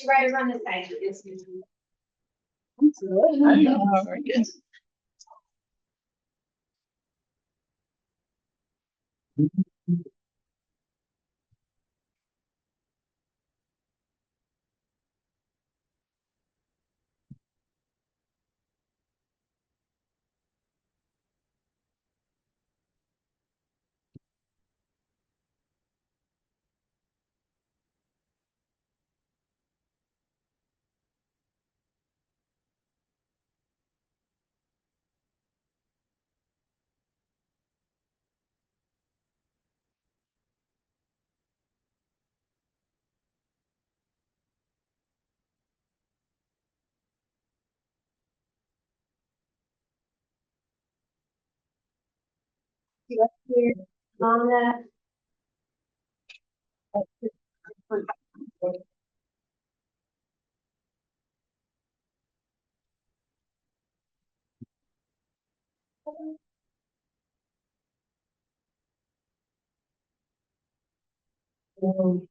you right around this side. Very good. On that.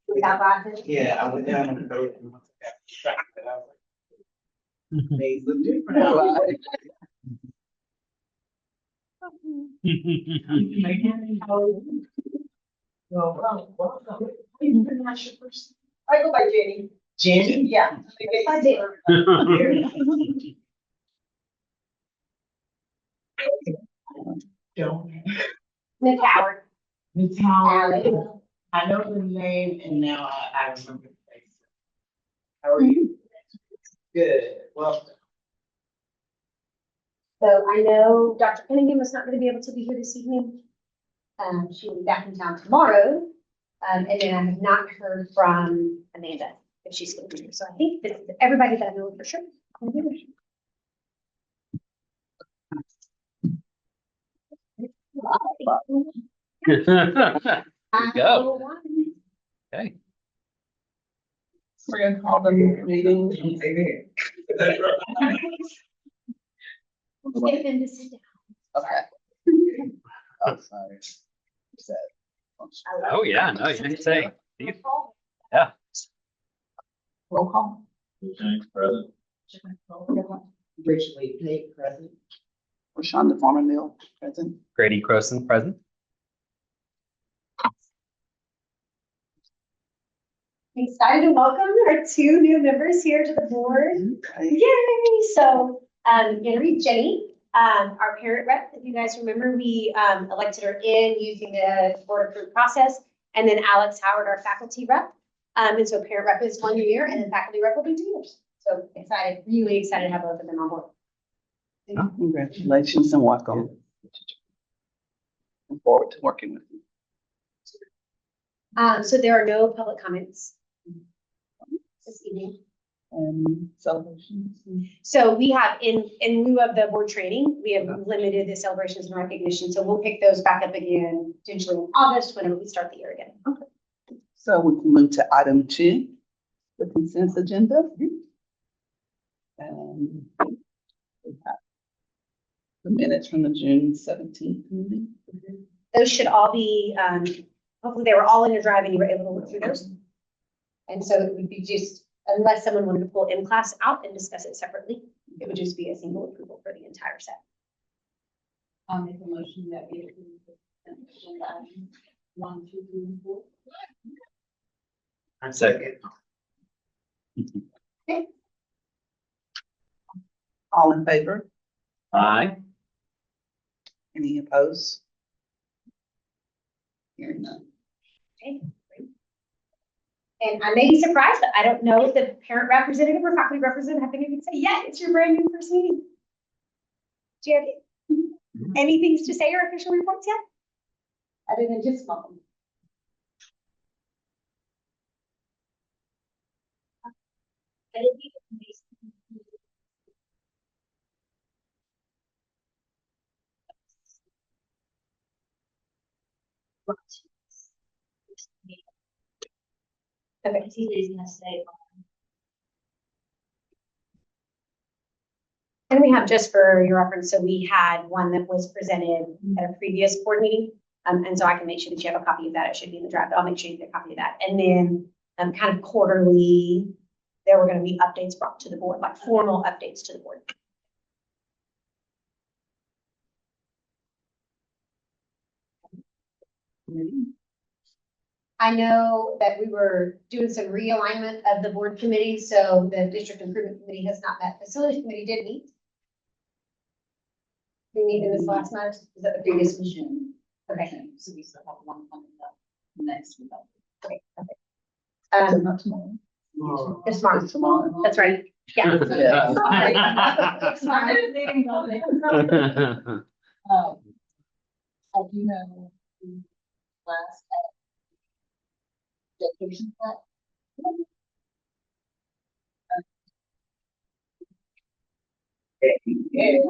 Without glasses? Yeah, I went down and got distracted. I was like, they look different. Right. I go by Jenny. Jenny? Yeah. I did. Don't. Miss Howard. Miss Howard. I know the name and now I remember the face. How are you? Good. Well. So I know Dr. Cunningham is not going to be able to be here this evening. She will be back in town tomorrow. And then I have not heard from Amanda if she's going to be here. So I think this is everybody that I know for sure. Go. Okay. We're gonna call the meeting. Get them to sit down. Okay. Oh, sorry. Oh, yeah, no, you didn't say. Roll call. James present. Richly Nate present. Rashonda Farmer Mill, present. Grady Croson, present. Excited to welcome our two new members here to the board. Okay. Yay! So, gonna read Jenny, our parent rep. If you guys remember, we elected her in using the board approved process. And then Alex Howard, our faculty rep. And so parent rep is 1 year and then faculty rep will be 2 years. So excited, really excited to have both of them on board. Congratulations and welcome. Looking forward to working with you. So there are no public comments this evening. Celebrations. So we have in lieu of the board training, we have limited the celebrations and recognition. So we'll pick those back up again potentially in August whenever we start the year again. Okay. So we can move to item 2, the consent agenda. And we have the minutes from the June 17th meeting. Those should all be, hopefully they were all in your drive and you were able to look through those. And so it would be just, unless someone wanted to pull M-Class out and discuss it separately, it would just be a single approval for the entire set. I'll make a motion that we approve the consent agenda items 1, 2, 3, and 4. Second. All in favor? Aye. Any opposed? Hearing none. Okay, great. And I may be surprised, but I don't know if the parent representative or faculty representative have anything to say yet. It's your brand new first meeting. Do you have any things to say or official reports yet? Other than just welcome. Okay. He's gonna stay. And we have, just for your reference, so we had one that was presented at a previous board meeting. And so I can make sure that you have a copy of that. It should be in the draft, but I'll make sure you get a copy of that. And then kind of quarterly there were gonna be updates brought to the board, like formal updates to the board. I know that we were doing some realignment of the board committee, so the district improvement committee has not met. Facilities committee did meet. We meet in this last month, is that the previous one? June. Okay. So we still have one coming up next week. Okay, perfect. Not tomorrow. It's March. Tomorrow. That's right, yeah. I do know the last dedication set.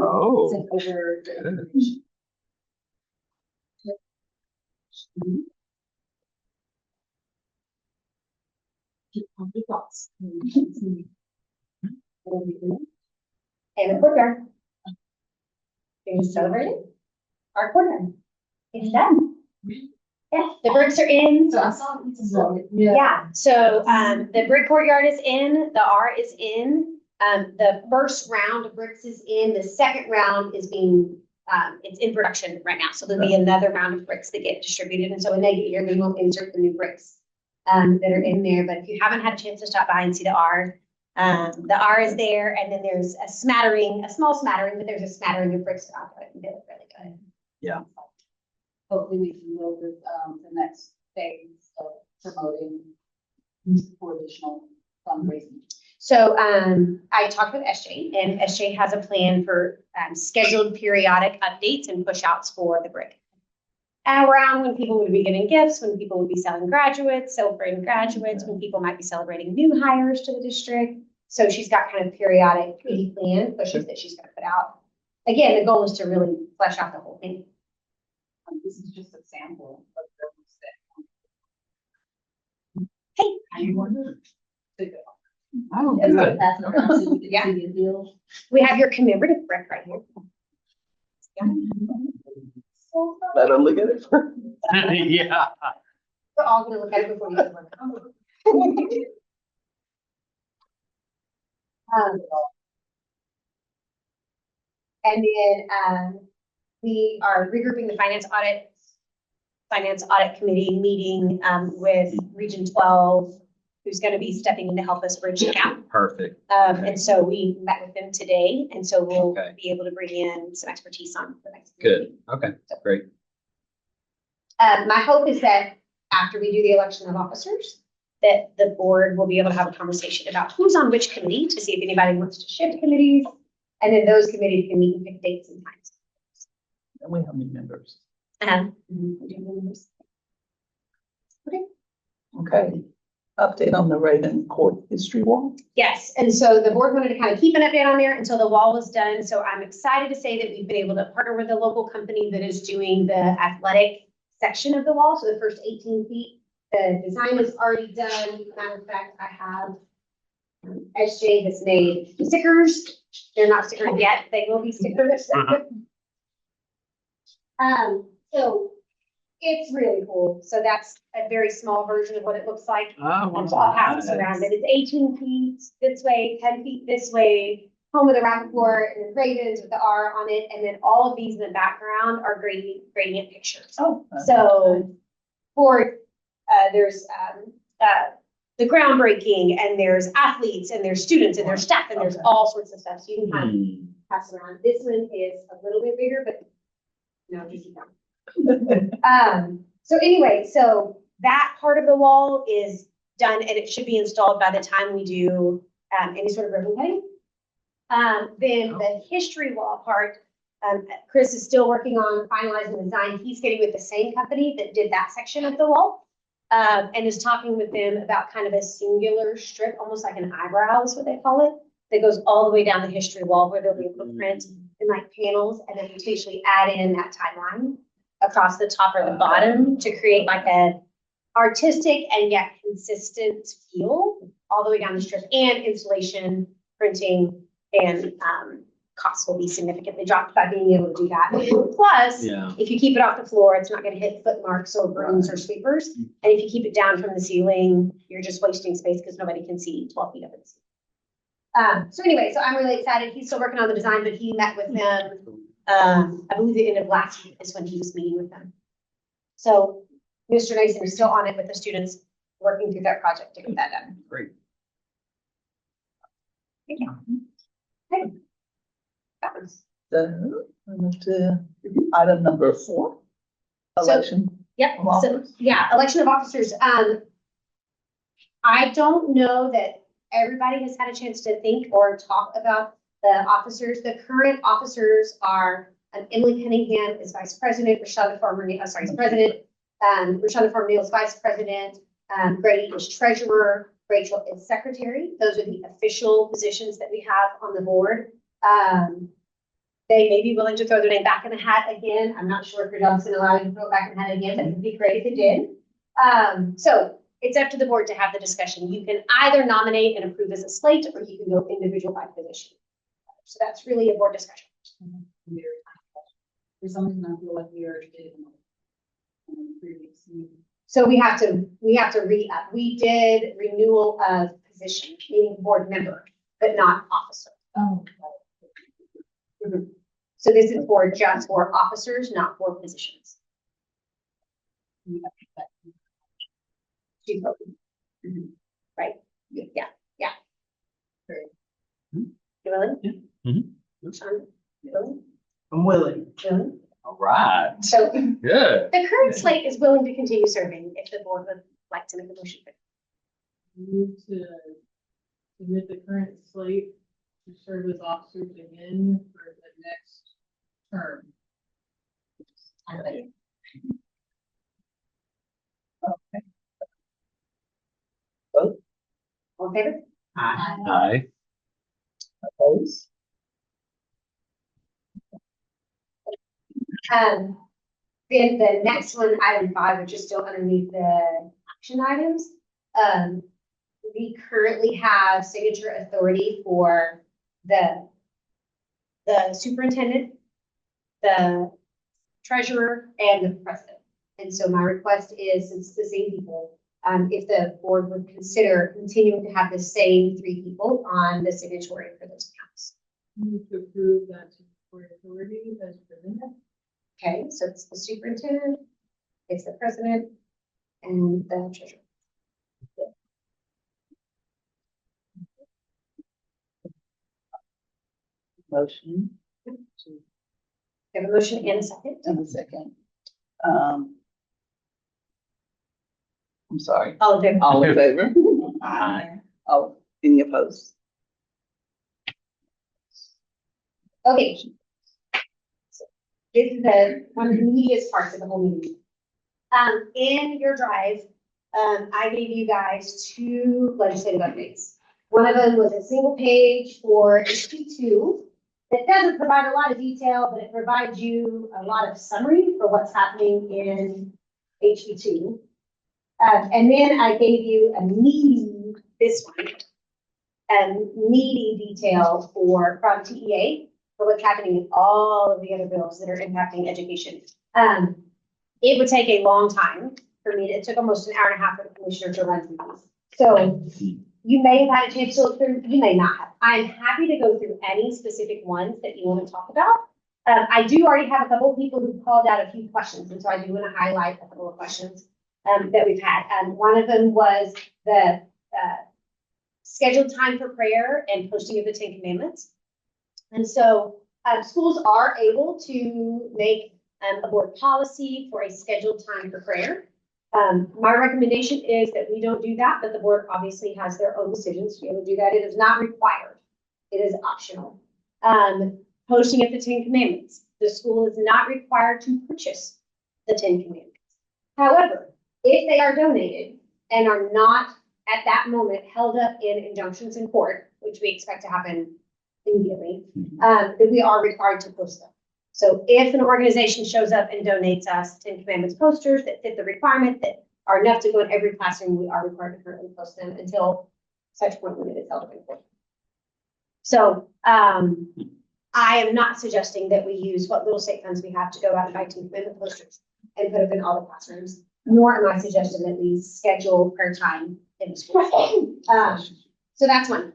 Oh. Sent over the Good. information. Keep on your thoughts. Whatever you do. And the courtyard. Can you celebrate it? Our courtyard. It's done. Yeah, the bricks are in. So I saw pieces of it. Yeah, so, the brick courtyard is in, the R is in, the first round of bricks is in, the second round is being, it's in production right now, so there'll be another round of bricks that get distributed, and so when they get here, we will insert the new bricks that are in there, but if you haven't had a chance to stop by and see the R is there, and then there's a small smattering, but there's a smattering of bricks out there, they look really good. Hopefully we can go with, the next phase of promoting for additional fundraising. So, I talked with SJ, and SJ has a plan for, scheduled periodic updates and push outs for the brick. Around when people would be getting gifts, when people would be celebrating graduates, when people might be celebrating new hires to the district. So she's got kind of periodic pre-plan pushes that she's gonna put out. Again, the goal is to really flesh out the whole thing. This is just a sample of the. Hey. You want to go. Oh, That's good. that's an option. We can Yeah. see the deal. We have your commemorative brick right here. Let her look at it first. Yeah. We're all gonna look at it before you. And then, we are regrouping the finance audit committee meeting, with Region 12, who's gonna be stepping in to help us bridge the gap. Perfect. And so we met with them today, and so we'll Okay. be able to bring in some expertise on the next. Good. Okay, great. My hope is that after we do the election of officers, that the board will be able to have a conversation about who's on which committee to see if anybody wants to shift committees. And then those committees can meet and pick dates and times. And we have new members. Okay. Update on the Raven Court history wall. Yes, and so the board wanted to kind of keep an update on there until the wall was done. So I'm excited to say that we've been able to partner with a local company that is doing the athletic section of the wall, so the first 18 feet. The design is already done. Matter of fact, I have SJ has made stickers. They're not stickered yet. They will be stickered. So it's really cool. So that's a very small version of what it looks like. Oh, That's all houses around it. It's 18 feet this way, 10 feet this way, home of the Rapoport and the Ravens with the R on it. And then all of these in the background are gradient pictures. Oh. So for, there's, the groundbreaking, and there's athletes, and there's students, and there's staff, and there's all sorts of stuff. So you can kind of pass around. This one is a little bit bigger, but no, just keep going. So anyway, so that part of the wall is done, and it should be installed by the time we do, any sort of ribbon cutting. Then the history wall part, Chris is still working on finalizing the design. He's getting with the same company that did that section of the wall. And is talking with them about kind of a singular strip, almost like an eyebrow is what they call it, that goes all the way down the history wall where there'll be a footprint and like panels, and then potentially add in that timeline across the top or the bottom to create like a artistic and yet consistent feel all the way down the strip. And installation, printing, and costs will be significantly dropped by being able to do that. Plus, if you keep it off the floor, it's not going to hit foot marks or brooms or sweepers. And if you keep it down from the ceiling, you're just wasting space because nobody can see 12 feet up in the ceiling. So anyway, so I'm really excited. He's still working on the design, but he met with them. I believe the end of last week is when he was meeting with them. So Mr. Mason is still on it with the students, working through that project to get that done. Great. Thank you. Okay. That was- So, we move to item number 4. Election. Yep, Of so, officers. yeah, election of officers. I don't know that everybody has had a chance to think or talk about the officers. The current officers are Emily Cunningham is vice president, Rashonda Farmer, sorry, is president, Rashonda Farmer Neal is vice president, Grady is treasurer, Rachel is secretary. Those are the official positions that we have on the board. They may be willing to throw their name back in the hat again. I'm not sure if your job's gonna allow you to throw it back in the hat again, but it'd be great if it did. So it's up to the board to have the discussion. You can either nominate and approve as a slate, or you can go individual by position. So that's really a board discussion. For some reason, I feel like we already did it in the previous meeting. So we have to re-up. We did renewal of position, meaning board member, but not officer. Oh. Mhm. So this is for just for officers, not for positions. She's voting. Right? Yeah. Great. You willing? Yeah. Mhm. Sean, you willing? I'm willing. Willing? All right. So Good. the current slate is willing to continue serving if the board would like to make a motion. Move to submit the current slate to serve as officers again for the next term. All in favor? Aye. Opposed? Then the next one, item 5, which is still underneath the action items. We currently have signature authority for the superintendent, the treasurer, and the president. And so my request is, since it's the same people, if the board would consider continuing to have the same 3 people on the signatory for those accounts. Move to approve that for authority as presented. Okay, so it's the superintendent, it's the president, and the treasurer. Motion. We have a motion and a second. And a second. I'm sorry. All in favor? All in favor? Aye. All, any opposed? Okay. So this is one of the meatiest parts of the whole meeting. In your drive, I gave you guys 2 legislative updates. One of them was a single page for HB2. It doesn't provide a lot of detail, but it provides you a lot of summary for what's happening in HB2. And then I gave you a meaty, this one, meaty detail from TEA for what's happening in all of the other bills that are impacting education. It would take a long time for me. It took almost an hour and a half for the commissioner to run through these. So you may have had a chance to look through, you may not have. I'm happy to go through any specific ones that you want to talk about. I do already have a couple of people who called out a few questions, and so I do want to highlight a couple of questions that we've had. One of them was the scheduled time for prayer and posting of the 10 Commandments. And so schools are able to make a board policy for a scheduled time for prayer. My recommendation is that we don't do that, but the board obviously has their own decisions to be able to do that. It is not required. It is optional. Posting of the 10 Commandments. The school is not required to purchase the 10 Commandments. However, if they are donated and are not at that moment held up in injunctions in court, which we expect to happen immediately, then we are required to post them. So if an organization shows up and donates us 10 Commandments posters that fit the requirement, that are enough to go in every classroom, we are required to currently post them until such point when it is held up in court. So I am not suggesting that we use what little state funds we have to go out and buy 10 Commandment posters and put them in all the classrooms, nor am I suggesting that we schedule prayer time in the school. So that's one.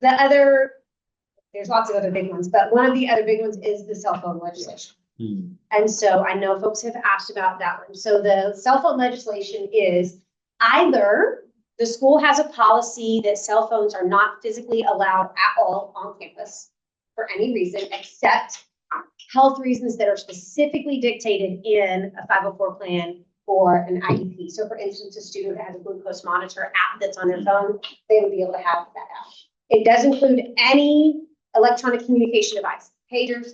There's lots of other big ones, but one of the other big ones is the cell phone legislation. Hmm. And so I know folks have asked about that one. So the cell phone legislation is either the school has a policy that cell phones are not physically allowed at all on campus for any reason except health reasons that are specifically dictated in a 504 plan or an IEP. So for instance, a student that has a glucose monitor app that's on their phone, they would be able to have that app. It does include any electronic communication device, pagers,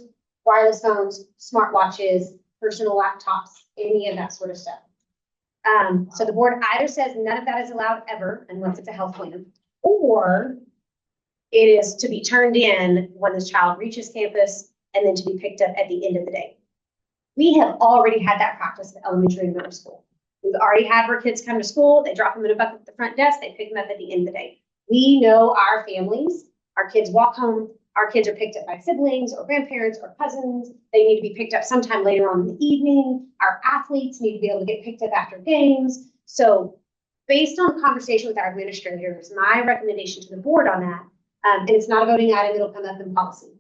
wireless phones, smartwatches, personal laptops, any of that sort of stuff. So the board either says none of that is allowed ever unless it's a health plan, or it is to be turned in when the child reaches campus and then to be picked up at the end of the day. We have already had that practice at elementary and middle school. We've already had our kids come to school, they drop them in a bucket at the front desk, they pick them up at the end of the day. We know our families, our kids walk home, our kids are picked up by siblings or grandparents or cousins. They need to be picked up sometime later on in the evening. Our athletes need to be able to get picked up after games. So based on conversation with our administrators, my recommendation to the board on that, and it's not a voting item, it'll come up in policy.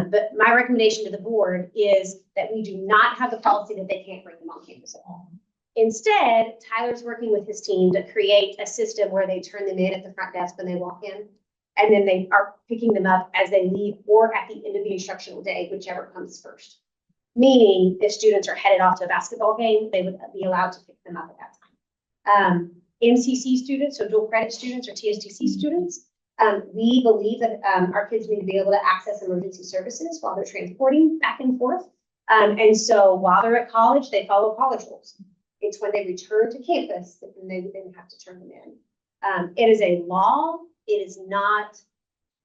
But my recommendation to the board is that we do not have the policy that they can't bring them on campus at all. Instead, Tyler's working with his team to create a system where they turn them in at the front desk when they walk in, and then they are picking them up as they leave or at the end of the instructional day, whichever comes first. Meaning, if students are headed off to a basketball game, they would be allowed to pick them up at that time. MCC students, so dual credit students or TSTC students, we believe that our kids need to be able to access emergency services while they're transporting back and forth. And so while they're at college, they follow college rules. It's when they return to campus that they would then have to turn them in. It is a law. It is not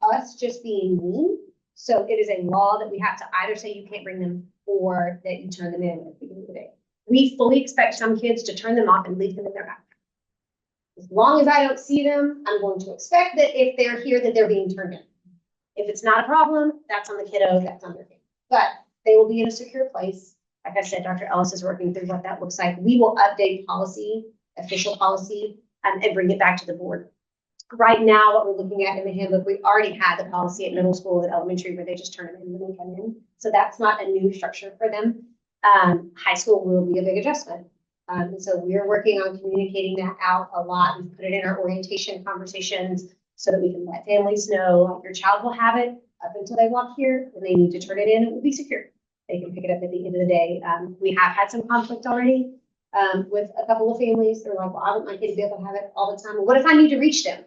us just being mean. So it is a law that we have to either say you can't bring them or that you turn them in at the beginning of the day. We fully expect some kids to turn them off and leave them in their backpack. As long as I don't see them, I'm going to expect that if they're here, that they're being turned in. If it's not a problem, that's on the kiddo, that's on their family. But they will be in a secure place. Like I said, Dr. Ellis is working through what that looks like. We will update policy, official policy, and bring it back to the board. Right now, what we're looking at in the handbook, we already had the policy at middle school and elementary where they just turn them in when they come in. So that's not a new structure for them. High school will be a big adjustment. And so we're working on communicating that out a lot. We've put it in our orientation conversations so that we can let families know your child will have it up until they walk here and they need to turn it in. It will be secure. They can pick it up at the end of the day. We have had some conflict already with a couple of families. They're like, well, I want my kid to be able to have it all the time. Well, what if I need to reach them?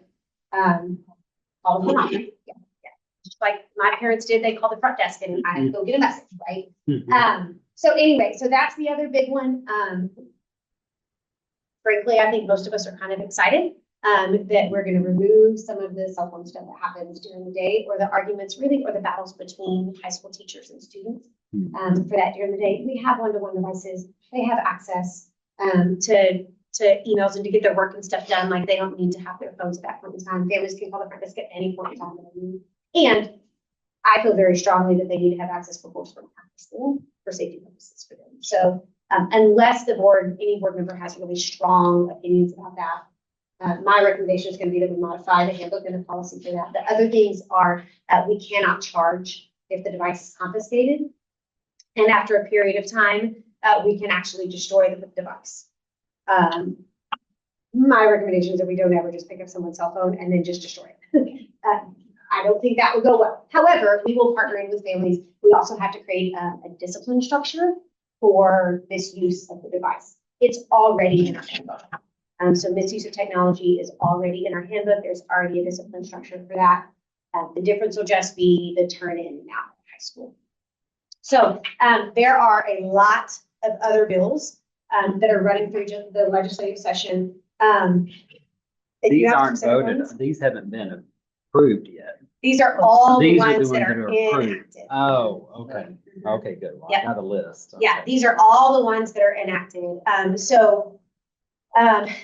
All the time. Yeah. Just like my parents did, they called the front desk and I had to go get a message, right? So anyway, so that's the other big one. Frankly, I think most of us are kind of excited that we're going to remove some of the cell phone stuff that happens during the day, or the arguments really, or the battles between high school teachers and students for that during the day. We have one-to-one devices. They have access to emails and to get their work and stuff done. Like they don't need to have their phones at that point in time. Families can call the front desk at any point in time that they need. And I feel very strongly that they need to have access for books from after school for safety purposes for them. So unless the board, any board member has really strong opinions about that, my recommendation is going to be that we modify the handbook and the policy for that. The other things are we cannot charge if the device is confiscated. And after a period of time, we can actually destroy the device. My recommendation is that we don't ever just pick up someone's cell phone and then just destroy it. I don't think that would go well. However, we will partner in with families. We also have to create a discipline structure for misuse of the device. It's already in our handbook. So misuse of technology is already in our handbook. There's already a discipline structure for that. The difference will just be the turn in now at high school. So there are a lot of other bills that are running through the legislative session. These aren't voted, these haven't been approved yet. These are all the These are the ones ones that that are are approved. enacted. Oh, okay. Okay, good. Well, I Yep. got a list. Yeah, Okay. these are all the ones that are enacted.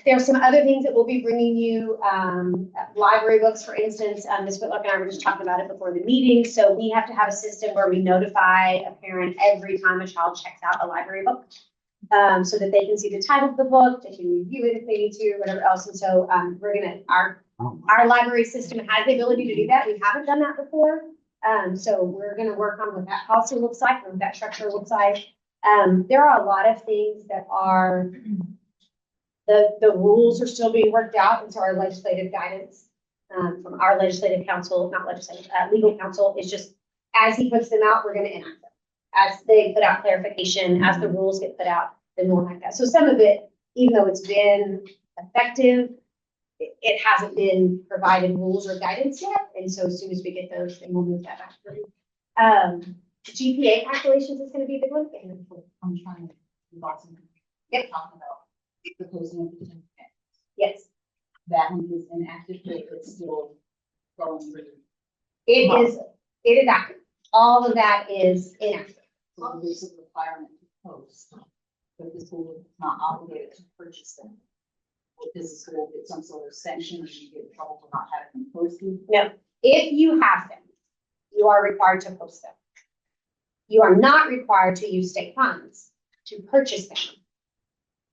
There are some other things that we'll be bringing you, library books, for instance. Ms. Whitlock and I were just talking about it before the meeting. So we have to have a system where we notify a parent every time a child checks out a library book, so that they can see the title of the book, they can review it if they need to, whatever else. And so our Oh, Our library system has the ability to do that. We haven't done that before. So we're gonna work on what that policy looks like, and what that structure looks like. There are a lot of things that are, the rules are still being worked out, and so our legislative guidance, from our legislative council, not legislative, legal counsel, is just, as he puts them out, we're gonna enact them. As they put out clarification, as the rules get put out, then we'll like that. So some of it, even though it's been effective, it hasn't been provided rules or guidance yet, and so as soon as we get those, then we'll move that back through. GPA calculations is gonna be a big one. I'm trying to, lots of. Yep. Talking about the posting of the 10K. Yes, That one is inactive, but it's still going through. it is active. All of that is inactive. So there's a requirement to post, but the school is not obligated to purchase them. Or does the school get some sort of sanction, or you get in trouble for not having them posted? No, if you have them, you are required to post them. You are not required to use state funds to purchase them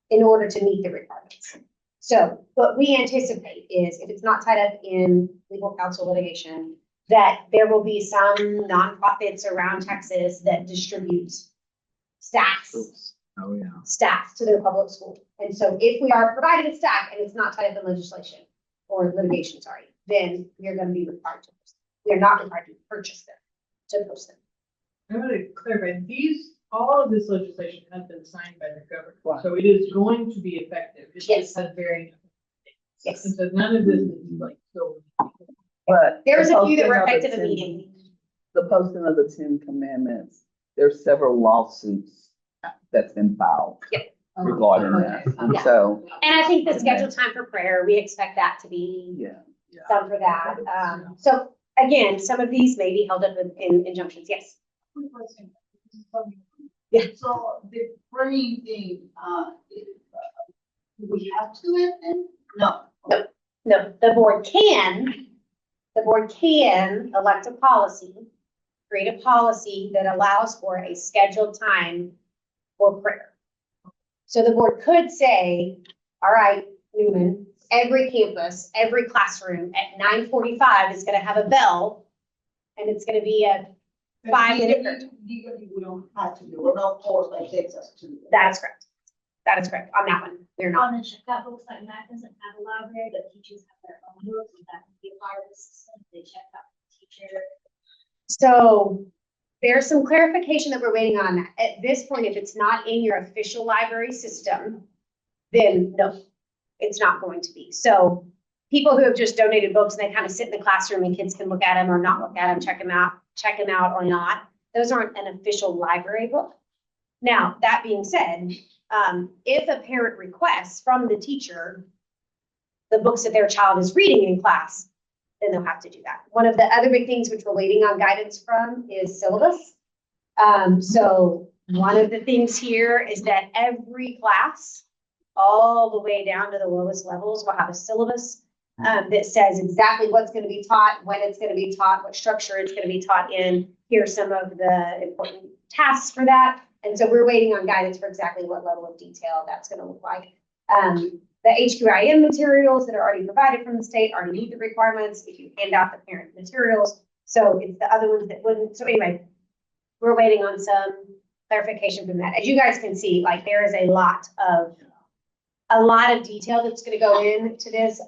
in order to meet the requirements. So what we anticipate is, if it's not tied up in legal counsel litigation, that there will be some nonprofits around Texas that distribute stacks Oh, yeah. to their public school. And so if we are provided a stack and it's not tied up in legislation or litigation, sorry, then we're gonna be required to post them. We are not required to purchase them, to post them. I want to clarify, all of this legislation has been signed by the governor, Wow. so it is going to be effective. It Yes. just has varying. Yes. And so none of this is like, so. But. There's the a few that were posting of the effective 10 immediately. The posting of the 10 Commandments, there's several lawsuits that's been filed regarding that. And Yeah. so, And I think the scheduled time for prayer, we expect that to be yeah. some for that. So again, some of these may be held up in injunctions, yes. Yeah. So the burning thing, do we have to do it then? No. No, the board can elect a policy, create a policy that allows for a scheduled time for prayer. So the board could say, all right, Newman, every campus, every classroom at 9:45 is gonna have a bell, and it's gonna be a 5-minute. Legally, we don't have to do it, no court that takes us to. That is correct. That is correct. On that one, we're not. On the checkout books, like Mac doesn't have a library, but teachers have their own books, and that can be a part of the system. They check out the teacher. So there's some clarification that we're waiting on. At this point, if it's not in your official library system, then no, it's not going to be. So people who have just donated books and they kind of sit in the classroom and kids can look at them or not look at them, check them out or not. Those aren't an official library book. Now, that being said, if a parent requests from the teacher the books that their child is reading in class, then they'll have to do that. One of the other big things which we're waiting on guidance from is syllabus. So one of the things here is that every class, all the way down to the lowest levels, will have a syllabus that says exactly what's going to be taught, when it's going to be taught, what structure it's going to be taught in. Here are some of the important tasks for that. And so we're waiting on guidance for exactly what level of detail that's going to look like. The HQIM materials that are already provided from the state already meet the requirements if you hand out the parent materials. So it's the other ones that wouldn't. So anyway, we're waiting on some clarification from that. As you guys can see, like there is a lot of detail that's going to go into this.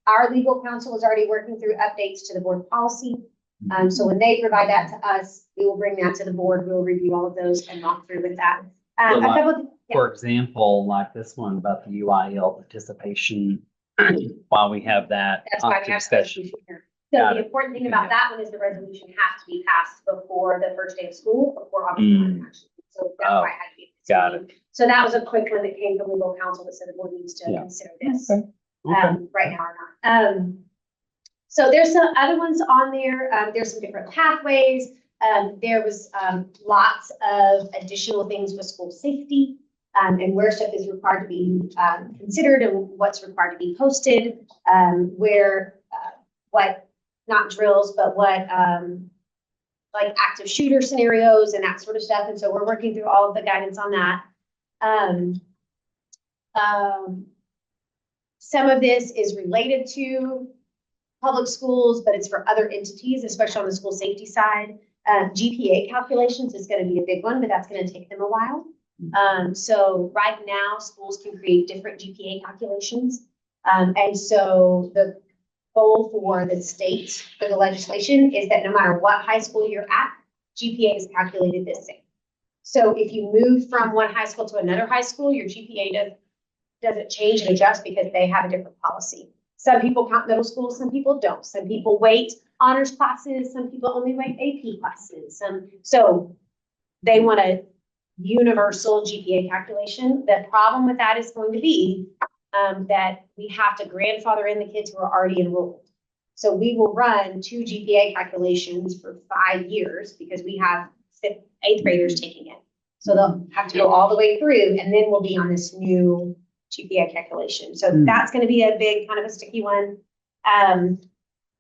Our legal counsel is already working through updates to the board policy. So when they provide that to us, we will bring that to the board. We'll review all of those and walk through with that. So like, yeah. For example, like this one about the UIL participation, while we have that That's why we have discussion. resolution here. So Got the it. important thing about that one is the resolution has to be passed before the first day of school, before August 9th, actually. So that's why it had to be. Got it. So that was a quick one that came from legal counsel that said the board needs to Yeah. consider this. Okay. Right now or not. So there's some other ones on there. There's some different pathways. There was lots of additional things with school safety and where stuff is required to be considered and what's required to be posted, what, not drills, but what like active shooter scenarios and that sort of stuff. And so we're working through all of the guidance on that. Some of this is related to public schools, but it's for other entities, especially on the school safety side. GPA calculations is gonna be a big one, but that's gonna take them a while. So right now, schools can create different GPA calculations. And so the goal for the state, for the legislation, is that no matter what high school you're at, GPA is calculated the same. So if you move from one high school to another high school, your GPA doesn't change and adjust because they have a different policy. Some people count middle school, some people don't. Some people weight honors classes, some people only weight AP classes. So they want a universal GPA calculation. The problem with that is going to be that we have to grandfather in the kids who are already enrolled. So we will run 2 GPA calculations for 5 years because we have 8th graders taking it. So they'll have to go all the way through, and then we'll be on this new GPA calculation. So that's going to be a big kind of a sticky one.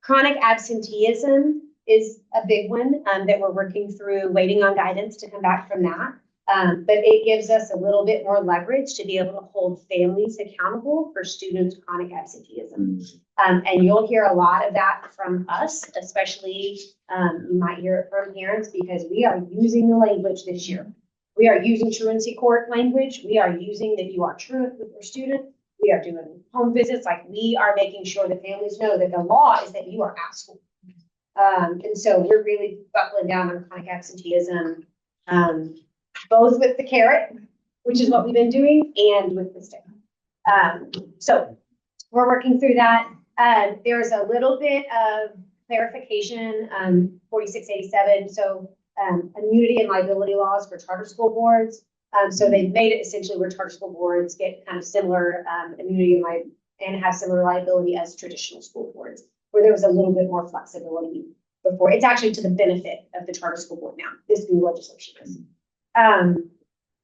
Chronic absenteeism is a big one that we're working through, waiting on guidance to come back from that. But it gives us a little bit more leverage to be able to hold families accountable for students' chronic absenteeism. And you'll hear a lot of that from us, especially you might hear it from parents because we are using the language this year. We are using truancy court language. We are using that you are truant with your student. We are doing home visits. Like we are making sure that families know that the law is that you are at school. And so we're really buckling down on chronic absenteeism. Both with the carrot, which is what we've been doing, and with the stick. So we're working through that. There's a little bit of clarification, 4687. So immunity and liability laws for charter school boards. So they've made it essentially where charter school boards get kind of similar immunity and have similar liability as traditional school boards, where there was a little bit more flexibility before. It's actually to the benefit of the charter school board now, this new legislation is.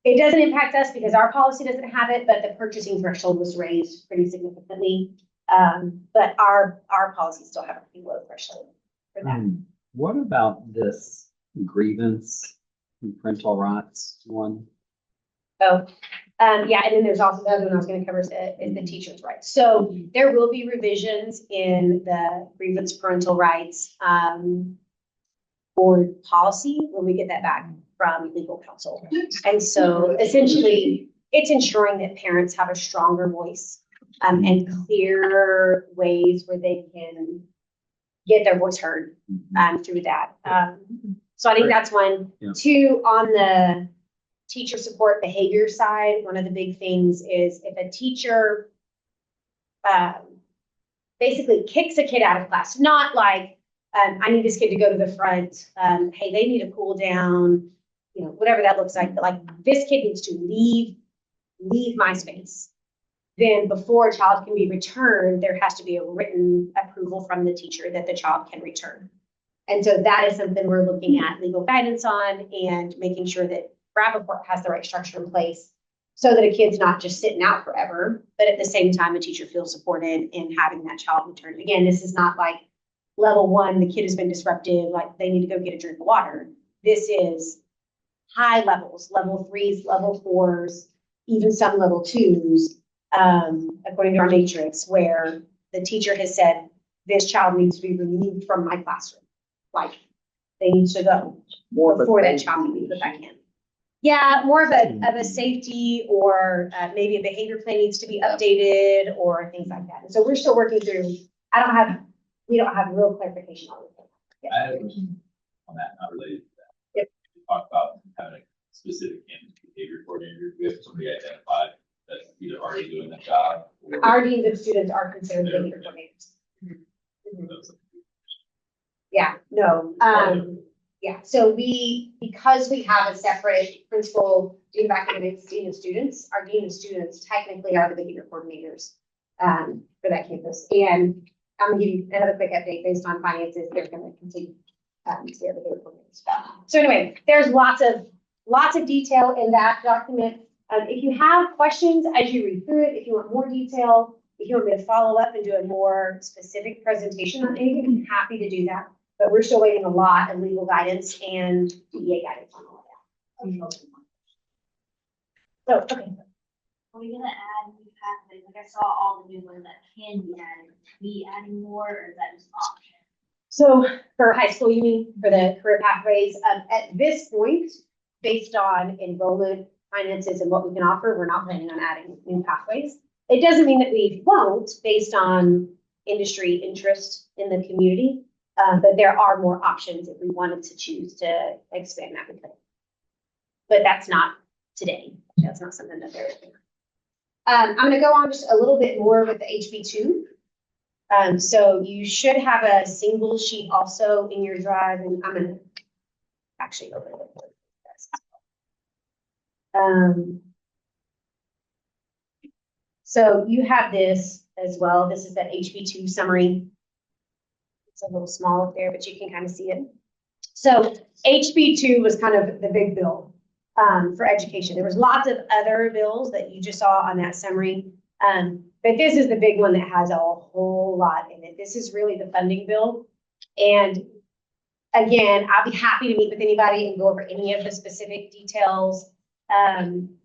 It doesn't impact us because our policy doesn't have it, but the purchasing threshold was raised pretty significantly. But our policies still have a pretty low threshold for that. What about this grievance and parental rights one? So, yeah, and then there's also the other one I was going to cover is the teacher's rights. So there will be revisions in the grievance parental rights board policy when we get that back from legal counsel. And so essentially it's ensuring that parents have a stronger voice and clearer ways where they can get their voice heard through that. So I think that's one. Yeah. 2, on the teacher support behavior side, one of the big things is if a teacher basically kicks a kid out of class, not like, I need this kid to go to the front, hey, they need to cool down, you know, whatever that looks like, but like this kid needs to leave my space. Then before a child can be returned, there has to be a written approval from the teacher that the child can return. And so that is something we're looking at legal guidance on and making sure that Rapoport has the right structure in place so that a kid's not just sitting out forever, but at the same time, a teacher feels supported in having that child returned. Again, this is not like level 1, the kid has been disruptive, like they need to go get a drink of water. This is high levels, level 3s, level 4s, even some level 2s, according to our matrix, where the teacher has said, this child needs to be removed from my classroom. Like they need to go before that child can be put back in. Yeah, more of a safety or maybe a behavior plan needs to be updated or things like that. And so we're still working through, we don't have real clarification on it. I had a question on that, not related to that. Yep. You talked about having a specific behavior coordinator. We have somebody identified that's either already doing the job. Or Our deans of students are considered behavior coordinators. Yeah, no, yeah, so because we have a separate principal, dean of academics, dean of students, our dean of students technically are the behavior coordinators for that campus. And I'm gonna give you another quick update based on finances. They're gonna continue to be our behavior coordinators. So anyway, there's lots of detail in that document. If you have questions as you read through it, if you want more detail, if you want me to follow up and do a more specific presentation on anything, I'm happy to do that. But we're still waiting a lot of legal guidance and DEA guidance on all of that. So, okay. Are we gonna add new pathways, like I saw all the new ones that can be added, be adding more, or is that just option? So for high school, you mean, for the career pathways, at this point, based on enrollment, finances, and what we can offer, we're not planning on adding new pathways. It doesn't mean that we won't, based on industry interest in the community, but there are more options if we wanted to choose to expand that. We could. But that's not today. That's not something that they're doing. I'm going to go on just a little bit more with the HB2. So you should have a single sheet also in your drive, and I'm going to actually open it. So you have this as well. This is that HB2 summary. It's a little small up there, but you can kind of see it. So HB2 was kind of the big bill for education. There was lots of other bills that you just saw on that summary. But this is the big one that has a whole lot in it. This is really the funding bill. And again, I'll be happy to meet with anybody and go over any of the specific details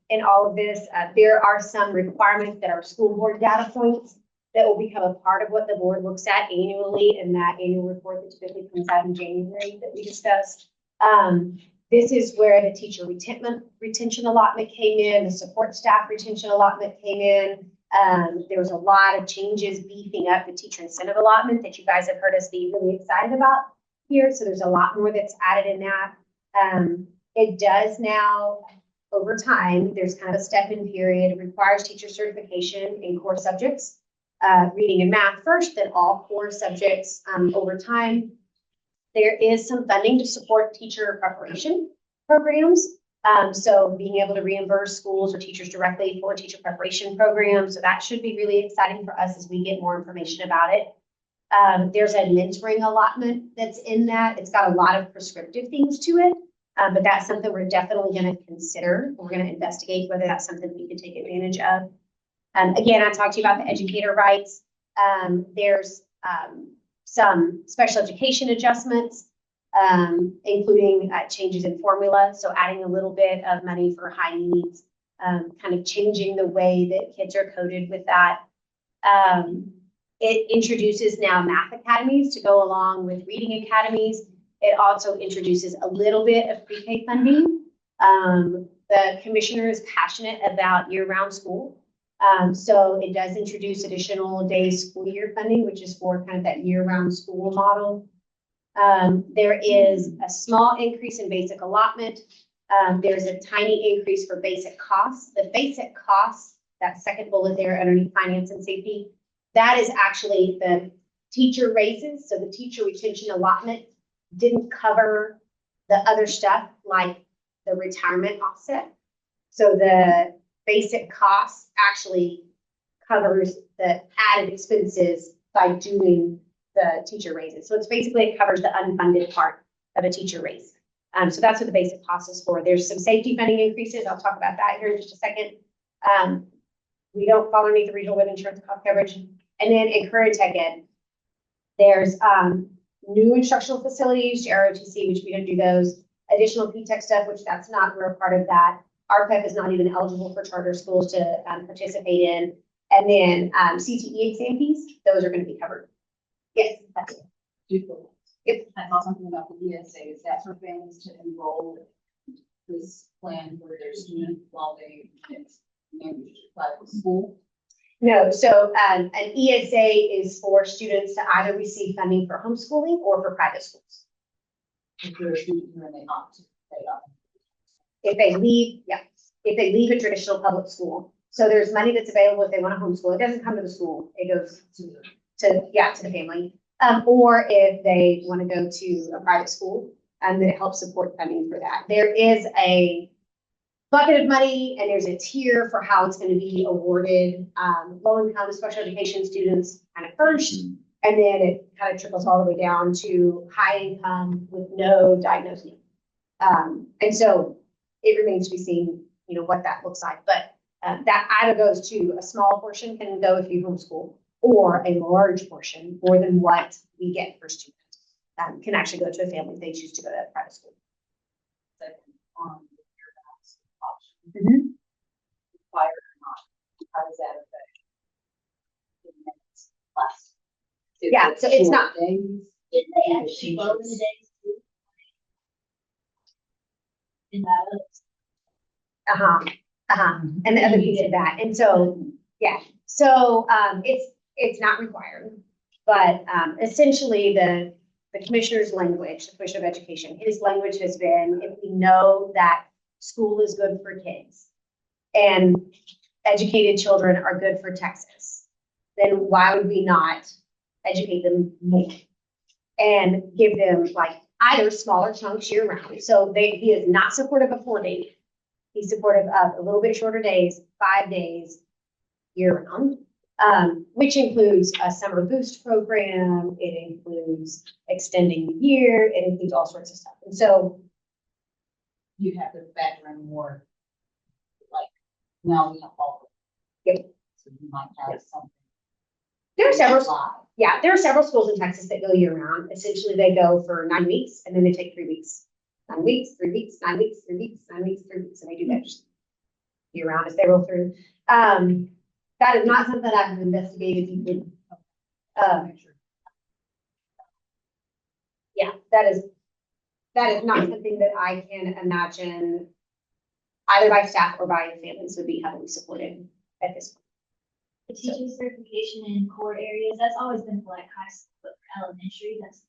in all of this. There are some requirements that are school board data points that will become a part of what the board looks at annually in that annual report that typically comes out in January that we discussed. This is where the teacher retention allotment came in, the support staff retention allotment came in. There was a lot of changes beefing up the teacher incentive allotment that you guys have heard us be really excited about here. So there's a lot more that's added in that. It does now, over time, there's kind of a step-in period. It requires teacher certification in core subjects, reading and math first, then all core subjects over time. There is some funding to support teacher preparation programs. So being able to reimburse schools or teachers directly for teacher preparation programs. So that should be really exciting for us as we get more information about it. There's a mentoring allotment that's in that. It's got a lot of prescriptive things to it, but that's something we're definitely going to consider. We're going to investigate whether that's something we can take advantage of. Again, I talked to you about the educator rights. There's some special education adjustments, including changes in formula. So adding a little bit of money for high needs, kind of changing the way that kids are coded with that. It introduces now math academies to go along with reading academies. It also introduces a little bit of pre-K funding. The commissioner is passionate about year-round school. So it does introduce additional days school year funding, which is for kind of that year-round school model. There is a small increase in basic allotment. There's a tiny increase for basic costs. The basic costs, that second bullet there underneath finance and safety, that is actually the teacher raises. So the teacher retention allotment didn't cover the other stuff like the retirement offset. So the basic costs actually covers the added expenses by doing the teacher raises. So it's basically, it covers the unfunded part of a teacher raise. So that's what the basic cost is for. There's some safety funding increases. I'll talk about that here in just a second. We don't fall underneath the regional wind insurance cost coverage. And then in career tech ed, there's new instructional facilities, ROTC, which we don't do those, additional P-Tech stuff, which that's not, we're a part of that. RPEP is not even eligible for charter schools to participate in. And then CTE exam fees, those are going to be covered. Yes, that's it. If I saw something about the ESA, is that for families to enroll this plan for their student while they manage private school? No, so an ESA is for students to either receive funding for homeschooling or for private schools. If they're a student here and they opt to pay up. If they leave, yeah, if they leave a traditional public school. So there's money that's available if they want to homeschool. It doesn't come to the school. It goes to the family. Or if they want to go to a private school, then it helps support funding for that. There is a bucket of money and there's a tier for how it's going to be awarded. Low income special education students kind of first, and then it kind of trickles all the way down to high income with no diagnosis. And so it remains to be seen, what that looks like. But that either goes to a small portion can go if you homeschool, or a large portion, more than what we get per student, can actually go to a family if they choose to go to a private school. Option required or not, how does that affect class. Yeah, so it's not- Short days. Did they Yeah, actually go in the teachers. days too? In that other. Uh-huh, uh-huh, and the other piece of that, and so, yeah, so, it's not required. But, essentially, the commissioner's language, the Commissioner of Education, his language has been, if we know that school is good for kids and educated children are good for Texas, then why would we not educate them more? And give them like either smaller chunks year round, so he is not supportive of 4 days. He's supportive of a little bit shorter days, 5 days year round, which includes a summer boost program. It includes extending the year. It includes all sorts of stuff. And so, You have to factor in more, like, now we have all. Yep. So you might have something. there are several, live. yeah, there are several schools in Texas that go year round. Essentially, they go for 9 weeks and then they take 3 weeks. 9 weeks, 3 weeks, 9 weeks, 3 weeks, 9 weeks, 3 weeks, and they do that just year round as they roll through. That is not something I've investigated deeply. Yeah, that is not something that I can imagine either by staff or by families would be heavily supported at this point. The teaching certification in core areas, that's always been for like high school, but for elementary, that's.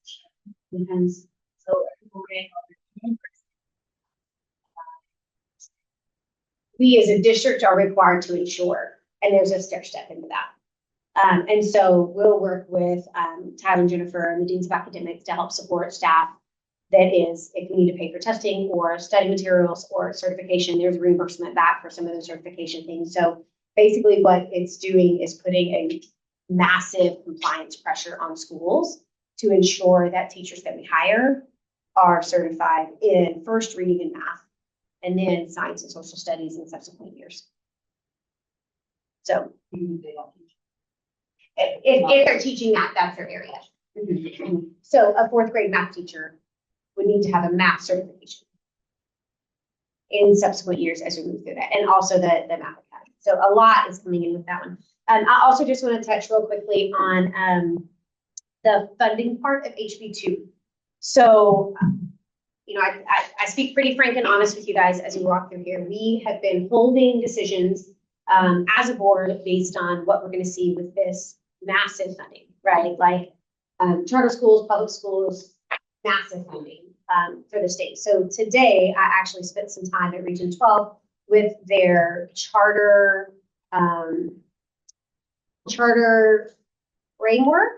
Depends. So people grandfathered in. We as a district are required to ensure, and there's a step into that. And so we'll work with Tyler and Jennifer and the Deans of Academics to help support staff. That is, if we need to pay for testing or study materials or certification, there's reimbursement back for some of those certification things. So basically what it's doing is putting a massive compliance pressure on schools to ensure that teachers that we hire are certified in first reading and math, and then science and social studies in subsequent years. So Even if they don't teach. if they're teaching that, that's their area. So a 4th grade math teacher would need to have a math certification in subsequent years as we move through that, and also the math academy. So a lot is coming in with that one. I also just want to touch real quickly on the funding part of HB2. So, I speak pretty frank and honest with you guys as we walk through here. We have been holding decisions as a board based on what we're going to see with this massive funding, right? Like charter schools, public schools, massive funding for the state. So today I actually spent some time at Region 12 with their charter framework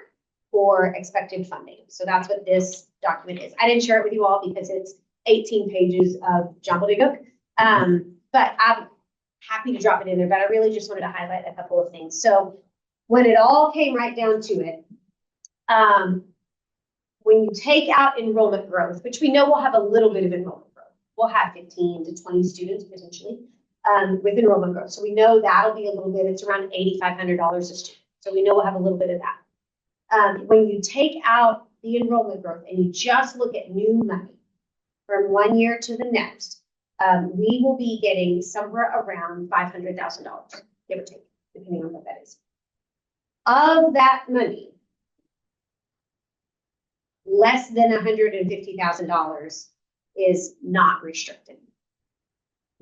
for expected funding. So that's what this document is. I didn't share it with you all because it's 18 pages of gobbledygook, but I'm happy to drop it in there, but I really just wanted to highlight a couple of things. So when it all came right down to it, when you take out enrollment growth, which we know we'll have a little bit of enrollment growth, we'll have 15 to 20 students potentially with enrollment growth. So we know that'll be a little bit, it's around $8,500 a student. So we know we'll have a little bit of that. When you take out the enrollment growth and you just look at new money from one year to the next, we will be getting somewhere around $500,000, give or take, depending on what that is. Of that money, less than $150,000 is not restricted.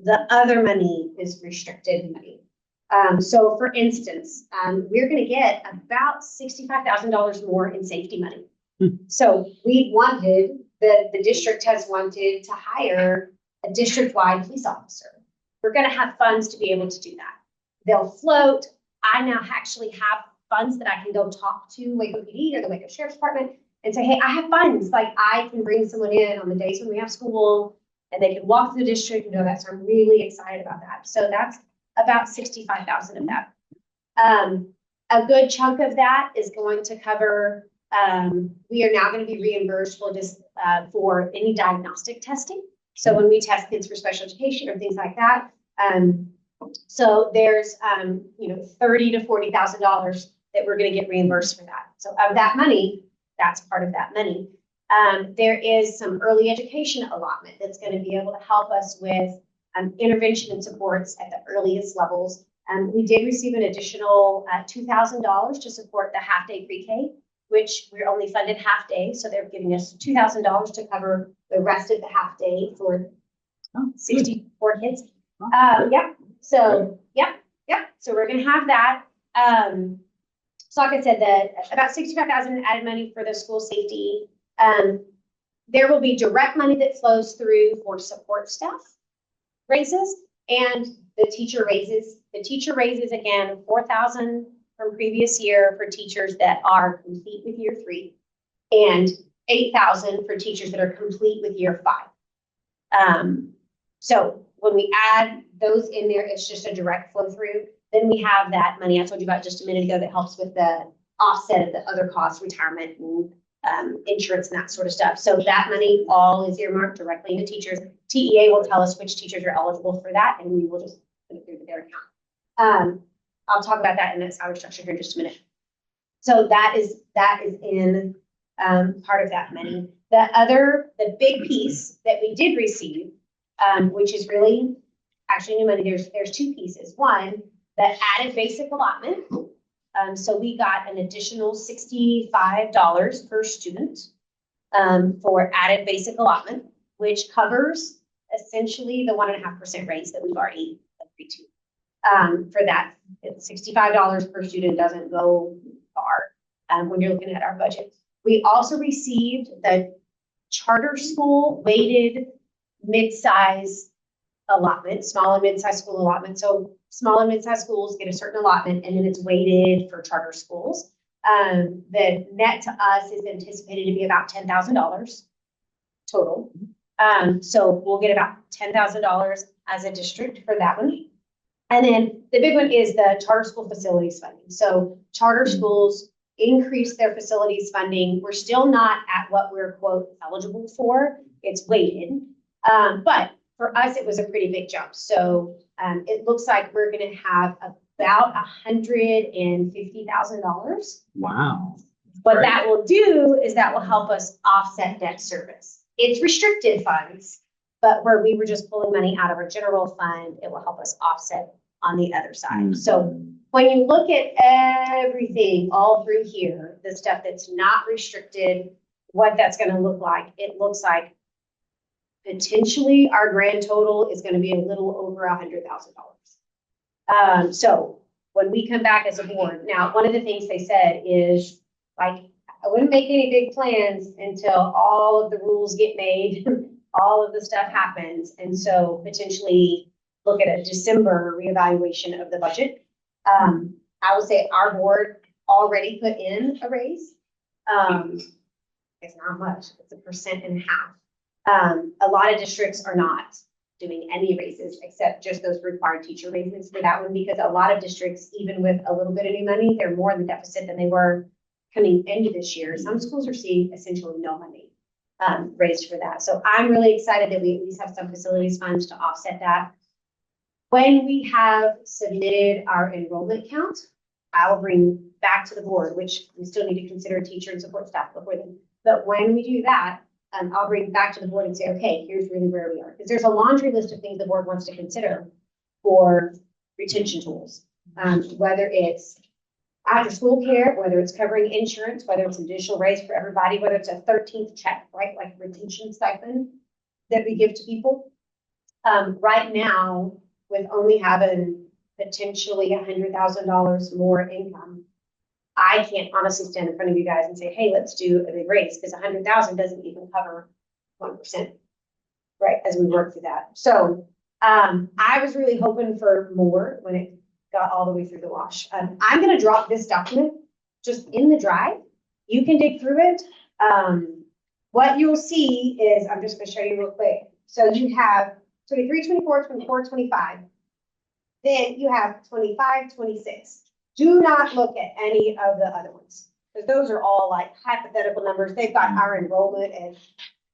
The other money is restricted money. So for instance, we're going to get about $65,000 more in safety money. So we wanted, the district has wanted to hire a district-wide police officer. We're going to have funds to be able to do that. They'll float. I now actually have funds that I can go talk to Waco PD or the Waco Sheriff's Department and say, hey, I have funds. Like I can bring someone in on the days when we have school and they can walk through the district and know that. So I'm really excited about that. So that's about 65,000 of that. A good chunk of that is going to cover, we are now going to be reimbursed for this, for any diagnostic testing. So when we test kids for special education or things like that, so there's, $30,000 to $40,000 that we're going to get reimbursed for that. So of that money, that's part of that money. There is some early education allotment that's going to be able to help us with intervention and supports at the earliest levels We did receive an additional $2,000 to support the half-day pre-K, which we're only funded half-day, so they're giving us $2,000 to cover the rest of the half-day for 64 kids. Yeah, so, so we're gonna have that. So like I said, about 65,000 added money for the school safety. There will be direct money that flows through for support staff raises and the teacher raises. The teacher raises, again, 4,000 from previous year for teachers that are complete with year 3 and 8,000 for teachers that are complete with year 5. So when we add those in there, it's just a direct flow through. Then we have that money I told you about just a minute ago that helps with the offset of the other costs, retirement and insurance and that sort of stuff. So that money all is earmarked directly into teachers. TEA will tell us which teachers are eligible for that, and we will just put it through their account. I'll talk about that in the salary structure here in just a minute. So that is in part of that money. The big piece that we did receive, which is really actually new money, there's 2 pieces. One, the added basic allotment. So we got an additional $65 per student for added basic allotment, which covers essentially the 1.5% raise that we've already agreed to. For that, $65 per student doesn't go far when you're looking at our budget. We also received the charter school weighted mid-size allotment, small and mid-sized school allotment. So small and mid-sized schools get a certain allotment, and then it's weighted for charter schools. The net to us is anticipated to be about $10,000 total. So we'll get about $10,000 as a district for that one. And then the big one is the charter school facilities funding. So charter schools increase their facilities funding. We're still not at what we're, quote, eligible for. It's weighted. But for us, it was a pretty big jump. So it looks like we're going to have about $150,000. Wow. What Great. that will do is that will help us offset debt service. It's restricted funds, but where we were just pulling money out of our general fund, it will help us offset on the other side. So when you look at everything all through here, the stuff that's not restricted, what that's going to look like, it looks like potentially our grand total is going to be a little over $100,000. So when we come back as a board, now, one of the things they said is, like, I wouldn't make any big plans until all of the rules get made, all of the stuff happens. And so potentially look at a December reevaluation of the budget. I would say our board already put in a raise. It's not much, it's 1.5%. A lot of districts are not doing any raises except just those required teacher raises for that one, because a lot of districts, even with a little bit of new money, they're more in the deficit than they were coming into this year. Some schools are seeing essentially no money raised for that. So I'm really excited that we at least have some facilities funds to offset that. When we have submitted our enrollment count, I will bring back to the board, which we still need to consider teacher and support staff before then. But when we do that, I'll bring back to the board and say, okay, here's really where we are. Because there's a laundry list of things the board wants to consider for retention tools. Whether it's after school care, whether it's covering insurance, whether it's an additional raise for everybody, whether it's a 13th check, right? Like retention stipend that we give to people. Right now, with only having potentially $100,000 more income, I can't honestly stand in front of you guys and say, hey, let's do a big raise, because 100,000 doesn't even cover 1%, right? As we work through that. So I was really hoping for more when it got all the way through the wash. I'm going to drop this document just in the drive. You can dig through it. What you'll see is, I'm just going to show you real quick. So you have 23, 24, 24, 25. Then you have 25, 26. Do not look at any of the other ones, because those are all like hypothetical numbers. They've got our enrollment at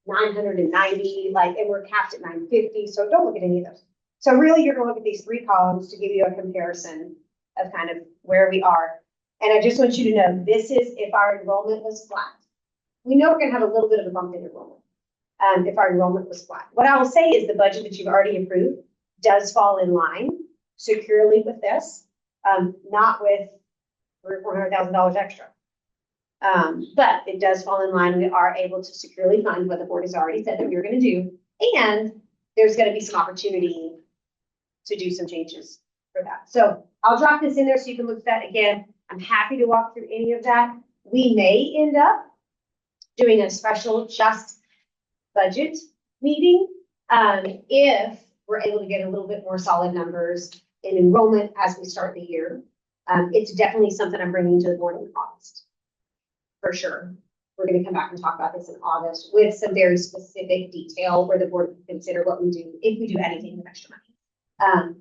990, like, and we're capped at 950. So don't look at any of those. So really, you're going to look at these 3 columns to give you a comparison of kind of where we are. And I just want you to know, this is if our enrollment was flat. We know we're going to have a little bit of a bump in enrollment if our enrollment was flat. What I will say is the budget that you've already approved does fall in line securely with this, not with $300,000 or $400,000 extra. But it does fall in line. We are able to securely fund what the board has already said that we were gonna do. And there's gonna be some opportunity to do some changes for that. So I'll drop this in there so you can look at that again. I'm happy to walk through any of that. We may end up doing a special just budget meeting, if we're able to get a little bit more solid numbers in enrollment as we start the year. It's definitely something I'm bringing to the board in August. For sure. We're gonna come back and talk about this in August with some very specific detail where the board can consider what we do, if we do anything with extra money.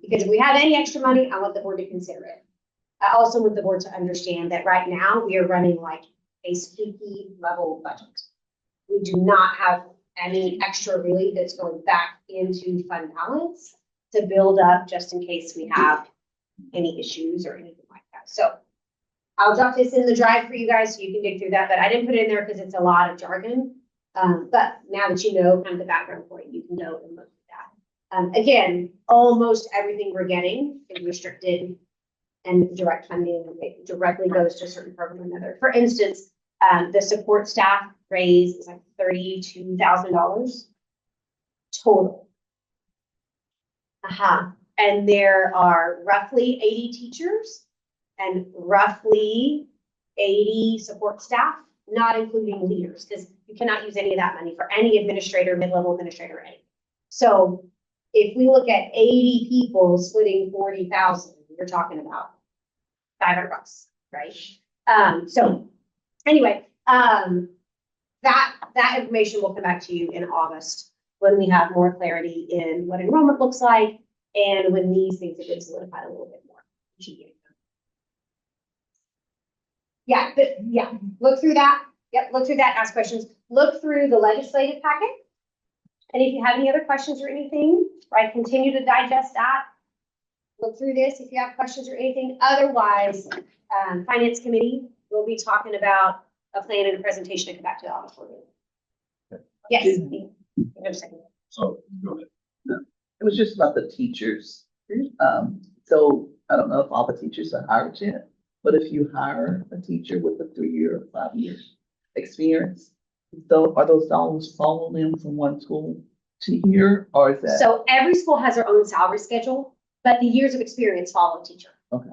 Because if we have any extra money, I want the board to consider it. I also want the board to understand that right now we are running like a squeaky level budget. We do not have any extra really that's going back into fund balance to build up just in case we have any issues or anything like that. So I'll drop this in the drive for you guys so you can dig through that, but I didn't put it in there because it's a lot of jargon. But now that you know kind of the background for it, you can go and look at that. Again, almost everything we're getting is restricted and direct funding. It directly goes to a certain program or another. For instance, the support staff raise is like $32,000 total. And there are roughly 80 teachers and roughly 80 support staff, not including leaders, because you cannot use any of that money for any administrator, mid-level administrator, or anything. So if we look at 80 people splitting 40,000, you're talking about $500, right? So anyway, that information will come back to you in August when we have more clarity in what enrollment looks like and when these things have been solidified a little bit more. Yeah, but yeah, look through that. Yep, look through that, ask questions. Look through the legislative packet. And if you have any other questions or anything, right, continue to digest that. Look through this if you have questions or anything. Otherwise, Finance Committee will be talking about a plan and a presentation to come back to the office for you. Yes. So, go ahead. It was just about the teachers. So I don't know if all the teachers are hired yet, but if you hire a teacher with a 3-year or 5-year experience, so are those dollars following from one school to here, or is that? So every school has their own salary schedule, but the years of experience follow a teacher. Okay.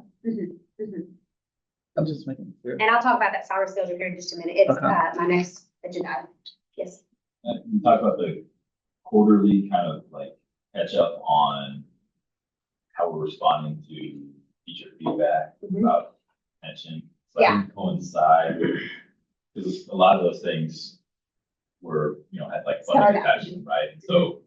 I'm just making sure. And I'll talk about that salary schedule here in just a minute. It's Okay. my next agenda item. Yes. You talk about the quarterly kind of like catch up on how we're responding to teacher feedback about pension. So Yeah. I can coincide with, because a lot of those things were, had like Start funding out. attachment, right? And so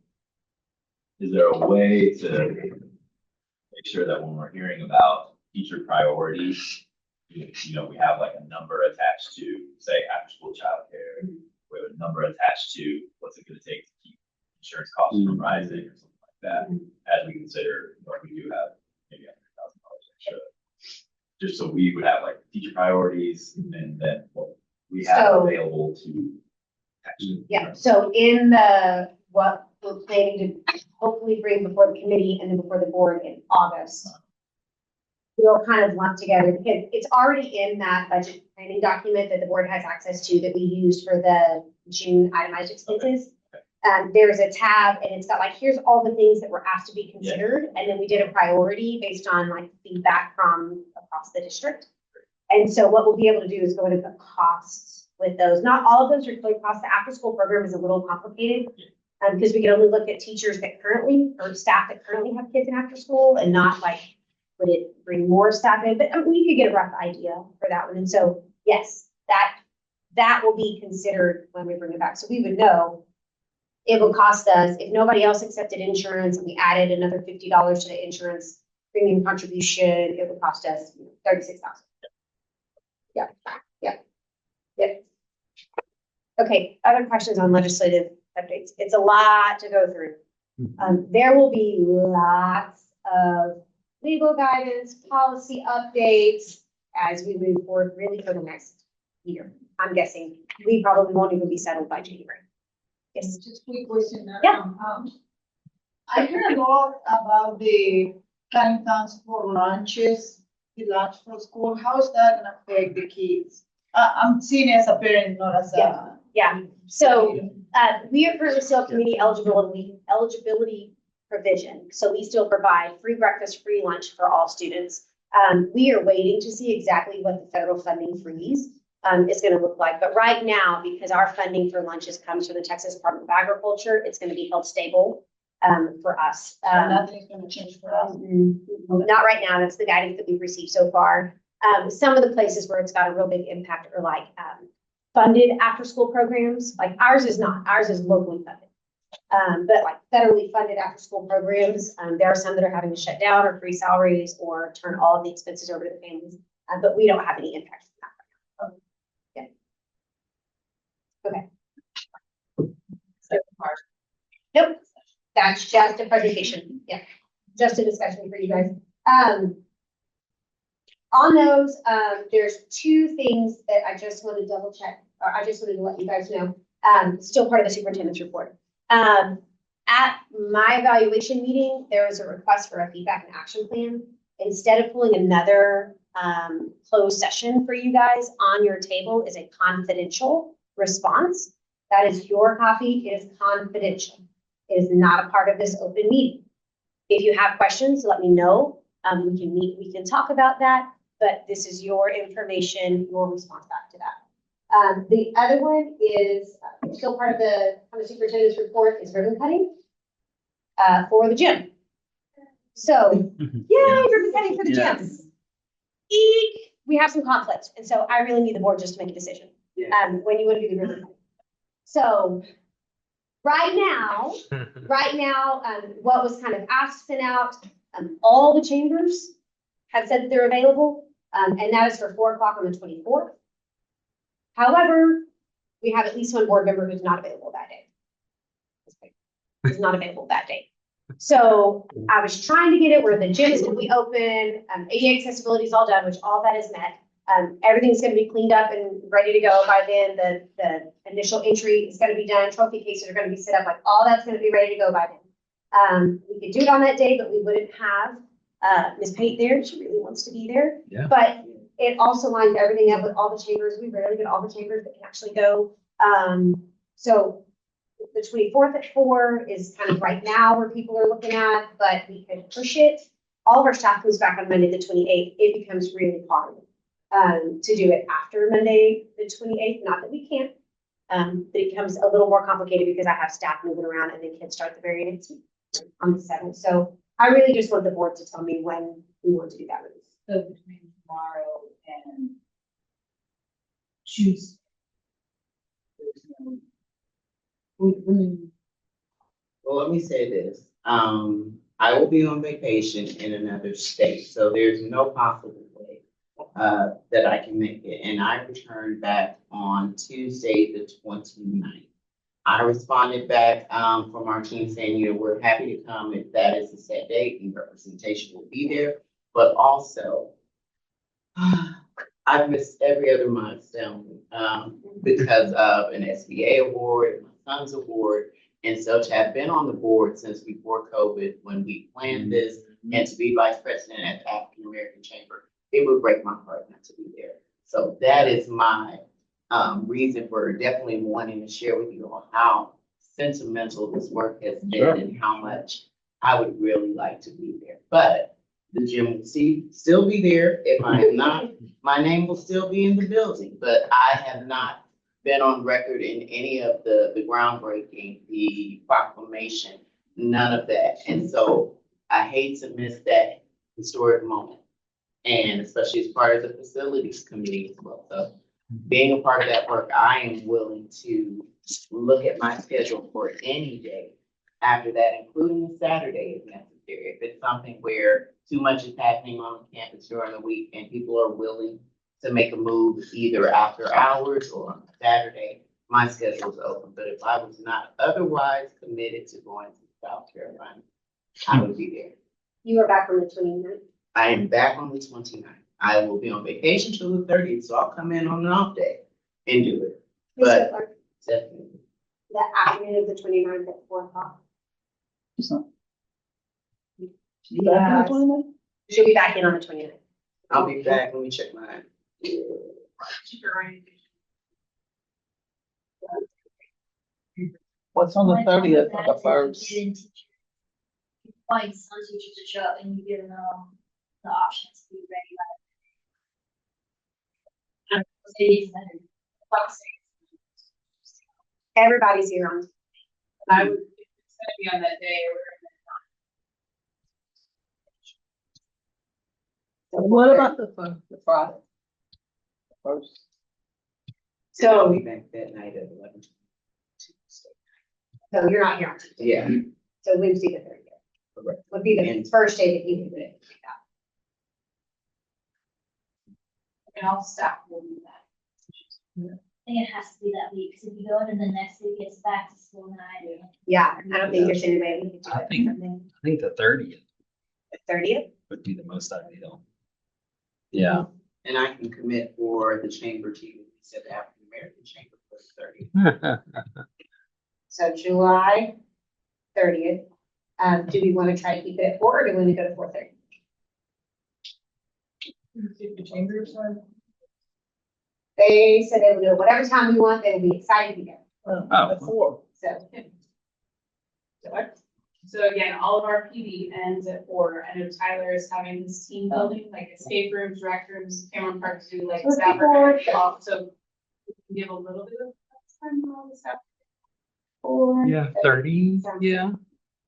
is there a way to make sure that when we're hearing about teacher priorities, we have like a number attached to, say, after school childcare, we have a number attached to what's it gonna take to keep insurance costs from rising or something like that, as we consider, we do have maybe $100,000 extra. Just so we would have like teacher priorities and then what we have So- available to actually. Yeah, so in what we're planning to hopefully bring before the committee and then before the board in August, we'll kind of lump together because it's already in that budget planning document that the board has access to that we used for the June itemized expenses. There's a tab and it's got like, here's all the things that were asked to be considered. And then we did a priority based on like feedback from across the district. And so what we'll be able to do is go into the costs with those. Not all of those are clear costs. The after school program is a little complicated. Because we can only look at teachers that currently, or staff that currently have kids in after school and not like, would it bring more staff in? But we could get a rough idea for that one. And so, yes, that will be considered when we bring it back. So we would know it will cost us, if nobody else accepted insurance and we added another $50 to the insurance premium contribution, it would cost us $36,000. Yeah. Okay, other questions on legislative updates? It's a lot to go through. There will be lots of legal guidance, policy updates as we move forward really for the next year. I'm guessing we probably won't even be settled by January. Yes. Just quick question. Yeah. I heard a lot about the 10 tons for lunches, the lunch for school, how is that gonna affect the kids? I'm seeing it as a parent, not as a. Yeah, so, we are currently still community eligibility provision. So we still provide free breakfast, free lunch for all students. We are waiting to see exactly what the federal funding freeze, is gonna look like. But right now, because our funding for lunches comes from the Texas Department of Agriculture, it's gonna be held stable, for us. Nothing's gonna change for us. Not right now. That's the guidance that we've received so far. Some of the places where it's got a real big impact are like, funded after-school programs. Like ours is not, ours is locally funded. But like federally funded after-school programs, there are some that are having to shut down or freeze salaries or turn all of the expenses over to the families. But we don't have any impact from that right now. Yeah. Okay. Nope, that's just a presentation. Yeah, just a discussion for you guys. On those, there's two things that I just want to double check, or I just wanted to let you guys know. Still part of the superintendent's report. At my evaluation meeting, there was a request for a feedback and action plan. Instead of pulling another closed session for you guys, on your table is a confidential response. That is your copy. It is confidential. It is not a part of this open meeting. If you have questions, let me know. We can meet, we can talk about that, but this is your information, your response back to that. The other one is still part of the superintendent's report is ribbon cutting for the gym. So, yay, ribbon cutting for the gym. Eek, we have some conflicts, and so I really need the board just to make a decision when you want to do the ribbon cutting. So, right now, what was kind of asked, sent out, all the chambers have said that they're available, and that is for 4 o'clock on the 24th. However, we have at least one board member who's not available that day. Is not available that day. So I was trying to get it where the gym is going to be open, ADA accessibility is all done, which all that is met. Everything's going to be cleaned up and ready to go by then. The initial entry is going to be done. Trophy cases are going to be set up. Like all that's going to be ready to go by then. We could do it on that day, but we wouldn't have Ms. Pate there. She really wants to be there. Yeah. But it also lines everything up with all the chambers. We rarely get all the chambers that can actually go. So the 24th at 4 is kind of right now where people are looking at, but we could push it. All of our staff comes back on Monday, the 28th. It becomes really hard to do it after Monday, the 28th. Not that we can't, but it becomes a little more complicated because I have staff moving around and then kids start the very next week on the 7th. So I really just want the board to tell me when we want to do that release. So between tomorrow and Tuesday. There's no. Well, let me say this, I will be on vacation in another state, so there's no possible way that I can make it, and I return back on Tuesday, the 29th. I responded back, from our team saying, you know, we're happy to come if that is a set date and representation will be there, but also I've missed every other milestone, because of an SBA award, my son's award. And so to have been on the board since before COVID, when we planned this, and to be vice president at the African American Chamber, it would break my heart not to be there. So that is my reason for definitely wanting to share with you all how sentimental this work has been and how much I would really like to be there. But the gym will still be there. If I am not, my name will still be in the building, but I have not been on record in any of the groundbreaking, the proclamation, none of that. And so I hate to miss that historic moment. And especially as part of the facilities committee as well. So being a part of that work, I am willing to look at my schedule for any day after that, including a Saturday if necessary. If it's something where too much is happening on campus during the week and people are willing to make a move either after hours or on a Saturday, my schedule is open. But if I was not otherwise committed to going to South Carolina, I would be there. You are back on the 29th. I am back on the 29th. I will be on vacation till the 30th, so I'll come in on an off day and do it. But definitely. The afternoon of the 29th at 4 o'clock. Yes. She'll be back in on the 29th. I'll be back, let me check mine. What's on the My phone 30th back of the to first? get into- Find some teachers to show up and you give them the options to be ready by. Everybody's here on. I would, if it's gonna be on that day, What about the Friday? First. I'll So, be back that night at 11. so you're not here on Tuesday. Yeah. So Wednesday the 30th. Correct. Would be the And- first day that you would do it. and all staff will do that. I think it has to be that week, because if you go into the next week, it's back to school night. Yeah, I don't think there's any way we could do I it. think- I think the 30th The 30th? would be the most ideal. Yeah. And I can commit for the chamber team, we said the African American Chamber for the 30th. So July 30th. Do we want to try to keep it at 4 or do we want to go to 4:30? If the chambers are. They said they would do it whatever time we want, they would be excited to be there. At 4. So. So again, all of our PD ends at 4. I know Tyler is having his team building, like escape rooms, rec rooms, Cameron Park do like Let's staff. keep going. So we can give a little bit of time for all the stuff. 4. Yeah, 30, yeah.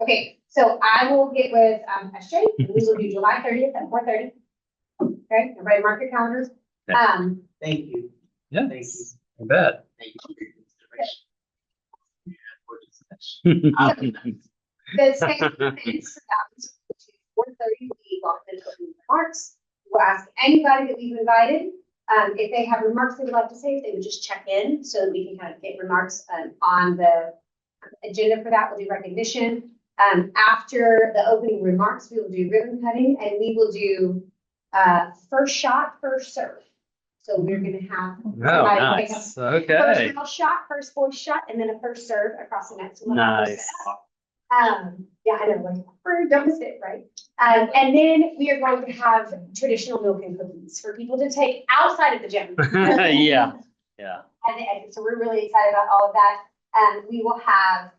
Okay, so I will get with, SJ, and we will do July 30th at 4:30. Okay, everybody mark your calendars. Yeah. Thank you. Yeah, Thank you. I bet. Thank you for your consideration. The second is, 4:30, we welcome opening remarks. We'll ask anybody that we've invited, if they have remarks they would like to say, if they would just check in so that we can kind of get remarks, on the agenda for that. We'll do recognition. After the opening remarks, we will do ribbon cutting and we will do, first shot, first serve. So we're gonna have. Oh, somebody pick up nice. First Okay. male shot, first voice shot, and then a first serve across the next one. Nice. Yeah, I know, like, don't miss it, right? And then we are going to have traditional milk and cookies for people to take outside of the gym. Yeah, yeah. At the exit, so we're really excited about all of that. We will have,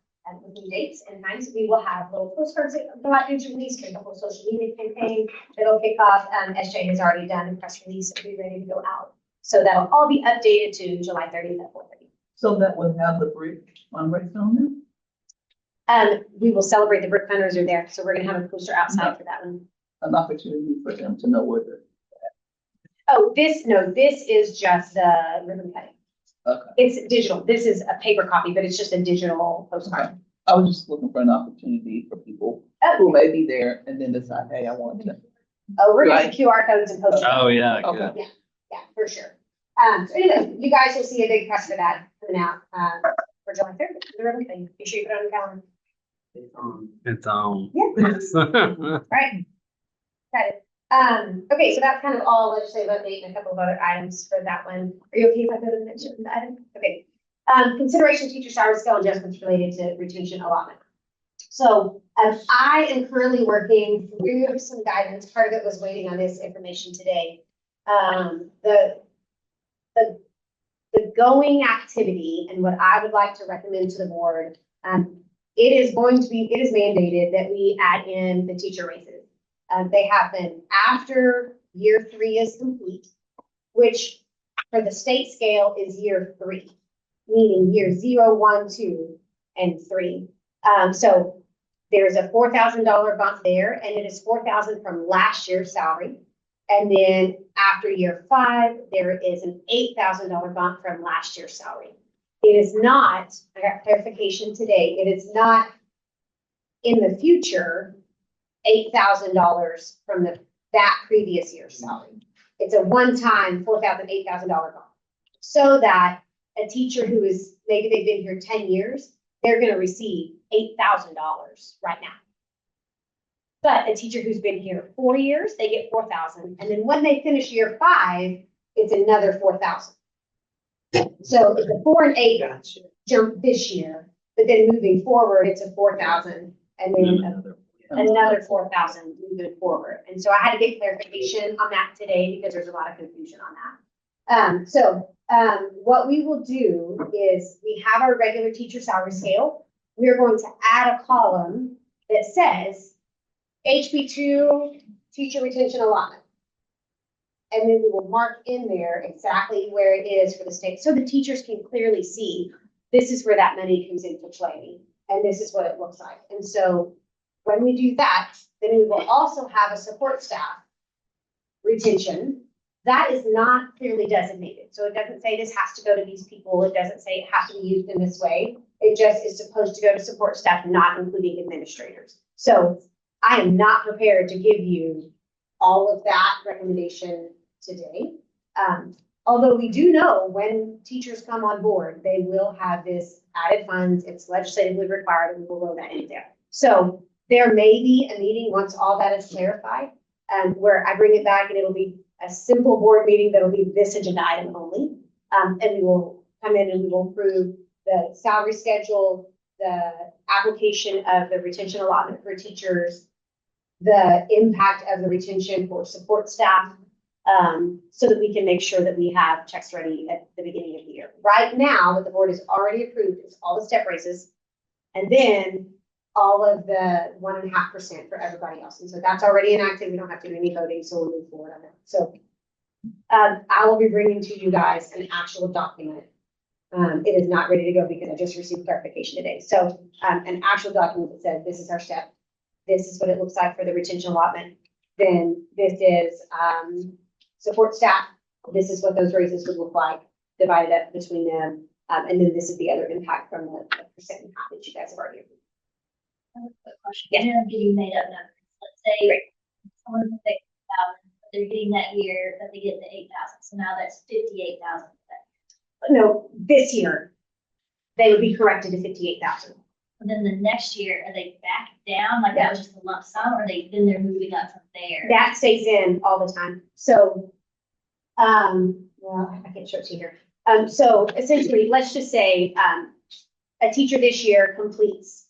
within dates and times, we will have little postcards that go out into release, there's a whole social media campaign that'll kick off. SJ has already done a press release, it'll be ready to go out. So that'll all be updated to July 30th at 4:30. So that would have the brick fundraiser on there? We will celebrate the brick vendors are there, so we're gonna have a poster outside for that one. An opportunity for them to know where they're. Oh, this is just the ribbon cutting. Okay. It's digital. This is a paper copy, but it's just a digital postcard. I was just looking for an opportunity for people who may be there and then decide, hey, I want to. Oh, we're gonna Right. QR codes and post. Oh, yeah, Okay. good. Yeah, for sure. So anyway, you guys will see a big press for that coming out, for July 3rd, the ribbon cutting. Be sure you put it on the calendar. It's on. It's on. Yeah. Right. Got it. Okay, so that's kind of all legislative update and a couple of other items for that one. Are you okay if I go to the next item? Okay. Consideration teacher salary scale adjustments related to retention allotment. So, I am currently working through some guidance. Part of it was waiting on this information today. The going activity and what I would like to recommend to the board, it is mandated that we add in the teacher raises. They happen after year 3 is complete, which for the state scale is year 3, meaning year 0, 1, 2, and 3. So there's a $4,000 bump there, and it is $4,000 from last year's salary. And then after year 5, there is an $8,000 bump from last year's salary. It is not, I got clarification today, it is not in the future $8,000 from that previous year's salary. It's a one-time $4,000, $8,000 bump. So that a teacher who is, maybe they've been here 10 years, they're gonna receive $8,000 right now. But a teacher who's been here 4 years, they get 4,000. And then when they finish year 5, it's another 4,000. So it's a 4 and 8 Gotcha. jump this year, but then moving forward, it's a 4,000 and then another 4,000 moving forward. And so I had to get clarification on that today because there's a lot of confusion on that. What we will do is we have our regular teacher salary scale. We're going to add a column that says HB2 teacher retention allotment. And then we will mark in there exactly where it is for the state, so the teachers can clearly see, this is where that money comes into play, and this is what it looks like. And so when we do that, then we will also have a support staff retention. That is not clearly designated. So it doesn't say this has to go to these people. It doesn't say it has to be used in this way. It just is supposed to go to support staff, not including administrators. So I am not prepared to give you all of that recommendation today. Although we do know when teachers come on board, they will have this added funds. It's legislatively required, and we will roll that in there. So there may be a meeting once all that is clarified, where I bring it back and it'll be a simple board meeting that'll be this agenda item only. And we will come in and we will approve the salary schedule, the application of the retention allotment for teachers, the impact of the retention for support staff, so that we can make sure that we have checks ready at the beginning of the year. Right now, what the board has already approved is all the step raises, and then all of the 1.5% for everybody else. And so that's already enacted. We don't have to do any voting, so we'll move forward on that. So I will be bringing to you guys an actual document. It is not ready to go because I just received clarification today. So an actual document that says this is our step. This is what it looks like for the retention allotment. Then this is support staff. This is what those raises would look like divided up between them. And then this is the other impact from the percent and half that you guys have already approved. Quick question. Yeah. I'm getting made up numbers. Let's say someone's at 6,000, but they're getting that year that they get the 8,000. So now that's 58,000. No, this year they would be corrected to 58,000. And then the next year, are they back down? Like that was just a lump sum, or then they're moving up from there? That stays in all the time. So, well, I can't show it to you here. So essentially, let's just say a teacher this year completes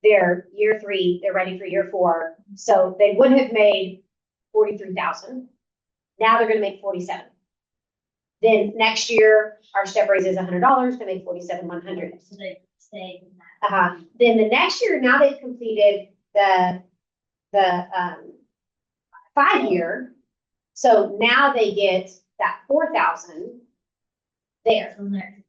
their year 3, they're ready for year 4. So they would have made 43,000. Now they're going to make 47. Then next year, our step raise is $100 to make 47,100. So they stay in that. Then the next year, now they've completed the 5-year. So now they get that 4,000 there, From there.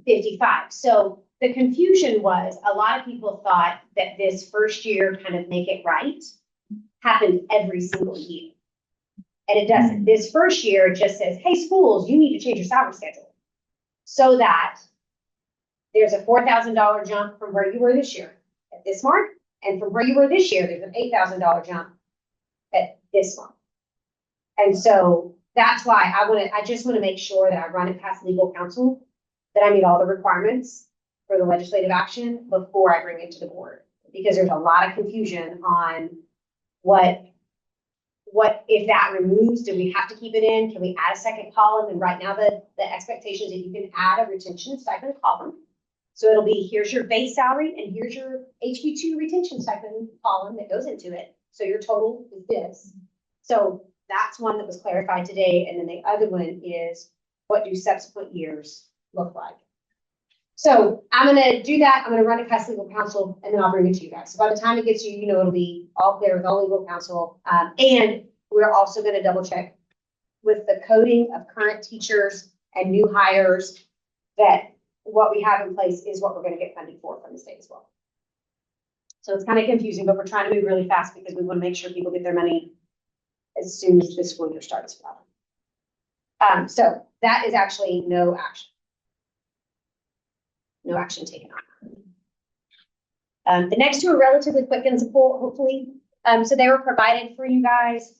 55. So the confusion was a lot of people thought that this first year kind of make it right happened every single year. And it doesn't. This first year, it just says, hey, schools, you need to change your salary schedule so that there's a $4,000 jump from where you were this year at this mark. And from where you were this year, there's an $8,000 jump at this month. And so that's why I just want to make sure that I run it past legal counsel, that I meet all the requirements for the legislative action before I bring it to the board. Because there's a lot of confusion on what if that removes, do we have to keep it in? Can we add a second column? And right now the expectation is that you can add a retention stipend column. So it'll be, here's your base salary and here's your HB2 retention stipend column that goes into it. So your total is this. So that's one that was clarified today. And then the other one is, what do subsequent years look like? So I'm going to do that. I'm going to run it past legal counsel and then I'll bring it to you guys. So by the time it gets to you, it'll be all clear with all legal counsel. And we're also going to double check with the coding of current teachers and new hires that what we have in place is what we're going to get funding for from the state as well. So it's kind of confusing, but we're trying to move really fast because we want to make sure people get their money as soon as the school year starts. So that is actually no action. No action taken on. The next two are relatively quick and simple, hopefully. So they were provided for you guys.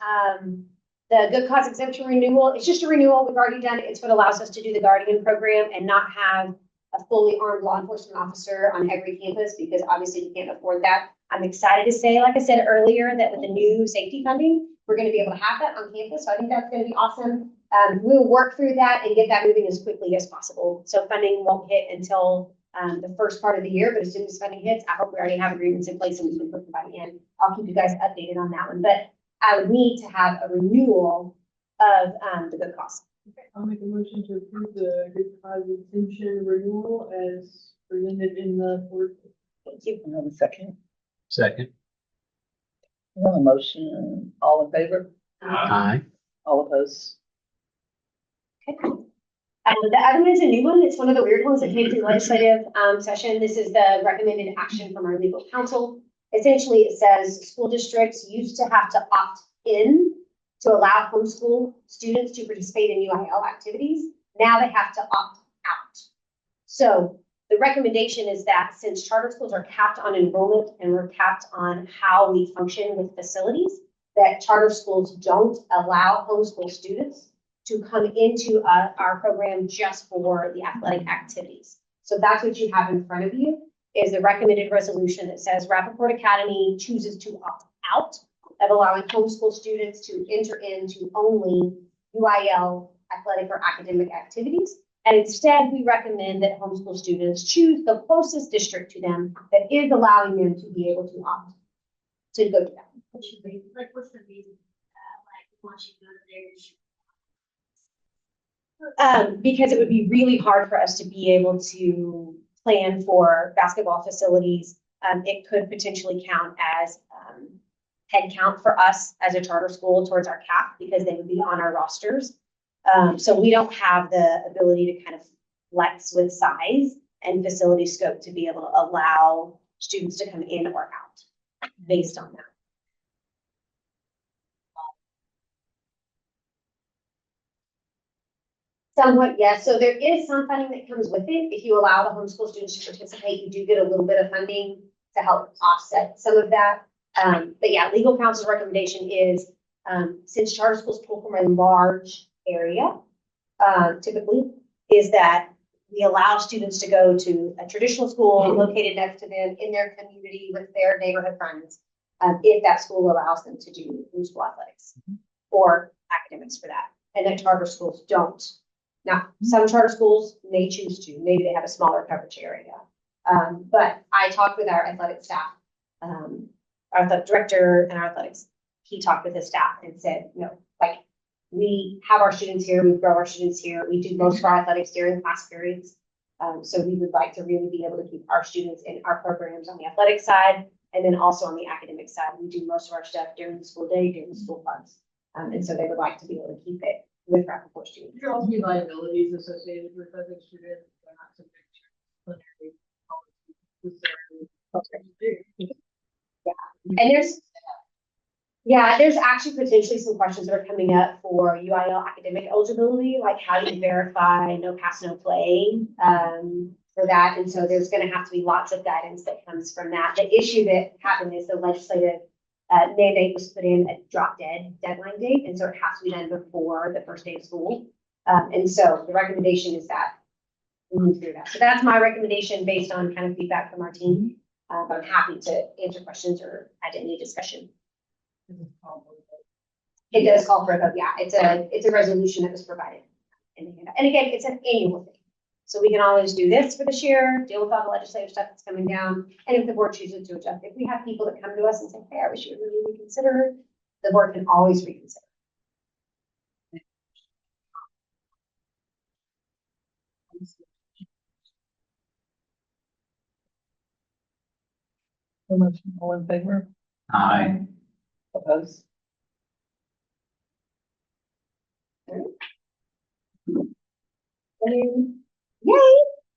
The good cause exemption renewal, it's just a renewal. We've already done it. It's what allows us to do the Guardian program and not have a fully armed law enforcement officer on every campus because obviously we can't afford that. I'm excited to say, like I said earlier, that with the new safety funding, we're going to be able to have that on campus. So I think that's going to be awesome. We'll work through that and get that moving as quickly as possible. So funding won't hit until the first part of the year, but as soon as funding hits, I hope we already have agreements in place and we can put them by the end. I'll keep you guys updated on that one, but I would need to have a renewal of, the good costs. I'll make a motion to approve the good cause exemption renewal as presented in the board. Thank you. Another second. Second. We have a motion, all in favor, Aye. all opposed? Okay. The other one is a new one. It's one of the weird ones that came through legislative session. This is the recommended action from our legal counsel. Essentially, it says school districts used to have to opt in to allow homeschool students to participate in UIL activities. Now they have to opt out. So the recommendation is that since charter schools are capped on enrollment and we're capped on how we function with facilities, that charter schools don't allow homeschool students to come into our program just for the athletic activities. So that's what you have in front of you is the recommended resolution that says Rapoport Academy chooses to opt out of allowing homeschool students to enter into only UIL athletic or academic activities. And instead, we recommend that homeschool students choose the closest district to them that is allowing them to be able to opt to go to that. What's the reason, like once you go to there, Because it would be really hard for us to be able to plan for basketball facilities. It could potentially count as head count for us as a charter school towards our cap because they would be on our rosters. So we don't have the ability to kind of flex with size and facility scope to be able to allow students to come in or out based on that. Somewhat, yes. So there is some funding that comes with it. If you allow the homeschool students to participate, you do get a little bit of funding to help offset some of that. But yeah, legal counsel's recommendation is, since charter schools pull from a large area, typically, is that we allow students to go to a traditional school located next to them in their community with their neighborhood friends, if that school allows them to do school athletics or academics for that. And that charter schools don't. Now, some charter schools may choose to, maybe they have a smaller coverage area. But I talked with our athletic staff, our athletic director and our athletics. He talked with his staff and said, no, like we have our students here, we grow our students here, we do most of our athletics during class periods. So we would like to really be able to keep our students in our programs on the athletic side and then also on the academic side. We do most of our stuff during the school day, during the school clubs. And so they would like to be able to keep it with Rapoport students. There also be liabilities associated with other students. They're not subject to disciplinary policies. And there's actually potentially some questions that are coming up for UIL academic eligibility, like how do you verify no pass, no play for that. And so there's going to have to be lots of guidance that comes from that. The issue that happened is the legislative mandate was put in a drop dead deadline date. And so it has to be done before the first day of school. And so the recommendation is that we move through that. So that's my recommendation based on kind of feedback from our team. But I'm happy to answer questions or add any discussion. It does call for a vote, yeah. It's a resolution that was provided. And again, it's an annual thing. So we can always do this for this year, deal with all the legislative stuff that's coming down. And if the board chooses to adjust, if we have people that come to us and say, hey, I wish you would really reconsider, the board can always reconsider. All in favor? Aye. Opposed? Yay!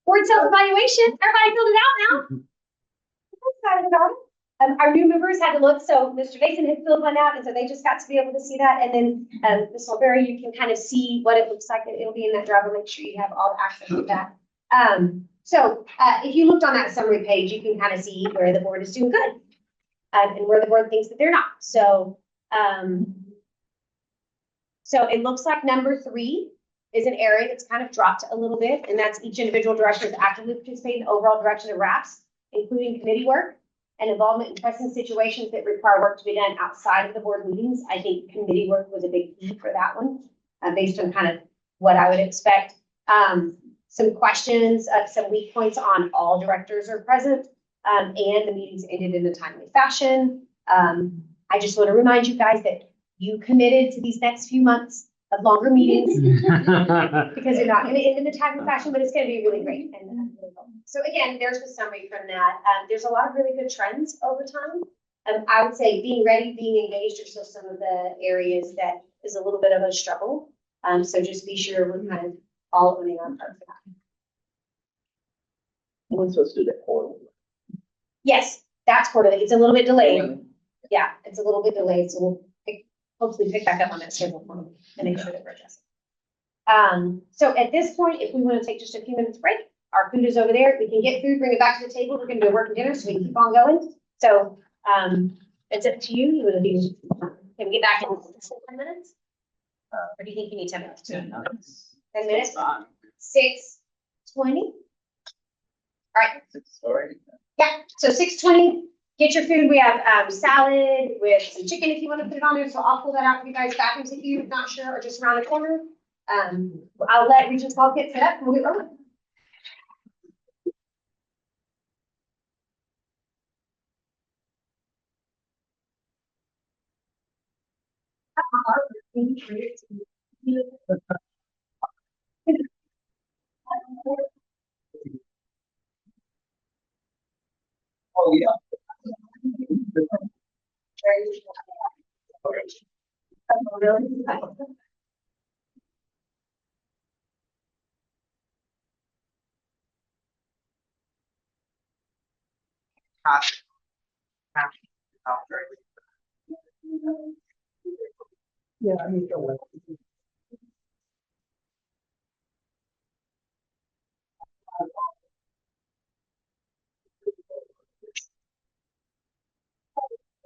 Board self-evaluation. Everybody filled it out now. I'm excited about it. Our new members had to look, so Mr. Mason had filled one out, and so they just got to be able to see that. And then Ms. Mulberry, you can kind of see what it looks like. It'll be in that drive. Make sure you have all the access to that. So if you looked on that summary page, you can kind of see where the board is doing good and where the board thinks that they're not. So it looks like number 3 is an area that's kind of dropped a little bit, and that's each individual director is actively participating in the overall direction of RAPS, including committee work and involvement in pressing situations that require work to be done outside of the board meetings. I think committee work was a big key for that one, based on kind of what I would expect. some questions, some weak points on all directors are present, and the meetings ended in a timely fashion. I just want to remind you guys that you committed to these next few months of longer meetings because they're not going to end in a timely fashion, but it's going to be really great. And so again, there's a summary from that. There's a lot of really good trends over time. I would say being ready, being engaged are still some of the areas that is a little bit of a struggle. So just be sure we're kind of all owning our part for that. We're supposed to do that quarterly. Yes, that's quarterly. It's a little bit delayed. Yeah, it's a little bit delayed, so we'll hopefully pick back up on that schedule for them and make sure that we're adjusting. So at this point, if we want to take just a few minutes break, our food is over there. We can get food, bring it back to the table. We're going to do a working dinner, so we can keep on going. So it's up to you. You want to do? Can we get back in 10 minutes? Or do you think you need 10 minutes? 10 minutes. 10 minutes? 6:20. All right. Sorry. Yeah, so 6:20, get your food. We have salad with some chicken if you want to put it on there. So I'll pull that out for you guys. Bathrooms if you're not sure or just around the corner. I'll let Regent's Hall get set up and we'll get rolling. Oh, yeah. Yeah, I mean,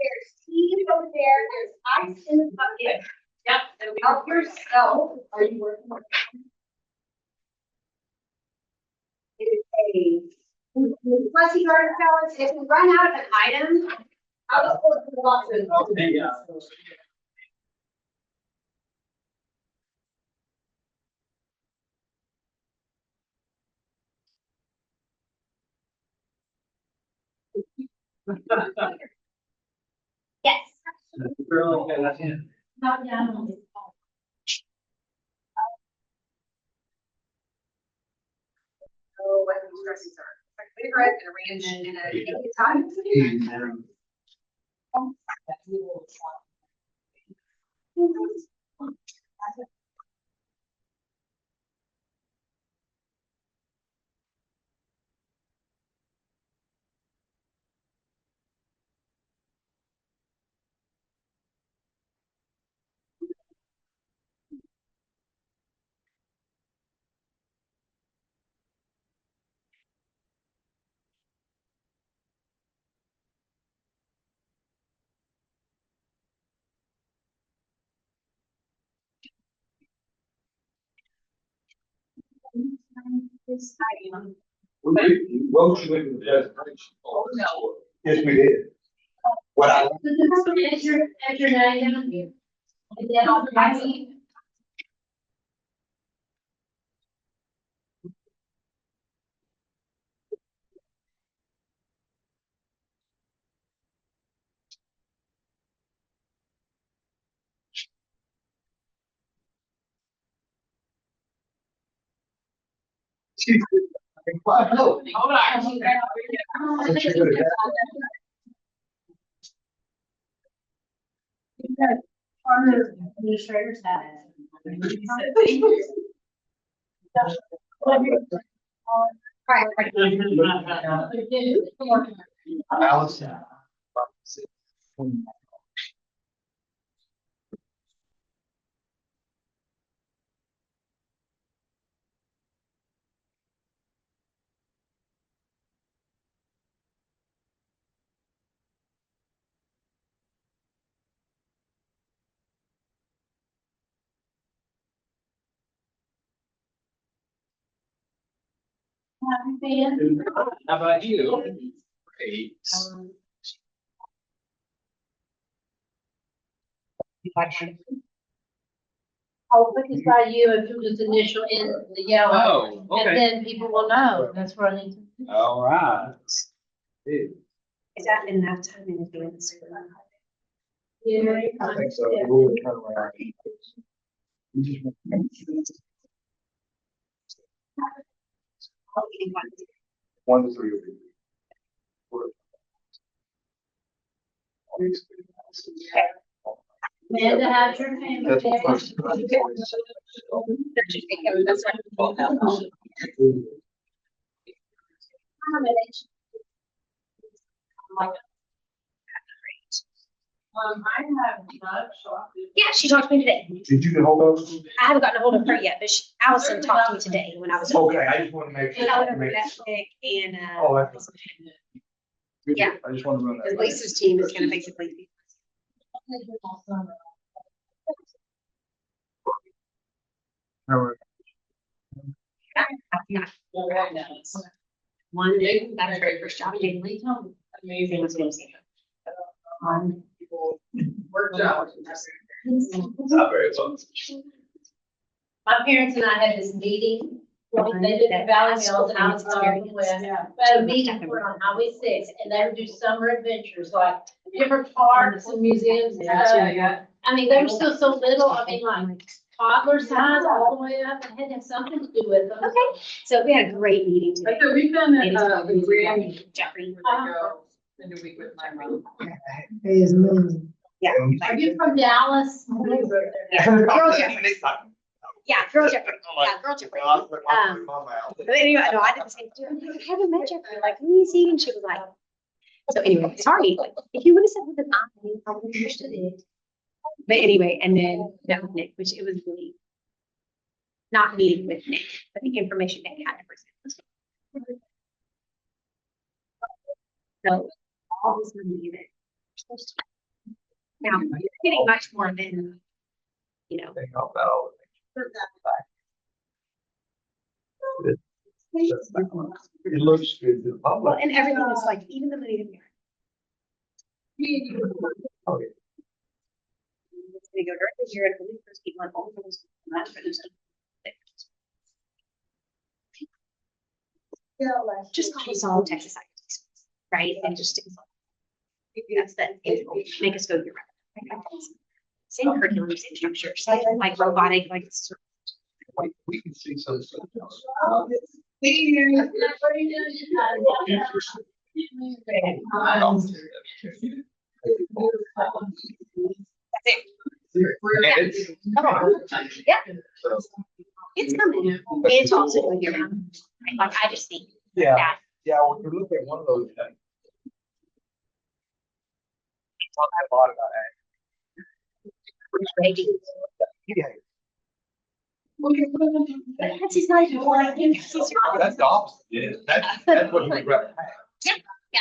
There's tea over there. There's ice in the bucket. Yep. Help yourself. Are you working? It is a fuzzy garden salad. If we run out of an item, I'll just pull it from the box. Yes. Not down. Oh, what these dresses are. My favorite and arranged in a time. Wrote you into the desperation. Oh, no. Yes, we did. What I. Enter name. And then I'll pass it. No. Hold on. Our administrators have Allison. How about you? Great. I'll put this by you and do this initial in the yellow. Oh, And then people will know, that's where I need to. All right. Is that enough time in advance? Yeah. I think so. We'll turn around. One to three. Amanda has your name. That's what first. That's right. I have not shocked. Yeah, she talked to me today. Did you get hold of them? I haven't gotten a hold of her yet, but Allison talked to me today when I was. Okay, I just want to make sure. And I went over to that pick and, Oh, that's. Yeah. I just want to run that. because Lisa's team is gonna basically be. One day, that was her first job, didn't we? Amazing. Worked out. Not very well. My parents and I had this meeting, when they did the Valley Mills, and I was on with, but a meeting for on Highway 6, and they would do summer adventures, like different parks and museums and stuff. I mean, they were still so little, I mean, like toddler size all the way up, and had to have something to do with them. Okay, so we had a great meeting today. So we've done Ladies and gentlemen, Jeffrey. In a week with my mom. Yeah. Are you from Dallas? Yeah, girl Jeffrey. Yeah, girl Jeffrey. Yeah, girl Jeffrey. But anyway, no, I did the same too. I haven't met Jeffrey. Like, who is he? And she was like, so anyway, sorry. If you would have said with an I, I would have understood it. But anyway, and then met with Nick, which it was really not meeting with Nick, but the information Nick had to present. So all this money that you're supposed to. Now, you're getting much more than, you know. It looks good to the Well, public. and everything is like, even the money that we are. Okay. They go directly here and believe those people and all those. Just call us all Texas ISD, right? And just. That's that, make us go your route. Same curriculum, same structure, same like robotic, like. We can see some. Come on. Yeah. It's coming. It's also going year round. Like, I just think Yeah, that. yeah, when you look at one of those things. I bought it, They do. yeah. But that's his life. That's the opposite. Yeah, that's what we rather have. Yeah, yeah.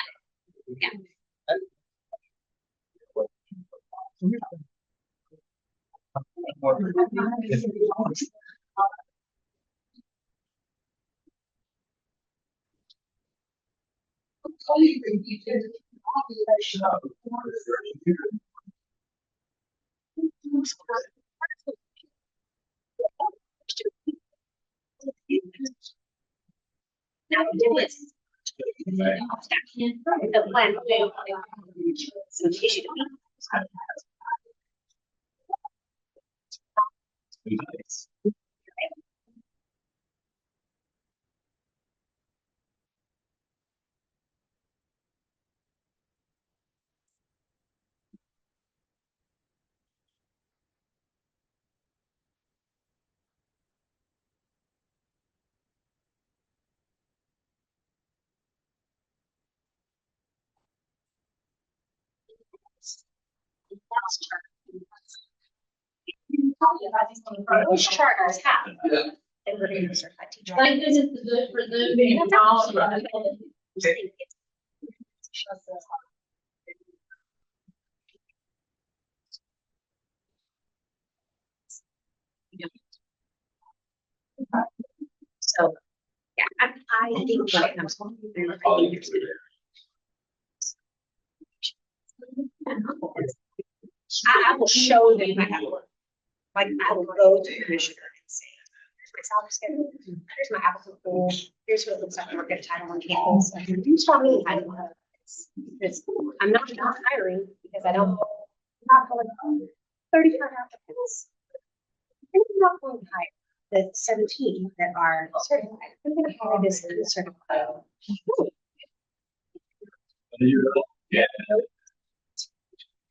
Now we do this. The plan. So the issue to me. Most charters have. And we're going to certified teacher. Thank goodness for them being involved. So, yeah, I think that I'm supposed to be there. I think there's I will show them my Like, I will go to the commissioner and say, here's my salary schedule, here's my applicant pool, here's what it looks like to work at a Title I campus. You tell me how you want it. I'm not hiring because I don't, not going 35 applicants. I'm not going to hire the 17 that are certified. I'm going to hire this uncertified. Yeah.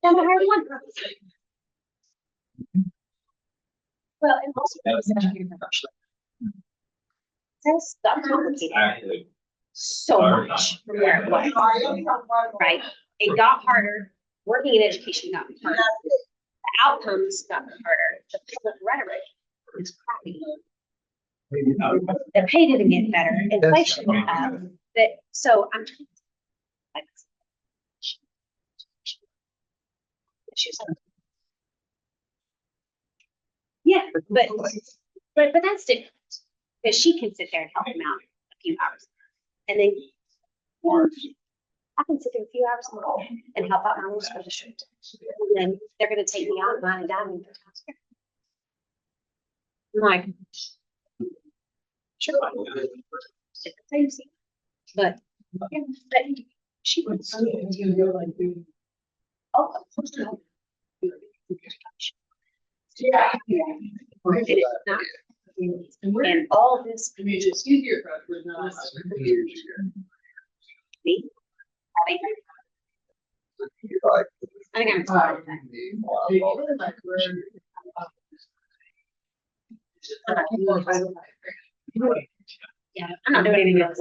I'm gonna hire one. Well, and also. That's complicated Actually, so much from where it was, right? It got harder. Working in education got harder. The outcomes got harder. The public rhetoric is crappy. The pay didn't get better. Inflation went up. That, so I'm. Yeah, but that's different. Because she can sit there and help them out a few hours. And then I can sit there a few hours more and help out my little school district. And then they're gonna take me out, line and dime and I'm like, sure. Different things. But, yeah, but she was. Oh, yeah. It is not. And all this. I mean, it's easier for us, we're not. Me? I think I'm tired. Yeah, I'm not doing anything else.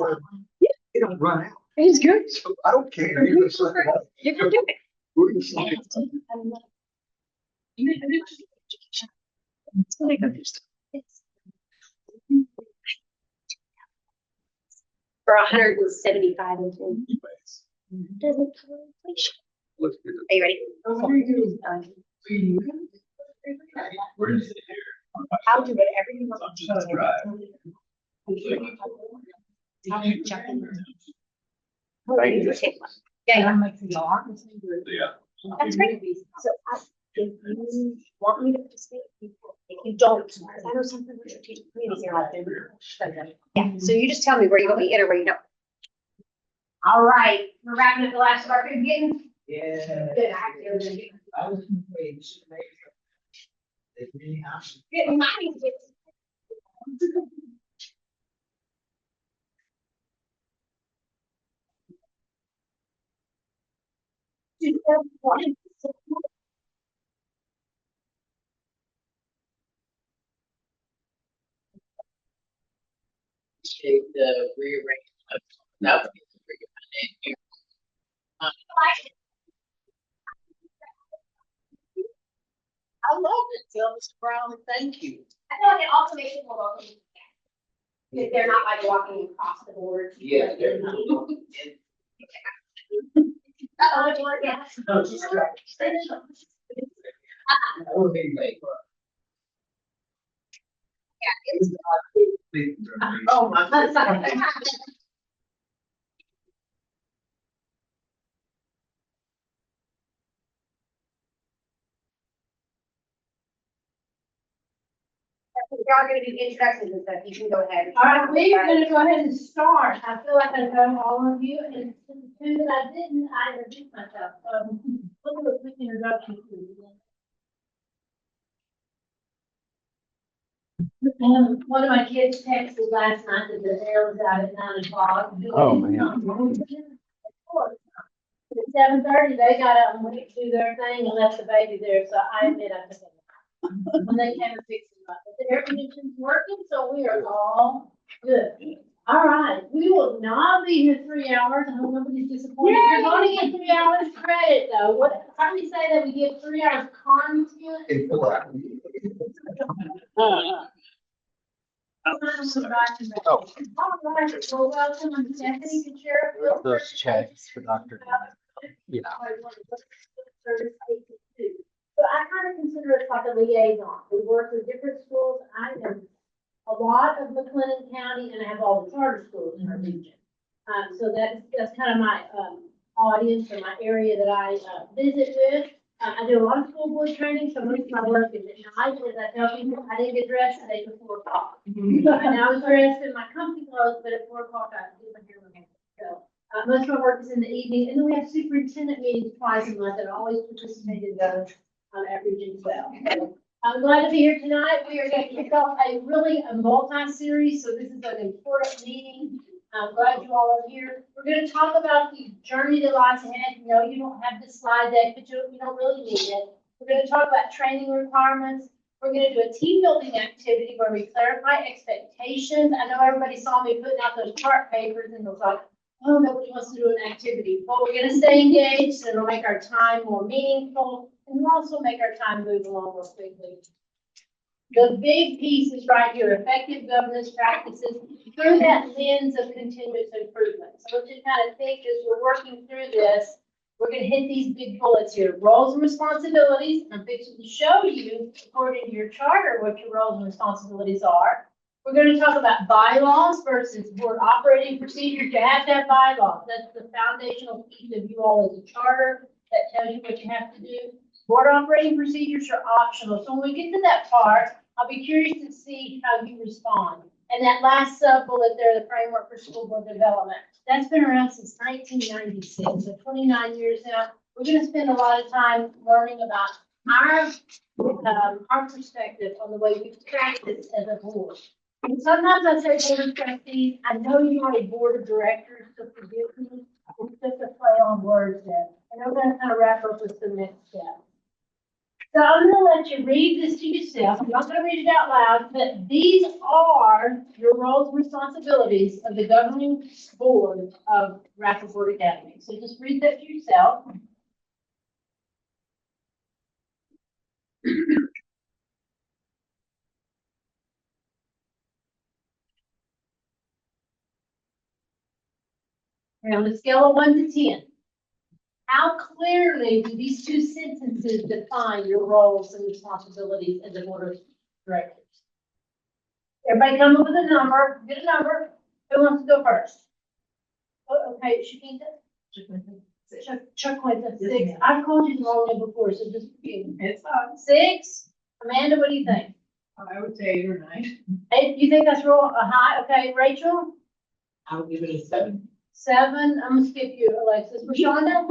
You don't run out. It's good. So I don't care. You're gonna suck it up. You can do it. We're gonna suck it up. It's gonna go through stuff. For 175 employees. Doesn't cover inflation. Let's do Are you ready? we're just here. I'll do whatever you want. I'm just drive. I'll jump in. Alright, you take one. Yeah, Yeah. that's great. So if you want me to participate, if you don't, because I know something with strategic communities here out there. Yeah, so you just tell me where you want me in or where you don't. All right, we're wrapping up the last of our food getting. Yeah. Good, I feel good. I was afraid. Getting mine. The rearrangement of, that would be the rearrangement. I love it. Tell Mr. Brown, thank you. I feel like it also makes people welcome. If they're not like walking across the board. Yeah, they're not. Uh-oh, do you want gas? No, just try. Oh, my goodness. You're all gonna do introductions and stuff, you can go ahead. All right, we're gonna go ahead and start. I feel like I've done all of you, and two that I didn't, I introduced myself. Look at a quick introduction. One of my kids texted last night that the hair was out at 9:00. Oh, man. At 7:30, they got up and went to do their thing and left the baby there, so I admit I took it. When they came and fixed it up, but the air conditioning's working, so we are all good. All right, we will not be here 3 hours. I hope nobody's disappointed. You're going to get 3 hours credit though. What, how do we say that we get 3 hours content? In 4 hours. All right, well, welcome, I'm Stephanie, the sheriff. Those checks for Dr. Yeah. So I kind of consider it like a liaison. We work with different schools. I am a lot of McLennan County and I have all the charter schools in our region. So that's kind of my, audience or my area that I, visit with. I do a lot of school board training, so most of my work is at night, and I tell people I didn't get dressed today till 4 o'clock. And I was dressed in my comfy clothes, but at 4 o'clock I do my hair and makeup. So, most of my work is in the evening, and then we have superintendent meetings twice a month, and I always participate in those, at Region 12. So, I'm glad to be here tonight. We are going to kick off a multi-series, so this is an important meeting. I'm glad you all are here. We're going to talk about the journey that lies ahead. You know, you don't have the slide deck, but you don't really need it. We're going to talk about training requirements. We're going to do a team building activity where we clarify expectations. I know everybody saw me putting out those chart papers and was like, oh, nobody wants to do an activity. But we're going to stay engaged, and it'll make our time more meaningful, and it'll also make our time move along more quickly. The big piece is right here, effective governance practices through that lens of continuous improvement. So what you kind of think as we're working through this, we're going to hit these big bullets here. Roles and responsibilities. I'm fixing to show you, according to your charter, what your roles and responsibilities are. We're going to talk about bylaws versus board operating procedures. You have to have bylaws. That's the foundational piece of you all as a charter that tells you what you have to do. Board operating procedures are optional. So when we get to that part, I'll be curious to see how you respond. And that last sub bullet there, the framework for school board development, that's been around since 1996, so 29 years now. We're going to spend a lot of time learning about our perspective on the way we practice as a board. And sometimes I say board of trustees. I know you are a board of directors, so forgive me. It's just a play on words there. And we're going to kind of wrap up with the next step. So I'm going to let you read this to yourself. I'm not going to read it out loud, but these are your roles and responsibilities of the governing board of Rapoport Academy. So just read that to yourself. And on a scale of 1 to 10, how clearly do these two sentences define your roles and responsibilities as a board of directors? Everybody come up with a number, get a number. Who wants to go first? Oh, okay, Shaquita? Shaquita, 6. I've called you the wrong name before, so just forgive me. It's fine. 6. Amanda, what do you think? I would say 8 or 9. 8, you think that's real high? Okay, Rachel? I would give it a 7. 7. I'm gonna skip you, Alexis. Rashonda?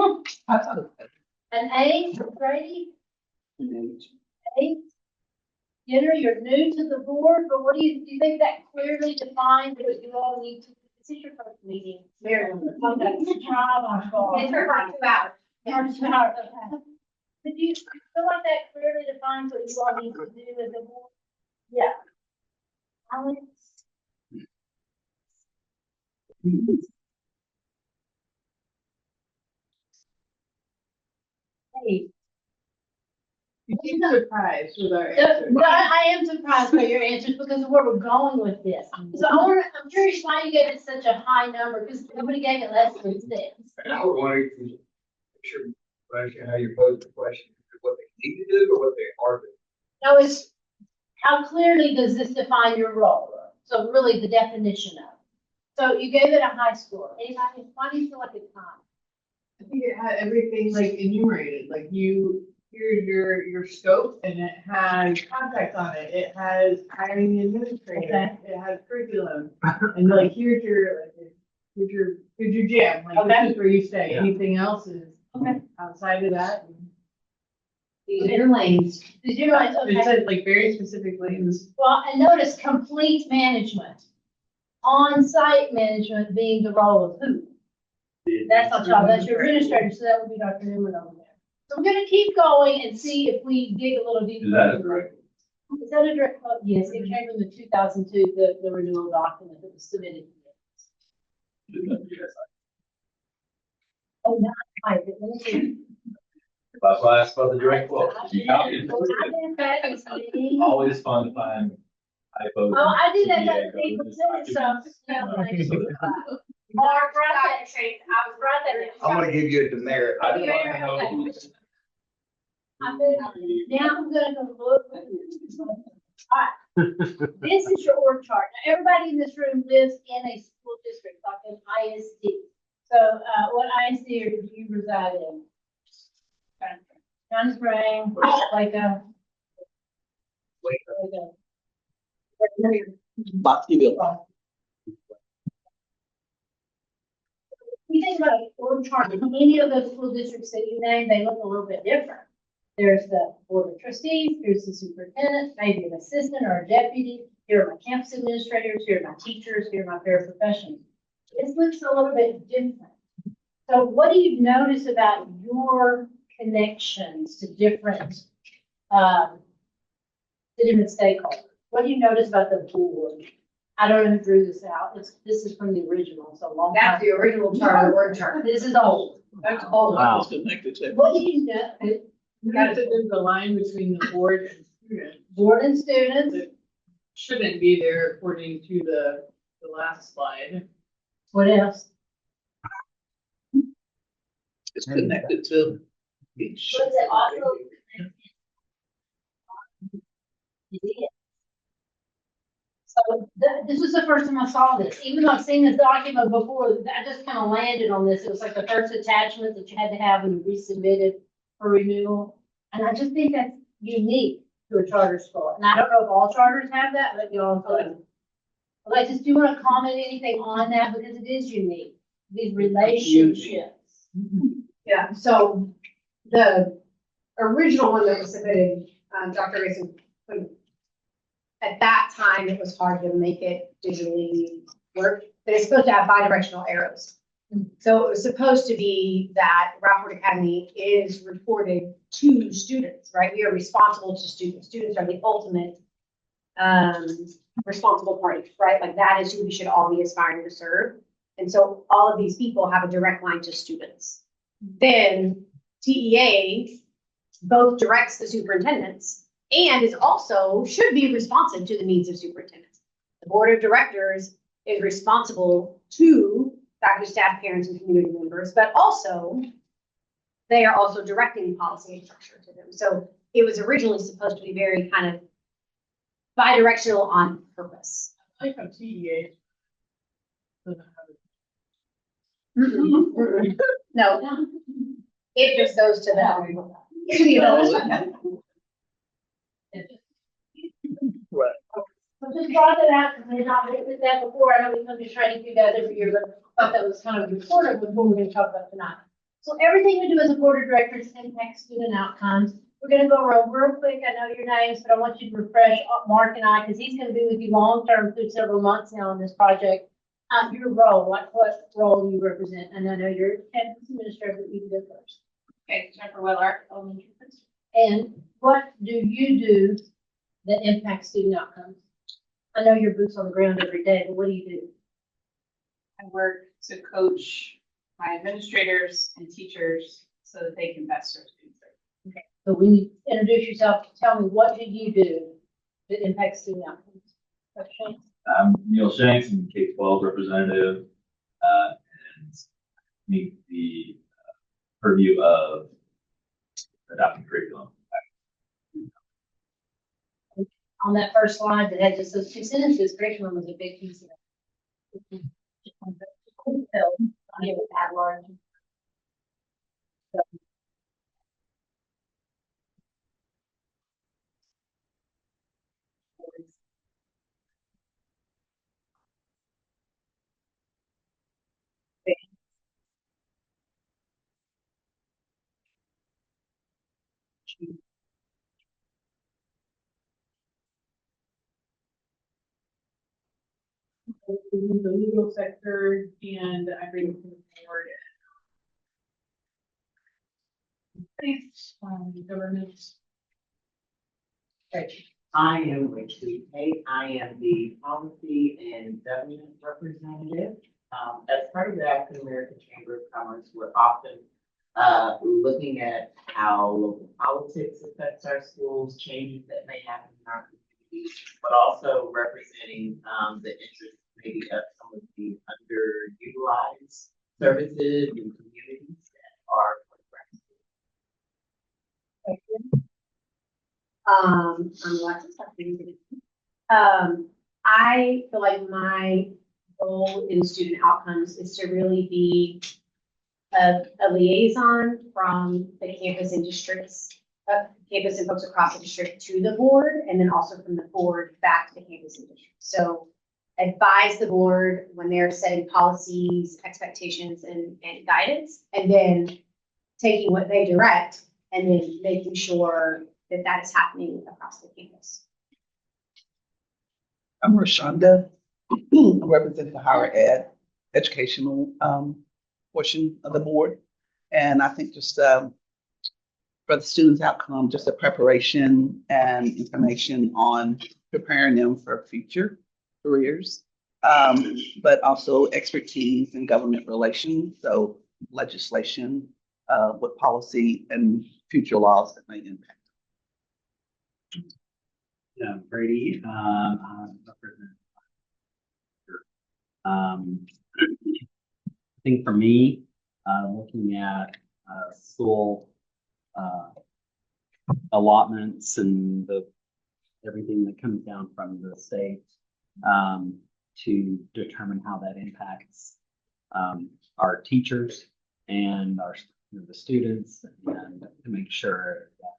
I thought it was An 8. Brady? better. 8. Jenner, you're new to the board, but what do you think that clearly defines what you all need to, this is your first meeting. Maryland. Okay. It's for like 2 hours. First hour, okay. Did you feel like that clearly defines what you all need to do as a board? Yeah. Alex? Hey. I'm surprised with our No, I am surprised by your answers because of where we're going with this. So I'm curious why you gave it such a high number, because nobody gave it less than 6. And I would want to make sure, I understand how you pose the question, what they need to do or what they are doing. Now, it's, how clearly does this define your role? So really the definition of. So you gave it a high score. Anybody, why do you feel like it's high? I think it had everything like enumerated, like here's your scope, and it has contacts on it. It has hiring the administrator. Okay. It has curriculum, and like here's your gym. Like Okay. this is where you stay. Yeah. Anything else is Okay. outside of that. These are lanes. Did you realize, It okay, says like very specific lanes. well, and notice complete management. On-site management being the role of who? That's not y'all, that's your administrator, so that would be Dr. Newman over there. So we're gonna keep going and see if we dig a little deeper. Is that a direct? Is that a direct quote? Yes, it came from the 2002, the renewal document that was submitted. Oh, not quite, but let me see. That's why I asked about the direct quote. You copied it. I did that, it's me. Always fun to find typos. Oh, I did that to Yeah, other people just- too, so. Mark, write that, Trace, I was right there. I'm gonna give you a demerit. I didn't want to know. Now I'm gonna go look. Alright, this is your org chart. Now, everybody in this room lives in a school district, like an ISD. So, what ISD do you reside in? kind of spraying, like a. About to give you a. You think about a org chart, any of those school districts that you named, they look a little bit different. There's the board of trustees, there's the superintendent, maybe an assistant or a deputy. Here are my campus administrators, here are my teachers, here are my paraprofessionals. This looks a little bit different. So what do you notice about your connections to different stakeholders? What do you notice about the board? I don't know who drew this out. This is from the original, so long. That's the original chart, word chart. This is old. That's old. Wow. Connected to. What do you know? You got to do the line between the board and student. Board and students, Shouldn't be there according to the last slide. what else? It's connected to. each. Was it also? So this was the first time I saw this, even though I've seen this document before, I just kind of landed on this. It was like the first attachment that you had to have when you resubmitted for renewal. And I just think that's unique to a charter school. And I don't know if all charters have that, but you know, Alexis, do you want to comment anything on that? Because it is unique, these relationships. Yeah, so the original one that was submitted, Dr. Mason, at that time, it was hard to make it digitally work, but it's supposed to have bi-directional arrows. So it was supposed to be that Rapoport Academy is reported to students, right? We are responsible to students. Students are the ultimate responsible party, right? Like that is who we should all be aspiring to serve. And so all of these people have a direct line to students. Then TEA both directs the superintendents and is also should be responsive to the needs of superintendents. The board of directors is responsible to faculty, staff, parents, and community members, but also they are also directing policy and structure to them. So it was originally supposed to be very kind of bi-directional on purpose. I think a TEA. No, it just goes to them. You know? Right. I just brought that out because I've not looked at that before. I know we come to training you guys every year, but I thought that was kind of important with what we're going to talk about tonight. So everything we do as a board of directors impacts student outcomes. We're going to go real quick. I know your names, but I want you to refresh Mark and I, because he's going to be with you long-term through several months now in this project. Your role, what role you represent. And I know you're campus administrator, but you can go first. Okay, Jennifer Weller, elementary principal. And what do you do that impacts student outcomes? I know your boots on the ground every day, but what do you do? I work to coach my administrators and teachers so that they can best serve students. Okay. So when you introduce yourself, tell me, what do you do that impacts student outcomes? Question? I'm Neil Shanks, I'm K-12 representative, and meet the purview of adopting curriculum. On that first slide that had just those two sentences, curriculum was a big piece of it. Yeah, with that large. In the legal sector, and I bring to the board. Government. I am Rachel Kate. I am the policy and government representative. As part of the African American Chamber of Commerce, we're often looking at how local politics affects our schools, changes that may happen in our community, but also representing the interests maybe of some of the underutilized services and communities that are. I'm Alexis. I feel like my role in student outcomes is to really be a liaison from the campus and districts campus and folks across the district to the board, and then also from the board back to the campus and district. So advise the board when they're setting policies, expectations, and guidance, and then taking what they direct and then making sure that that is happening across the campus. I'm Rashonda. I represent the higher ed educational portion of the board. And I think just for the students' outcome, just a preparation and information on preparing them for future careers, but also expertise in government relations, so legislation with policy and future laws that may impact. Yeah, Brady, I'm representing. I think for me, looking at school allotments and everything that comes down from the state to determine how that impacts our teachers and the students, and to make sure that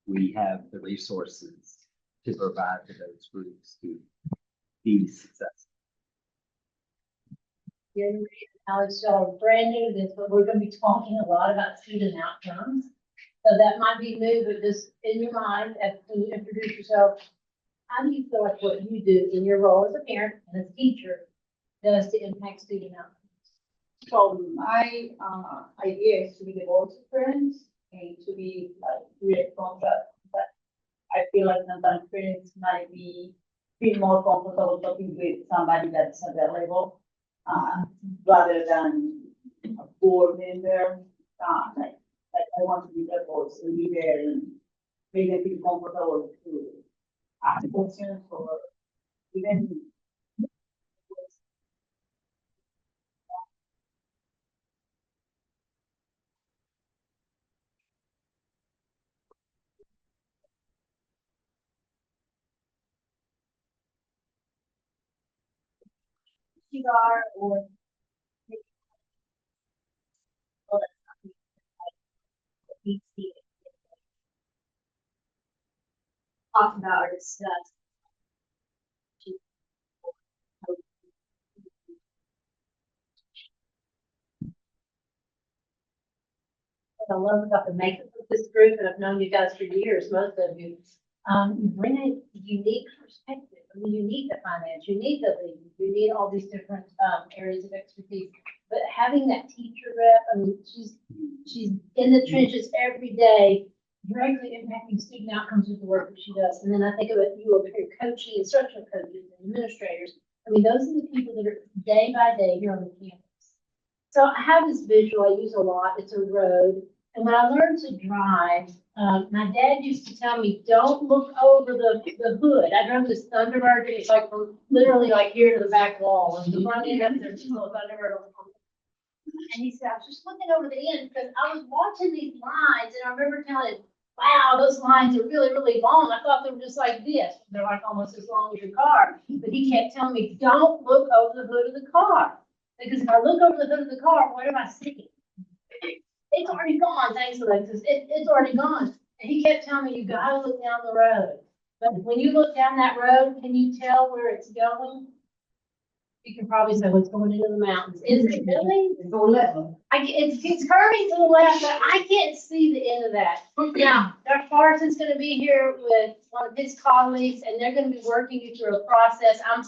we have the resources to provide for those groups to be successful. Alex, y'all are brand new to this, but we're gonna be talking a lot about student outcomes. So that might be new, but just in your mind, as you introduce yourself, how do you feel like what you do in your role as a parent and as a teacher does to impact student outcomes? So my idea is to be the voice of parents and to be like really contract, but I feel like sometimes parents might feel more comfortable talking with somebody that's at their level, rather than a board member. Like I want to be their voice and be there and make them feel comfortable to ask questions or even. Cigar or talk about or discuss. What I love about the makeup of this group, and I've known you guys for years, most of you, you bring a unique perspective. I mean, you need the finance, you need the legal, you need all these different areas of expertise. But having that teacher rep, I mean, she's in the trenches every day, directly impacting student outcomes with the work that she does. And then I think of it, you over here coaching, instructional coaches, and administrators. I mean, those are the people that are day by day here on the campus. So I have this visual I use a lot. It's a road. And when I learned to drive, my dad used to tell me, don't look over the hood. I drove this Thunderbird. It's like from literally like here to the back wall. And the front end up there's a little Thunderbird on the. And he said, I was just looking over the end because I was watching these lines and I remember telling him, wow, those lines are really, really long. I thought they were just like this. They're like almost as long as your car. But he kept telling me, don't look over the hood of the car. Because if I look over the hood of the car, what am I seeing? It's already gone, thanks Alexis. It's already gone. And he kept telling me, you gotta look down the road. But when you look down that road, can you tell where it's going? You can probably say what's going into the mountains. Is it really? It's going left. It's curving to the left, but I can't see the end of that. Now, Dr. Parsons gonna be here with one of his colleagues, and they're gonna be working you through a process. I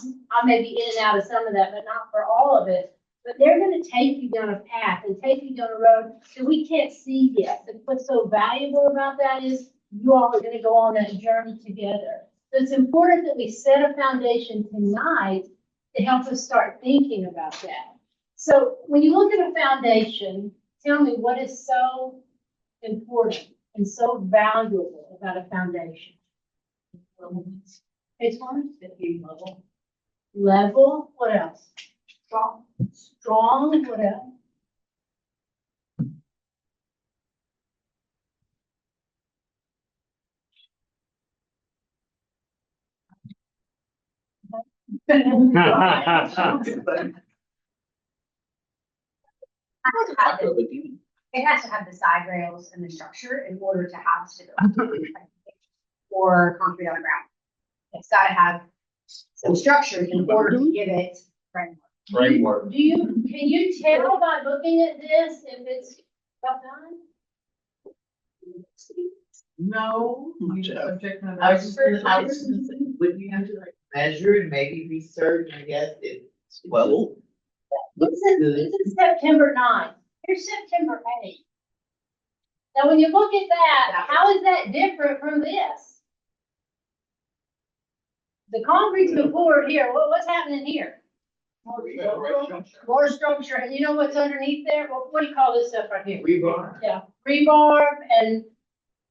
may be in and out of some of that, but not for all of it. But they're gonna take you down a path and take you down a road that we can't see yet. But what's so valuable about that is you all are gonna go on that journey together. So it's important that we set a foundation tonight to help us start thinking about that. So when you look at a foundation, tell me what is so important and so valuable about a foundation. It's one, level. Level, what else? Strong. Strong, what else? it has to have the side rails and the structure in order to have stability. Or concrete on the ground. It's gotta have some structure in order to give it framework. Framework. Can you tell by looking at this if it's about done? No. Much of. Subject matter I was just, experts. I was gonna say, would you have to like measure and maybe research, I guess, it. Well, This is September 9th. Here's September 8th. Now, when you look at that, how is that different from this? The concrete's been poured here. What's happening here? More structure. And you know what's underneath there? What do you call this stuff right here? Rebar. Yeah, rebar and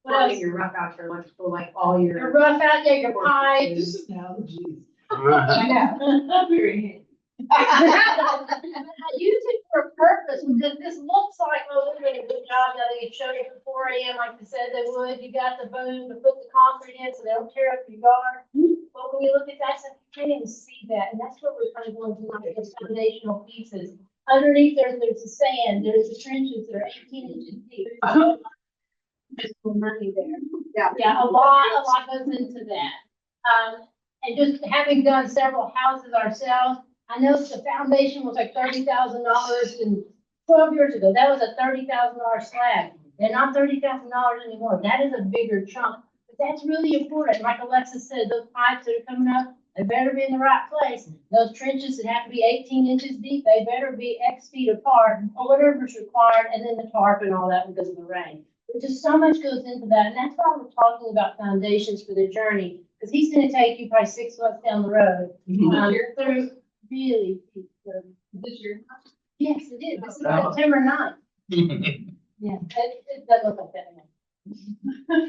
what else? Your rough out, your electrical, like all Your your. rough out there, your pipes. This is now, geez. I know. Very handy. I use it for a purpose because this looks like, oh, we're doing a good job. Now they showed it at 4 a.m. like they said they would. You got the boom to put the concrete in so they don't tear up your yard. But when you look at that, you can't even see that. And that's what we're kind of going to look at, those foundational pieces. Underneath there's the sand, there's the trenches that are 18 inches deep. There's some money there. Yeah, a lot goes into that. And just having done several houses ourselves, I know the foundation was like $30,000 and 12 years ago, that was a $30,000 slab. They're not $30,000 anymore. That is a bigger chunk, but that's really important. Like Alexa said, those pipes that are coming up, they better be in the right place. Those trenches that have to be 18 inches deep, they better be X feet apart or whatever's required. And then the tarp and all that because of the rain. But just so much goes into that. And that's why we're talking about foundations for the journey, because he's going to take you probably 6 months down the road through really deep. This year. Yes, it is. This is September 9th. Yeah, it does look like that now.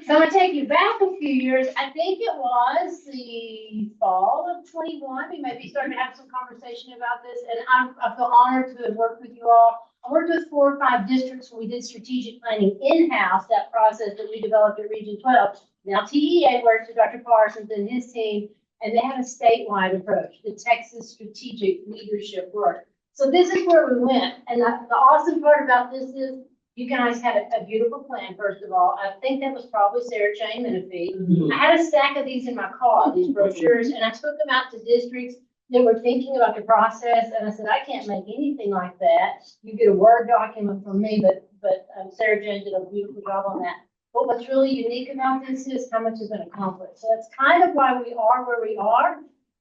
So I'm gonna take you back a few years. I think it was the fall of 21. We may be starting to have some conversation about this, and I feel honored to have worked with you all. I worked with 4 or 5 districts when we did strategic planning in-house, that process that we developed at Region 12. Now TEA works with Dr. Parsons and his team, and they have a statewide approach, the Texas Strategic Leadership Work. So this is where we went, and the awesome part about this is you guys had a beautiful plan, first of all. I think that was probably Sarah Jane Menifee. I had a stack of these in my car, these brochures, and I took them out to districts that were thinking about the process, and I said, I can't make anything like that. You get a Word document from me, but Sarah Jane did a beautiful job on that. But what's really unique about this is how much has been accomplished. So that's kind of why we are where we are.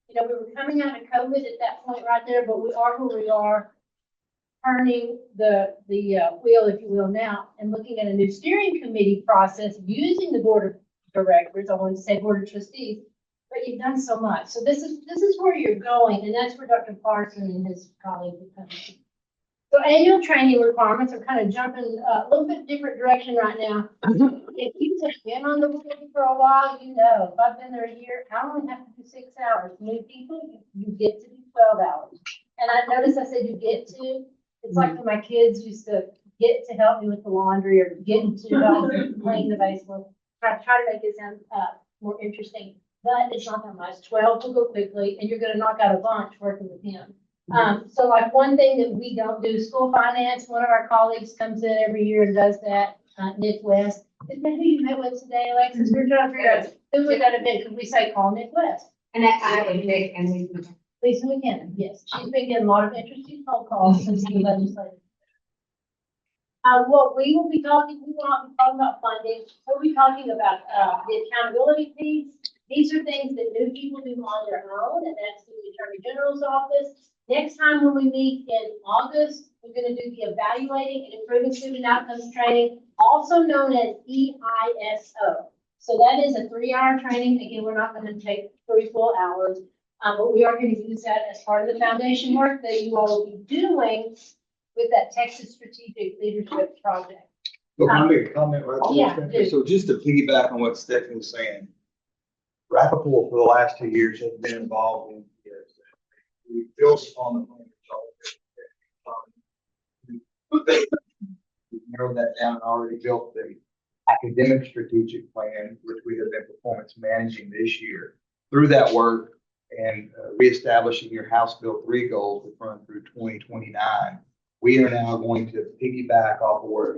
You know, we were coming out of COVID at that point right there, but we are where we are, turning the wheel, if you will, now, and looking at a new steering committee process using the board of directors. I want to say board of trustees, but you've done so much. So this is where you're going, and that's where Dr. Parson and his colleagues are coming. So annual training requirements are kind of jumping a little bit different direction right now. If you have been on the board for a while, you know, if I've been there a year, I only have to do 6 hours. New people, you get to do 12 hours. And I noticed I said you get to. It's like when my kids used to get to help me with the laundry or get to help me clean the basement. I try to make it sound more interesting, but it's not that much. 12 will go quickly, and you're going to knock out a bunch working with him. So like one thing that we don't do, school finance, one of our colleagues comes in every year and does that, Nick West. Is that who you met with today, Alexis? We're trying to figure out who was that event, because we say call Nick West. And I would make, and we. Lisa McKinnon, yes. She's been getting a lot of interesting phone calls since the legislature. What we will be talking, we will not be talking about funding. We'll be talking about the accountability piece. These are things that new people do on their own, and that's through the Attorney General's office. Next time when we meet in August, we're going to do the Evaluating and Improving Student Outcomes Training, also known as EISO. So that is a 3-hour training. Again, we're not going to take 3 full hours. But we are going to use that as part of the foundation work that you all will be doing with that Texas Strategic Leadership Project. Look, can I make a comment right there? Yeah, Stephanie? do. So just to piggyback on what Stephanie was saying, Rapoport for the last 2 years has been involved in this. We built upon the plan. We narrowed that down and already built the academic strategic plan, which we have been performance managing this year. Through that work and reestablishing your House Bill 3 goals that run through 2029, we are now going to piggyback off of where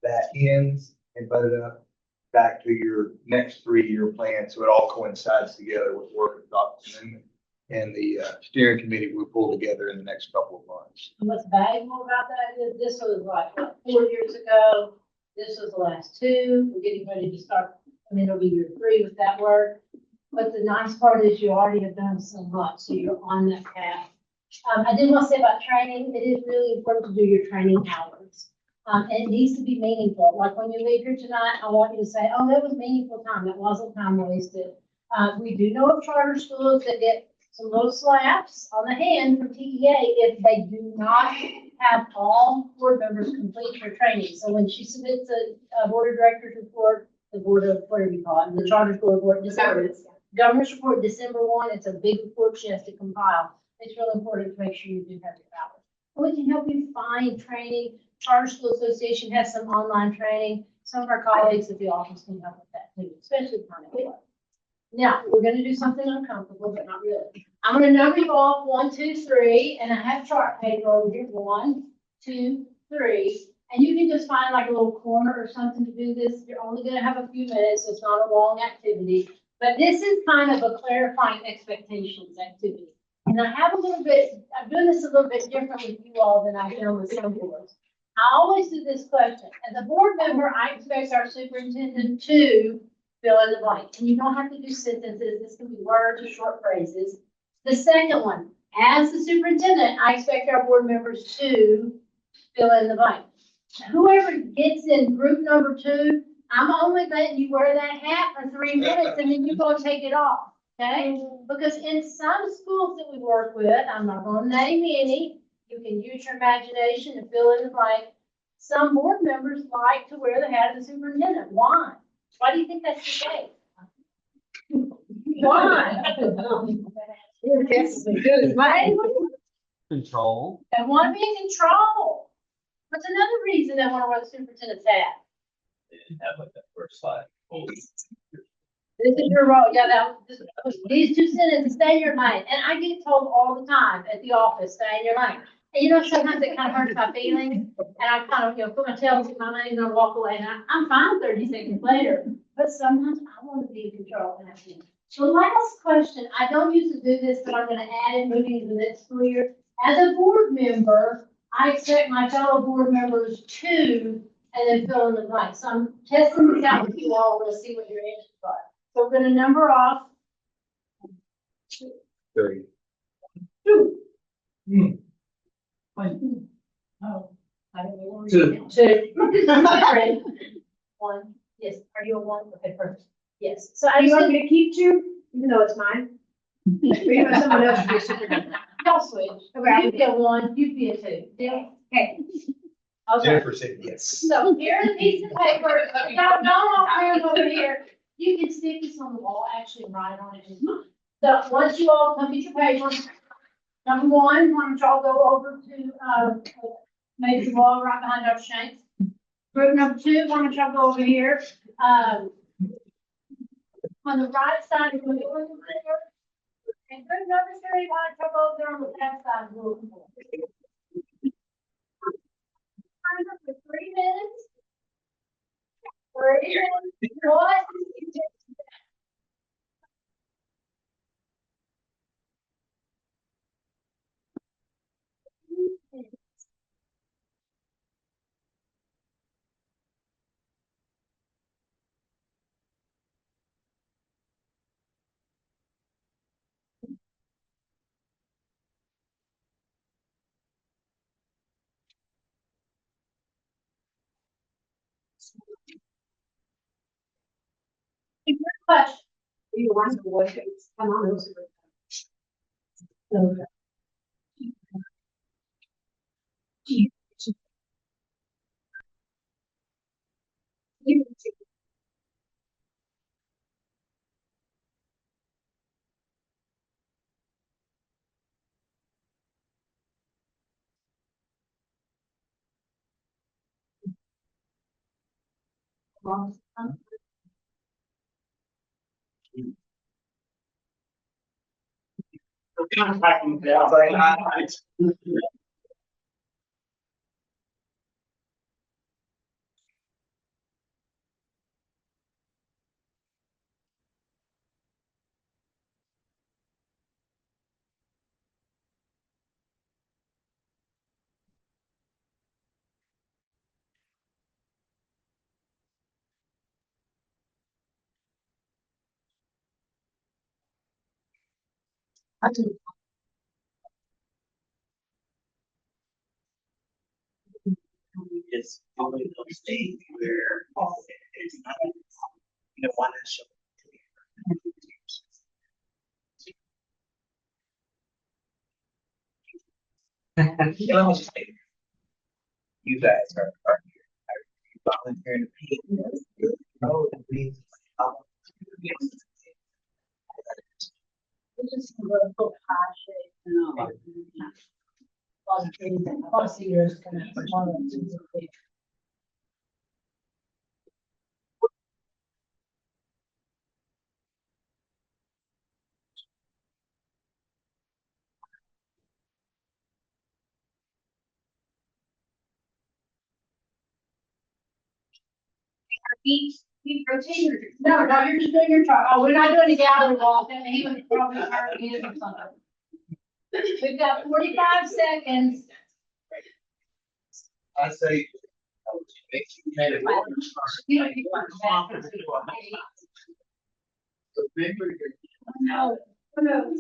that ends and butt it up back to your next 3-year plan. So it all coincides together with work with Dr. Newman and the steering committee we pull together in the next couple of months. And what's valuable about that is this was like, what, 4 years ago? This was the last 2. We're getting ready to start, I mean, it'll be year 3 with that work. But the nice part is you already have done so much, so you're on that path. I did want to say about training, it is really important to do your training hours. And it needs to be meaningful. Like when you leave here tonight, I want you to say, oh, that was meaningful time. That wasn't time wasted. We do know of charter schools that get some little slaps on the hand from TEA if they do not have all board members complete their training. So when she submits a board of directors report, the board of, whatever you call it, the charter school report, governor's report, December 1, it's a big report she has to compile. It's really important to make sure you do have your hours. We can help you find training. Charter School Association has some online training. Some of our colleagues at the office can help with that too, especially Connie. Now, we're gonna do something uncomfortable, but not really. I'm gonna number you off 1, 2, 3, and I have chart paper over here, 1, 2, 3. And you can just find like a little corner or something to do this. You're only gonna have a few minutes, so it's not a long activity. But this is kind of a clarifying expectations activity. And I have a little bit, I'm doing this a little bit different with you all than I've done with some boards. I always do this question. As a board member, I expect our superintendent to fill in the blank. And you don't have to do sentences. This can be words or short phrases. The second one, as the superintendent, I expect our board members to fill in the blank. Whoever gets in group number 2, I'm only letting you wear that hat for 3 minutes and then you're going to take it off. Okay? Because in some schools that we work with, I'm not going to name any, you can use your imagination and fill in the blank. Some board members like to wear the hat of the superintendent. Why? Why do you think that's the case? Why? Control. They want to be in control. What's another reason they want to wear the superintendent's hat? They didn't have like that first slide. This is your role. Yeah, these 2 sentences, stay in your mind. And I get told all the time at the office, stay in your mind. And you know, sometimes it kind of hurts my feelings. And I kind of, put my tail to my name and walk away. And I'm fine 30 seconds later. But sometimes I want to be in control. And I think, the last question, I don't usually do this, but I'm going to add it moving into the next school year. As a board member, I expect my fellow board members to, and then fill in the blank. So I'm testing this out with you all to see what your answers are. So we're gonna number off 3. 2. One. Oh, I don't know. 2. 2. 1. Yes. Are you a 1? Okay, perfect. Yes. So I You want just, me to keep 2, even though it's mine? You want someone else to be superintendent? y'all switch. Okay. You be a 1, you be a 2. Deal? Okay. Okay. Jennifer said yes. So here's a piece of paper. Don't all hands over here. You can stick this on the wall, actually write on it. It's fine. So once you all come get your paper, number 1, why don't y'all go over to, maybe the wall right behind Dr. Shanks. Group number 2, why don't y'all go over here? On the right side of the building there. And group number 3, why don't y'all go over there on the left side of the building. Timer for 3 minutes. 3 minutes. What? Good question. You want to work it? Come on. It's only those days where it's not, one is showing. Let me just say, you guys are volunteering to pay. Oh, it means, It's just a little passion. Policy years kind of one of the things that they- Keep rotating. No, no, you're just doing your job. Oh, we're not doing a gallery walk, and he was probably already in or something. We've got 45 seconds. I say. You don't need No, no.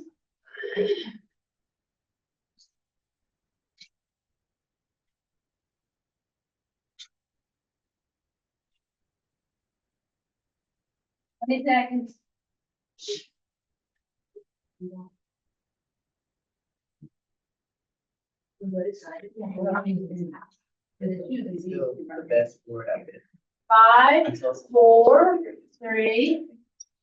20 seconds. the best word I've been. 5, 4, 3,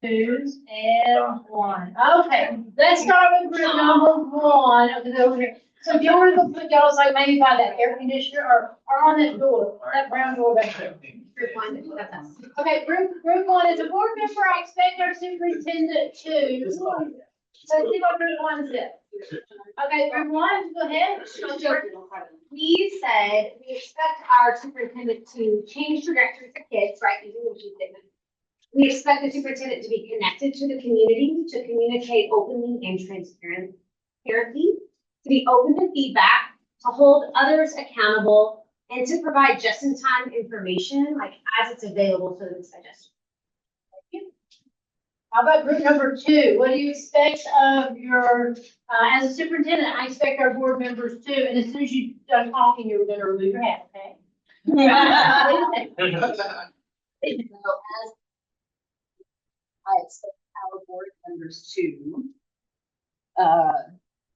2, and 1. Okay, let's start with group number 1. Okay, over here. So if you want to go put y'all's like maybe by that air conditioner or on that door, that brown door back there. Group one, that's us. Okay, group 1 is a board member. I expect our superintendent to. So see what group 1 said. Okay, group 1, go ahead. We said we expect our superintendent to change trajectory for kids, right, using the mission statement. We expect the superintendent to be connected to the community, to communicate openly and transparently, to be open to feedback, to hold others accountable, and to provide just-in-time information, like as it's available for them to digest. How about group number 2? What do you expect of your, as a superintendent, I expect our board members to, and as soon as you're done talking, you're gonna remove your hat, okay? I expect our board members to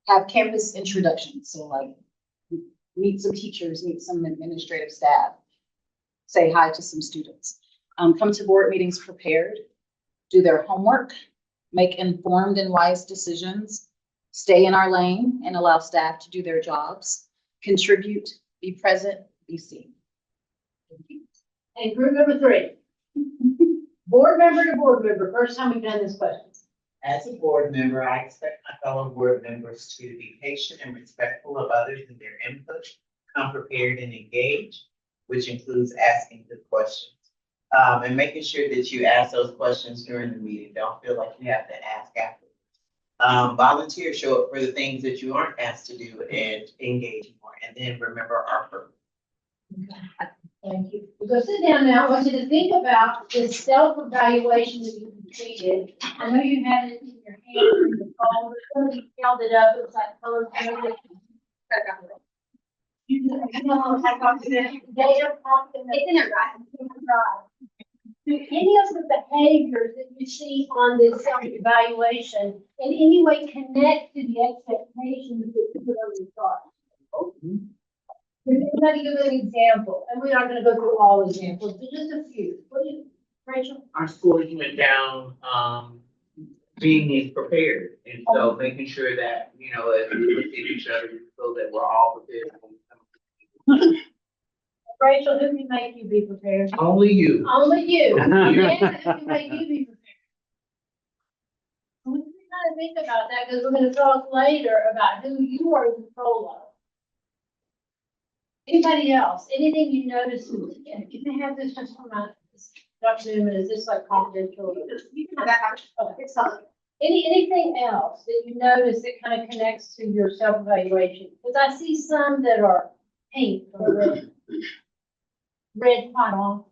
have campus introductions, so like meet some teachers, meet some administrative staff, say hi to some students, come to board meetings prepared, do their homework, make informed and wise decisions, stay in our lane and allow staff to do their jobs, contribute, be present, be seen. And group number 3. Board member to board member, first time we've done this question. As a board member, I expect my fellow board members to be patient and respectful of others and their input, come prepared and engaged, which includes asking good questions. And making sure that you ask those questions during the meeting. Don't feel like you have to ask afterwards. Volunteer, show up for the things that you aren't asked to do and engage more. And then remember our purpose. Thank you. Go sit down now. I want you to think about this self-evaluation that you completed. I know you had it in your hand in the phone, but somebody held it up. It was like color coded. You know how to talk to them. Data processing. It's in it, right? Do any of the behaviors that you see on this self-evaluation in any way connect to the expectations that you put on your chart? Can anybody give an example? And we're not gonna go through all examples, but just a few. What do you, Rachel? Our schooling went down, being prepared. And so making sure that, as we look at each other, so that we're all prepared. Rachel, who can make you be prepared? Only you. Only you. And who can make you be prepared? We can kind of think about that because we're gonna talk later about who you are in control of. Anybody else? Anything you notice? Can I have this just from Dr. Newman? Is this like confidential? You can have that. Okay, it's fine. Anything else that you notice that kind of connects to your self-evaluation? Because I see some that are pink or red. Red quite often.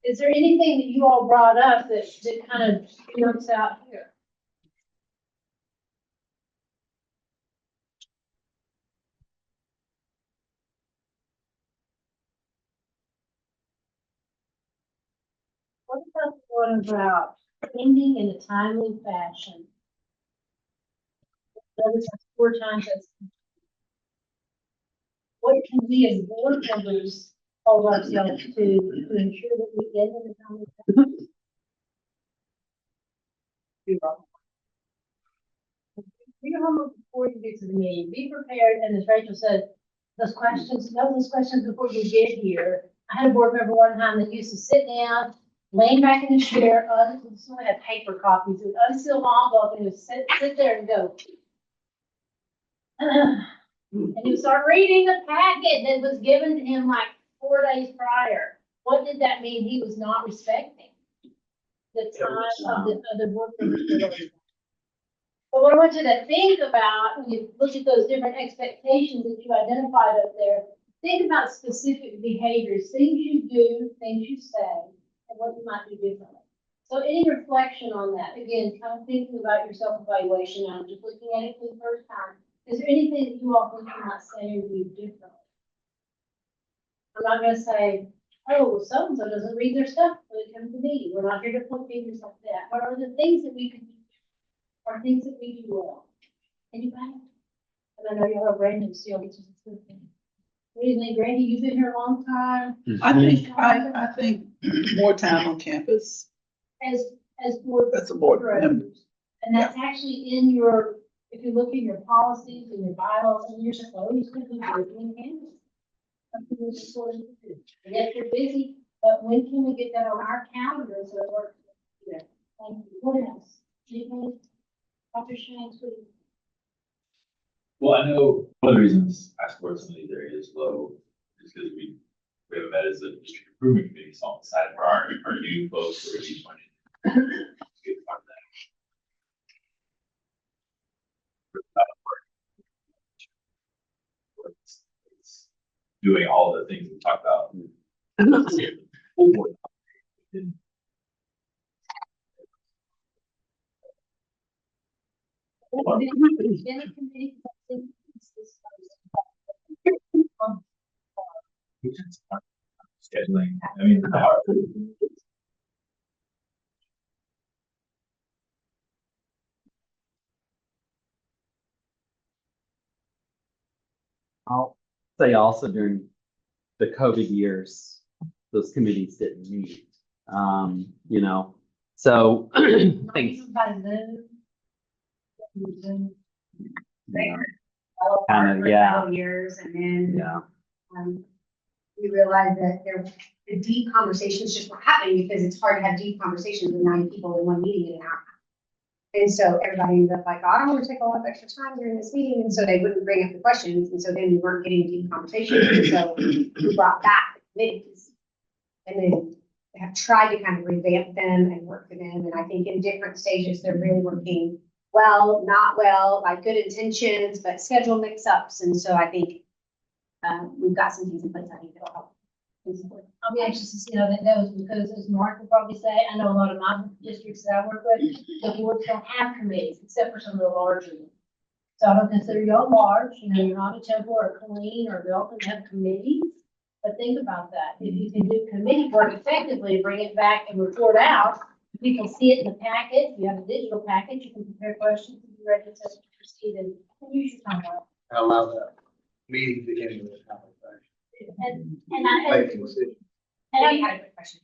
Is there anything that you all brought up that kind of jumps out here? one about ending in a timely fashion. Notice that's 4 times that's. What can we as board members hold ourselves to ensure that we end in a timely fashion? Be wrong. Do your homework before you get to the meeting. Be prepared, and as Rachel said, know those questions before you get here. I had a board member one time that used to sit down, laying back in his chair, someone had paper copies, and unseal envelope, and he would sit there and go. And he would start reading the packet that was given to him like 4 days prior. What did that mean? He was not respecting the time of the board members. But what I want you to think about when you look at those different expectations that you identified up there, think about specific behaviors, things you do, things you say, and what you might do differently. So any reflection on that, again, kind of thinking about your self-evaluation now, just looking at it for the first time. Is there anything that you all think you might say or do differently? I'm not going to say, oh, well, so-and-so doesn't read their stuff when it comes to me. We're not here to point fingers like that. What are the things that we could do? Or things that we do well? Anybody? And I know you have Brandon still, which is a good thing. What do you think, Brandy? You've been here a long time. I think more time on campus. As board. That's a board member. And that's actually in your, if you look at your policies and your bylaws, and you're supposed to be working in campus. Something we're supposed to do. And yes, we're busy, but when can we get that on our calendar so it works? Yeah. Thank you. What else? Anything? Dr. Shanks, please. Well, I know one of the reasons I scored some of these areas low is because we have met as a district improvement committee, so I'm excited for our new folks who are each one. Good part of that. It's doing all the things we talked about. Scheduling, I mean, I'll say also during the COVID years, those committees didn't meet. You know, so things. Kind of, yeah. Years, and then, Yeah. We realized that the deep conversations just weren't happening because it's hard to have deep conversations with 9 people in one meeting in an hour. And so everybody ended up like, oh, I don't want to take a lot of extra time during this meeting, and so they wouldn't bring up the questions, and so then we weren't getting deep conversations, and so we brought back committees. And then have tried to kind of revamp them and work for them, and I think in different stages, they're really working well, not well, like good intentions, but schedule mix-ups, and so I think we've got some things in place I think that'll help. I'll be anxious to see how that goes, because as Mark will probably say, I know a lot of my districts that I work with, the boards don't have committees, except for some of the larger ones. So I don't consider y'all large, you know, you're not a Temple or Colleen or Belton have committees, but think about that. If you can do committee work effectively, bring it back and report out, people see it in the packet, you have a digital package, you can prepare questions, and be ready to proceed and use your time. I allow that meeting to end with a conversation. And I Making decisions. And I had a quick question.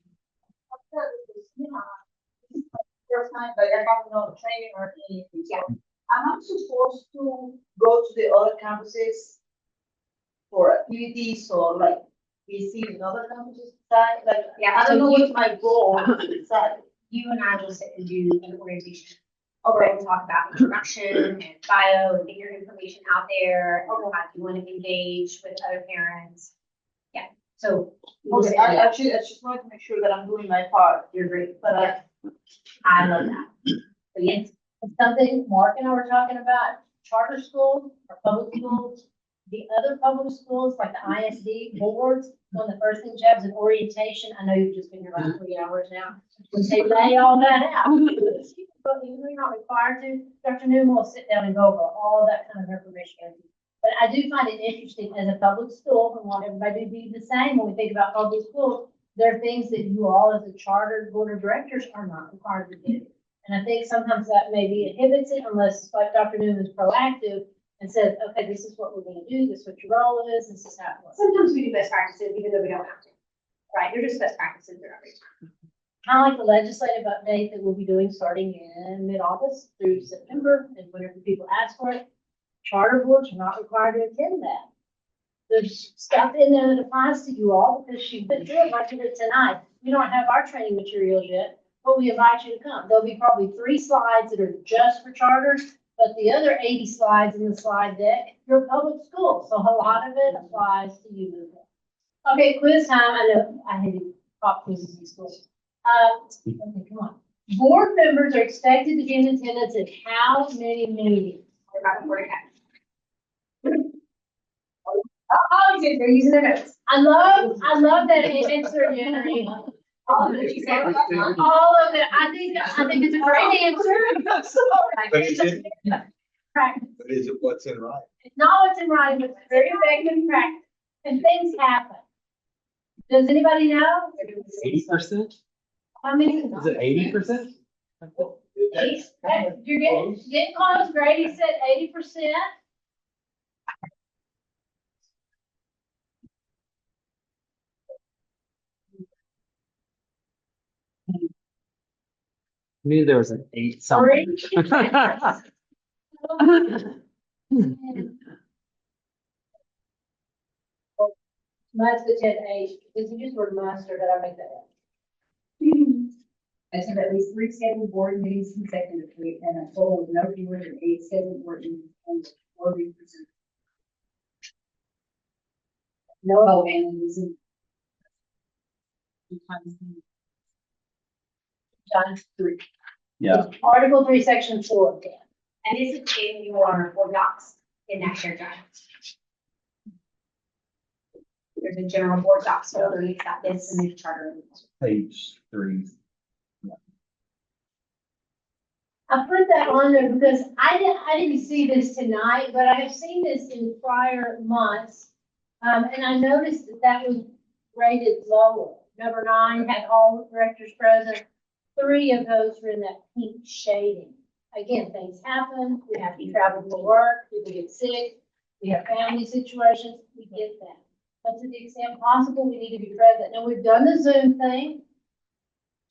First time, but I have no training or anything. So am I supposed to go to the other campuses for activities or like we see in other campuses side? Like, Yeah, I don't so know you- what's my goal inside. You and I will sit and do an orientation. Okay, we'll talk about introduction and bio and get your information out there. How do you want to engage with other parents? Yeah, so. we'll Okay, sit and do that. I just wanted to make sure that I'm doing my part. You're great, But I love that. So yes, It's something Mark and I were talking about, charter schools or public schools, the other public schools, like the ISD boards, one of the first things you have is an orientation. I know you've just been here about 3 hours now. They lay all that out. But even though you're not required to, Dr. Newman will sit down and go over all that kind of information. But I do find it interesting as a public school, and want everybody to be the same when we think about public schools, there are things that you all as a chartered board of directors are not required to do. And I think sometimes that maybe inhibits it unless, like Dr. Newman is proactive and says, okay, this is what we're gonna do, this is what your role is, this is how it works. Sometimes we do best practices even though we don't have to. Right, they're just best practices throughout every time. Kind of like the legislative update that we'll be doing starting in mid-August through September, and whenever people ask for it, charter boards are not required to attend that. There's stuff in there that applies to you all because she went through it like you did tonight. We don't have our training materials yet, but we invite you to come. There'll be probably 3 slides that are just for charters, but the other 80 slides in the slide deck, you're a public school, so a lot of it applies to you as well. Okay, quiz time. I know I hated pop quizzes in school. Okay, come on. Board members are expected to be in attendance at how many meetings? Oh, they're using their notes. I love that answer, Henry. All of it. I think it's a great answer. But is it, Practice. but is it what's in writing? It's not what's in writing, but it's very effective practice. And things happen. Does anybody know? 80%? How many? Is it 80%? You're getting close. Grady said 80%. Knew there was an 8 somewhere. Must have said 8. Did you just word must or did I make that up? I said at least 3 scheduled board meetings consecutively and a total of no fewer than 8 scheduled board meetings or be presented. No. Oh, and using. Times 3. Yeah. Article 3, Section 4. And this is in your board docs in that shared drive. There's a general board docs folder, it's got this and the charter. Page 3. I put that on there because I didn't see this tonight, but I have seen this in prior months. And I noticed that was rated lower. Number 9 had all directors present. 3 of those were in that pink shading. Again, things happen. We have to travel for work. People get sick. We have family situations. We get that. But to the extent possible, we need to be present. Now, we've done the Zoom thing.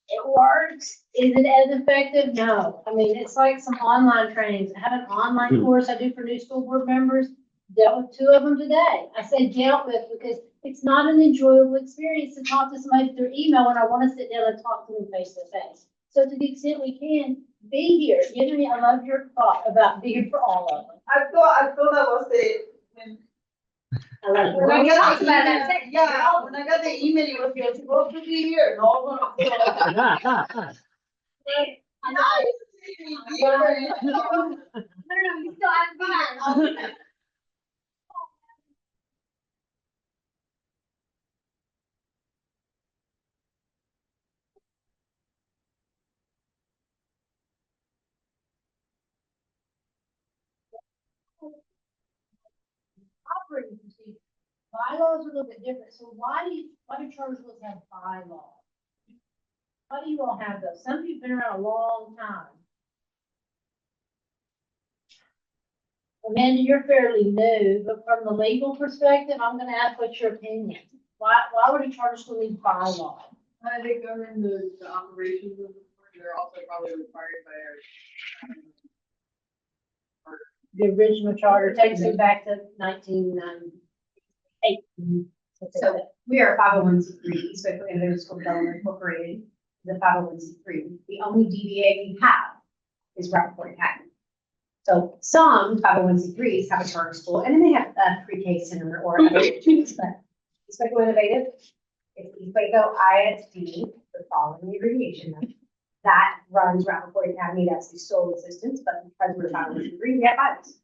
It works. Is it as effective? No. I mean, it's like some online trainings. I have an online course I do for new school board members. Dealt with 2 of them today. I say dealt with because it's not an enjoyable experience to talk to somebody through email when I want to sit down and talk to them face to face. So to the extent we can, be here. Henry, I love your thought about being for all of them. I thought that was when I love when I it. got the when I got the email, it was you're supposed to be here. No, no, no. You still have to be there. Operating procedure. Bylaws are a little bit different. So why do charter schools have bylaws? Why do you all have those? Some of you have been around a long time. Amanda, you're fairly new, but from the legal perspective, I'm gonna ask what's your opinion? Why would a charter school need bylaws? They govern the operations of the board. They're also probably required by our. The original charter takes it back to 1998. So we are 501c3, Spokane Independent School Development Incorporated, the 501c3. The only DBA we have is Rapoport Academy. So some 501c3s have a charter school and then they have a pre-K center or other things, but Spokane Innovative, it's East Waco ISD, the following the abbreviation number. That runs Rapoport Academy, that's the sole assistance, but because we're 501c3, we have bios.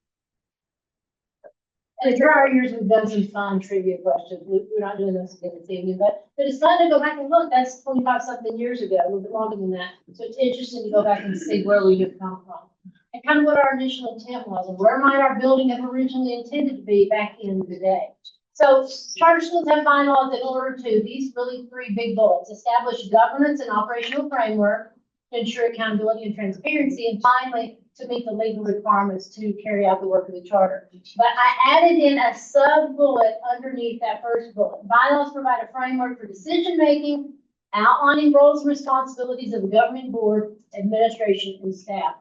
And through our years, we've done some fun trivia questions. We're not doing this again this evening, but it's fun to go back and look. That's 25-something years ago, a little bit longer than that. So it's interesting to go back and see where we have come from. And kind of what our initial intent was, and where might our building have originally intended to be back in the day. So charter schools have bylaws in order to, these really three big bullets, establish governance and operational framework to ensure accountability and transparency, and finally, to meet the legal requirements to carry out the work of the charter. But I added in a sub bullet underneath that first bullet. Bylaws provide a framework for decision-making, outlining roles and responsibilities of the government board, administration, and staff.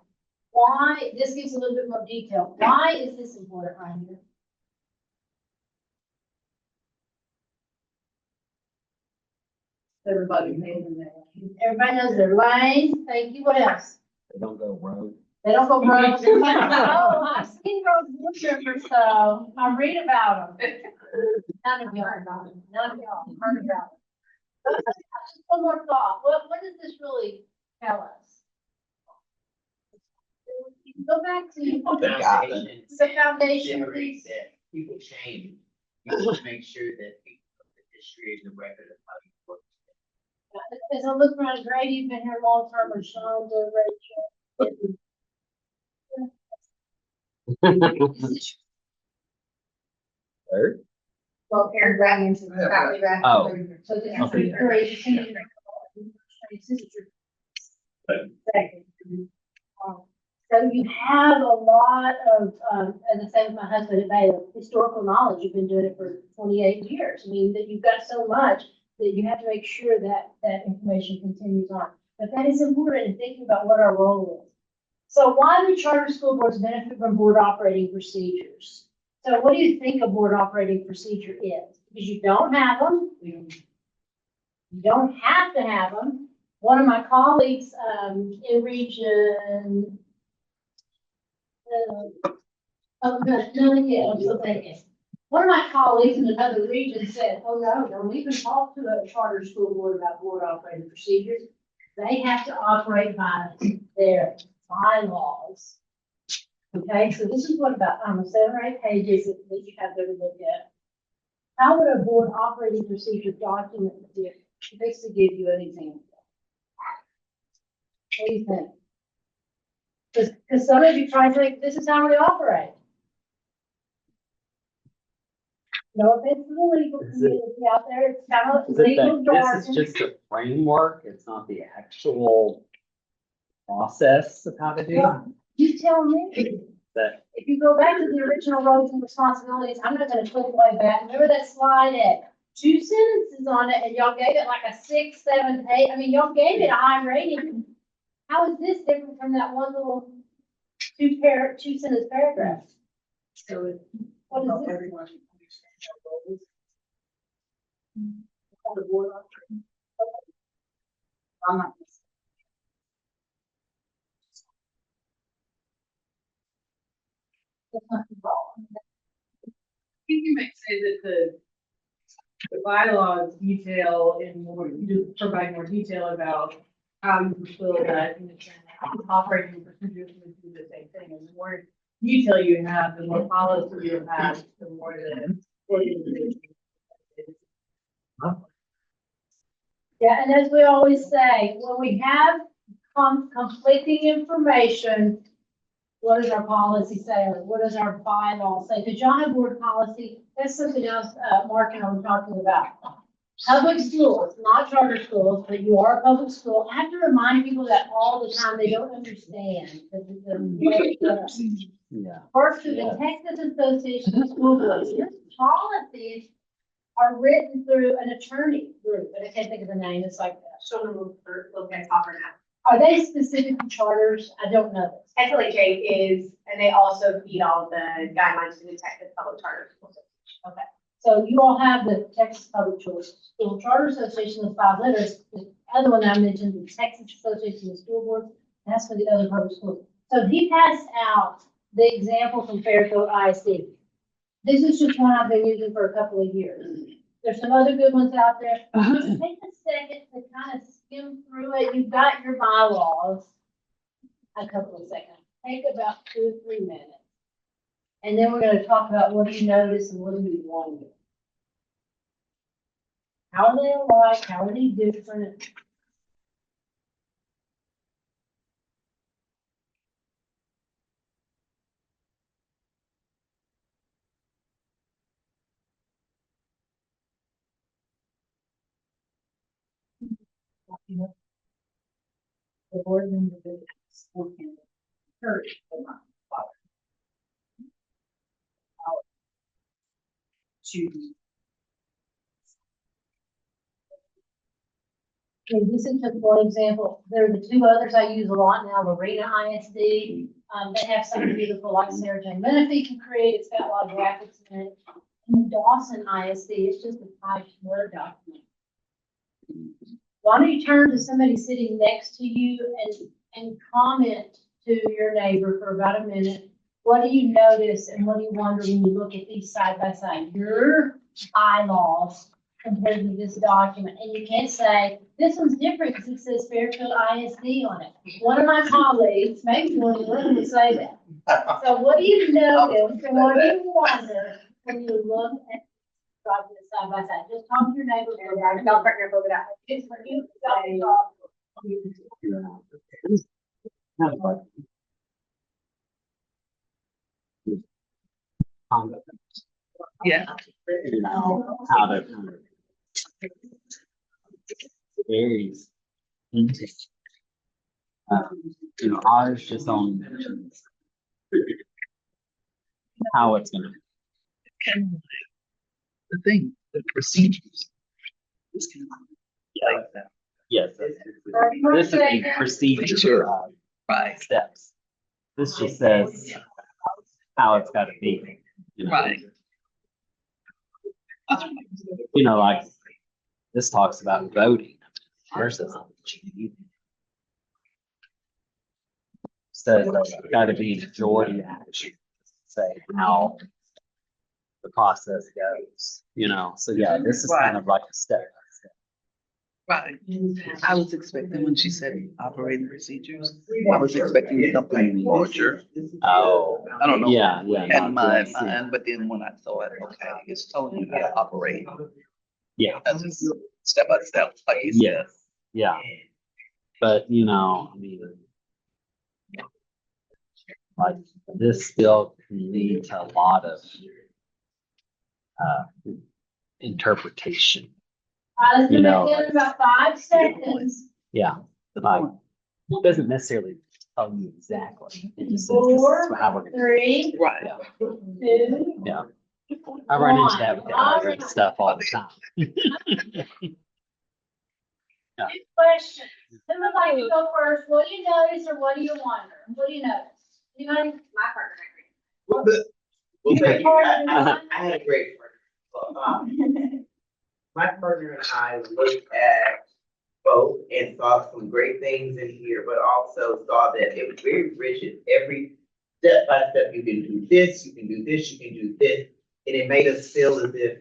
Why, this gives a little bit more detail. Why is this important right here? Everybody knows in there. Everybody knows their lane. Thank you. What else? They don't go rogue. They don't go rogue. Oh, I've seen road trippers, so I read about them. None of y'all heard about them. None of y'all heard about them. Just one more thought. What does this really tell us? Go back to Foundation the foundation generates piece. that people change. You want to make sure that people know the history and the record of how you work. As I look around, Grady, you've been here long term, or Shonda, Rachel. Third? Well, Aaron Bradley and Scott Bradley. Oh. So this is Okay. great. So you have a lot of, as I say with my husband at Baylor, historical knowledge. You've been doing it for 28 years. I mean, that you've got so much that you have to make sure that that information continues on. But that is important in thinking about what our role is. So why do charter school boards benefit from board operating procedures? So what do you think a board operating procedure is? Because you don't have them. You don't have to have them. One of my colleagues in region, one of my colleagues in another region said, oh no, don't even talk to a charter school board about board operating procedures. They have to operate by their bylaws. Okay, so this is what about, 7 or 8 pages that you have to look at. How would a board operating procedure document this? Just to give you an example. What do you think? Because some of you try to think this is how we operate. No offense to the legal community out there, it's kind of Is it legal that this is jargon. just a framework? It's not the actual process of how to do it? You tell me. That, If you go back to the original roles and responsibilities, I'm not gonna click way back. Remember that slide had 2 sentences on it and y'all gave it like a 6, 7, 8. I mean, y'all gave it a high rating. How is this different from that one little 2-sentence paragraph? So What is this? everyone understands our roles. On the board operating. I'm not. That's not wrong. I think you might say that the bylaws detail in more, you provide more detail about how you fulfill that in the operating procedures would do the same thing. And the more detail you have, the more policy you have, the more the organization is. Yeah, and as we always say, when we have conflicting information, what does our policy say, or what does our bylaw say? Because y'all have board policy, that's something else, Mark and I were talking about. Public schools, not charter schools, but you are a public school. I have to remind people that all the time, they don't understand. yeah. First, through the Texas Association of School Boards, your policies are written through an attorney group, but I can't think of the name, it's like that. Children will offer now. Are they specific to charters? I don't know this. SLHA is, and they also feed all the guidelines to the Texas Public Charter Schools. Okay, so you all have the Texas Public School Charter Association with 5 letters. The other one I mentioned, the Texas Association of School Boards, that's for the other public schools. So he passed out the example from Fairfield ISD. This is just one I've been using for a couple of years. There's some other good ones out there. Take a second to kind of skim through it. You've got your bylaws. A couple of seconds. Take about 2 or 3 minutes. And then we're going to talk about what do you notice and what do you wonder. How are they alike? How are they different? The board member that the school can encourage them to. And this is just one example. There are the two others I use a lot now, Lorena ISD. They have something beautiful like Sarah Jane Menifee can create. It's got a lot of graphics in it. And Dawson ISD, it's just a typed Word document. Why don't you turn to somebody sitting next to you and comment to your neighbor for about a minute? What do you notice and what do you wonder when you look at these side by side? Your bylaws compared to this document. And you can't say, this one's different because it says Fairfield ISD on it. One of my colleagues, maybe one of them would say that. So what do you notice and what do you wonder when you look at documents side by side? Just talk to your neighbor. Y'all partner over that. It's for you. Yeah. How to kind of varies. Ours just only mentions how it's gonna. The thing, the procedures. It's kind of like that. Yes. This is a procedure, Right. steps. This just says how it's gotta be. Right. Like this talks about voting versus. Says there's gotta be majority action, say how the process goes, so yeah, this is kind of like a step by step. Right. I was expecting when she said operating procedures, I was expecting something larger. Oh, I don't know. yeah. In my mind, but then when I saw it, okay, it's telling you how to operate. Yeah. That's just step by step, like you said. Yes, yeah. But, like this still can lead to a lot of interpretation. Let's do it in about 5 seconds. Yeah, like it doesn't necessarily tell you exactly. It just says this is 4, how we're gonna. 3, Right. 2. Yeah. I run into that with the operating stuff all the time. Question. Who would like to go first? What do you notice or what do you wonder? What do you notice? Anybody? My partner. Well, thank you. I had a great partner. My partner and I looked at both and saw some great things in here, but also saw that it was very rigid. Every step by step, you can do this, you can do this, you can do this. And it made us feel as if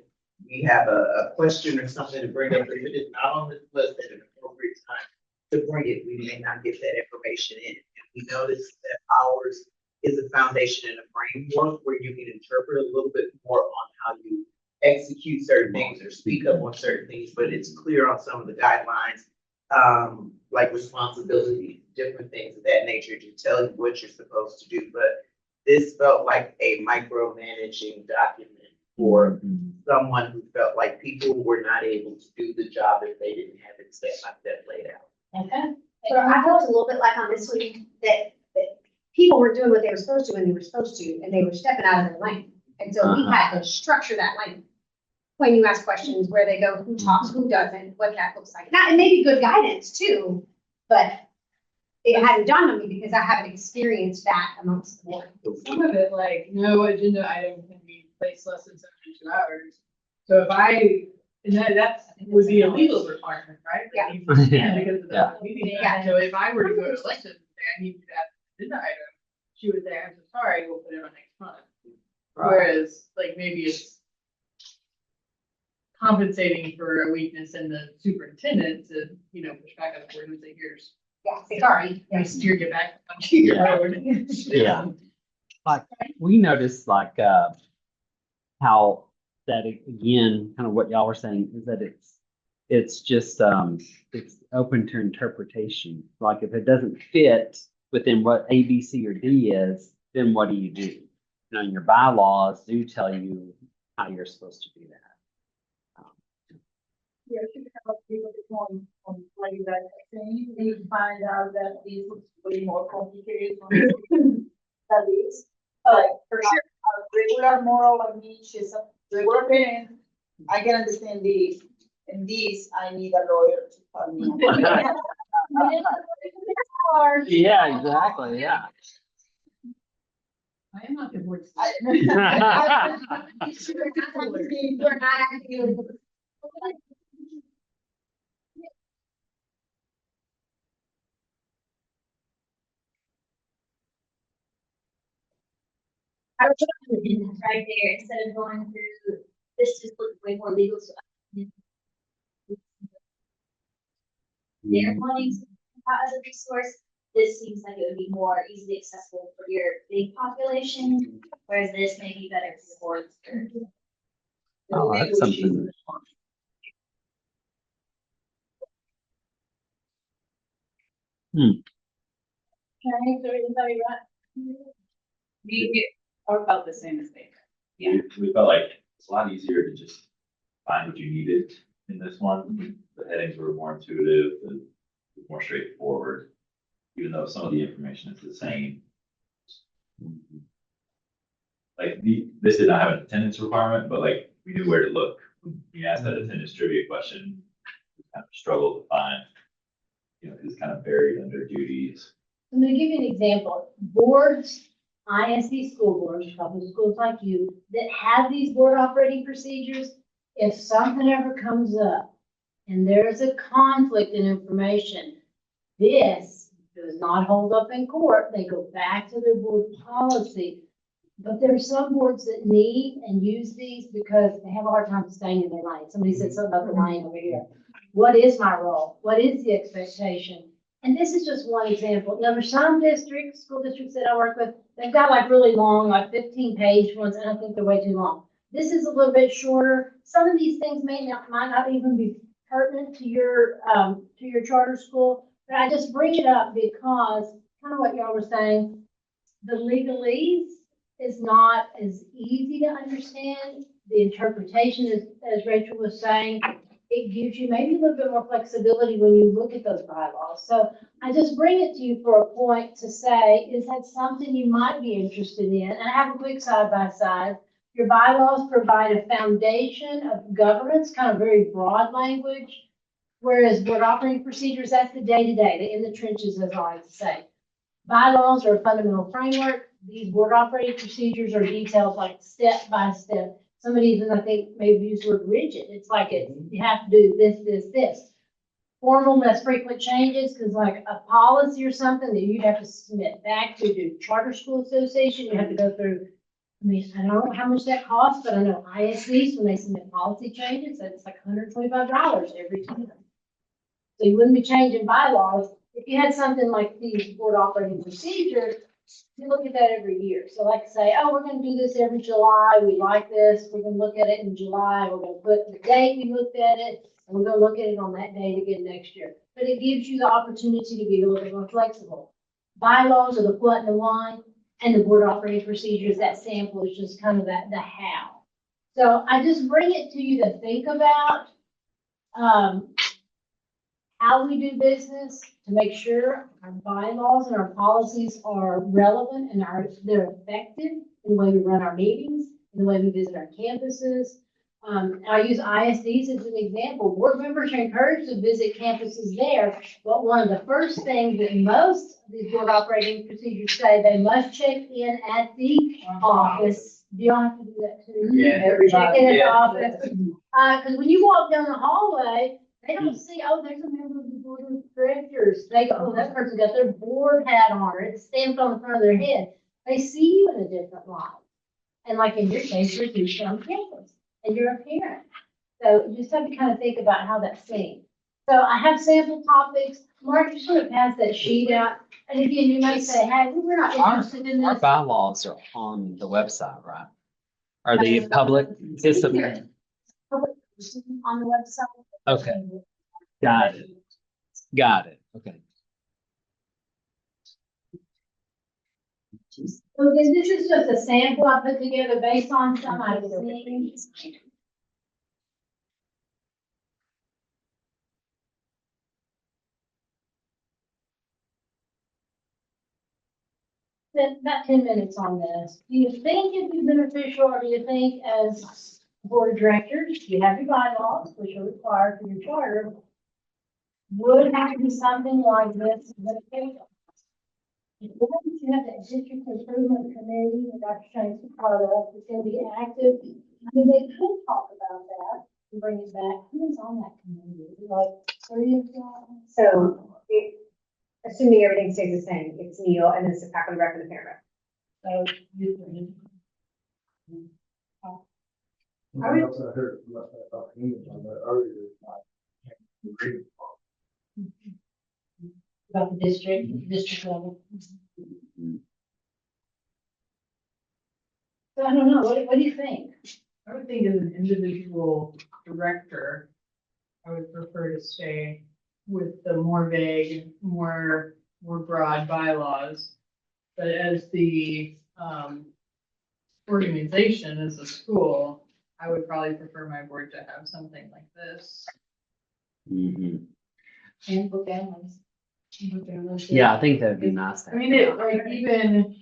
we have a question or something to bring up. If it is not on this list at an appropriate time to bring it, we may not get that information in. And we noticed that ours is a foundation and a framework where you can interpret a little bit more on how you execute certain things or speak up on certain things, but it's clear on some of the guidelines, like responsibility, different things of that nature to tell you what you're supposed to do. But this felt like a micromanaging document for someone who felt like people were not able to do the job if they didn't have it step by step laid out. Okay. So I felt a little bit like on this one that people were doing what they were supposed to when they were supposed to, and they were stepping out of their lane. And so we had to structure that lane. When you ask questions, where they go, who talks, who doesn't, what that looks like. Now, it may be good guidance too, but it hadn't dawned on me because I haven't experienced that amongst the board. Some of it, like, no agenda item can be placed less than 72 hours. So if and that would be a legal requirement, right? Yeah. Because of Yeah. the meeting. Yeah. So if I were to go to election and say I need that agenda item, she would say, I'm so sorry, we'll put it on next month. Whereas, like, maybe it's compensating for a weakness in the superintendent to, push back on the board and say, here's. Yeah, say sorry. I steer you back onto your road. Yeah. Like we noticed how that again, kind of what y'all were saying is that it's just it's open to interpretation. Like if it doesn't fit within what A, B, C, or D is, then what do you do? Your bylaws do tell you how you're supposed to do that. Yeah, should have a little bit more on what you guys are saying. We find out that this is way more complicated than that is. Like, for sure, a regular moral of niche is a regular parent. I can understand this. And this, I need a lawyer to tell me. Yeah, exactly, yeah. I am not the board. We're not actually. I was thinking this right there, instead of going through, this just looks way more legal, so. They're wanting to as a resource, this seems like it would be more easily accessible for your big population, whereas this may be better for sports. Oh, that's something. Trying to anybody right? We are about the same as they. Yeah. We felt like it's a lot easier to just find what you needed in this one. The headings were more intuitive and more straightforward, even though some of the information is the same. Like this did not have an attendance requirement, but like we knew where to look. When we asked that attendance trivia question, we kind of struggled to find, it's kind of buried under duties. I'm gonna give you an example. Boards, ISD school boards, public schools like you, that have these board operating procedures, if something ever comes up and there's a conflict in information, this does not hold up in court. They go back to their board policy. But there are some boards that need and use these because they have a hard time staying in their lane. Somebody said something about the lane over here. What is my role? What is the expectation? And this is just one example. Now, there's some districts, school districts that I work with, they've got like really long, like 15-page ones, and I think they're way too long. This is a little bit shorter. Some of these things might not even be pertinent to your charter school, but I just bring it up because kind of what y'all were saying, the legalese is not as easy to understand. The interpretation is, as Rachel was saying, it gives you maybe a little bit more flexibility when you look at those bylaws. So I just bring it to you for a point to say, is that something you might be interested in? And I have a quick side by side. Your bylaws provide a foundation of governance, kind of very broad language, whereas board operating procedures, that's the day-to-day, the in the trenches, as I like to say. Bylaws are a fundamental framework. These board operating procedures are detailed like step by step. Somebody even, I think, maybe use the word rigid. It's like you have to do this. Formal, less frequent changes, because like a policy or something that you'd have to submit back to the Charter School Association, you have to go through. I mean, I don't know how much that costs, but I know ISDs, when they submit policy changes, that's like $125 every time. So you wouldn't be changing bylaws. If you had something like these board operating procedures, you look at that every year. So like say, oh, we're going to do this every July. We like this. We're going to look at it in July. We're going to put the date we looked at it, and we're going to look at it on that date again next year. But it gives you the opportunity to be a little bit more flexible. Bylaws are the what and the why, and the board operating procedures, that sample is just kind of the how. So I just bring it to you to think about how we do business, to make sure our bylaws and our policies are relevant and they're effective in the way we run our meetings, in the way we visit our campuses. I use ISDs as an example. Board members are encouraged to visit campuses there, but one of the first things that most of these board operating procedures say, they must check in at the office. Do y'all have to do that too? Yeah. Check in at the office. Because when you walk down the hallway, they don't see, oh, there's a member of the board of directors. They go, oh, that person got their board hat on, or it's stamped on the front of their head. They see you in a different light. And like in your case, you're teaching on campus and you're a parent. So you just have to kind of think about how that's seen. So I have sample topics. Mark, you should have passed that sheet out. And again, you may say, hey, we're not interested in Our this. bylaws are on the website, right? Are they public? Is the- On the website. Okay. Got it. Got it. Okay. So this is just a sample I put together based on some I've seen. spent about 10 minutes on this. Do you think it'd be beneficial, or do you think as board of directors, you have your bylaws, which are required for your charter, would have to be something like this? You have that district improvement committee that Dr. Shanks is part of, it's gonna be active. I mean, they could talk about that and bring it back. Who's on that committee? Like, 3 of y'all? So assuming everything stays the same, it's Neil and then it's the faculty rep and the parent rep. So, you three. Something else I heard about English on that earlier. About the district level. So I don't know, what do you think? I would think as an individual director, I would prefer to stay with the more vague, more broad bylaws. But as the, organization, as a school, I would probably prefer my board to have something like this. Mhm. And for families. Yeah, I think that'd be nice. to I mean, have. it, like, even,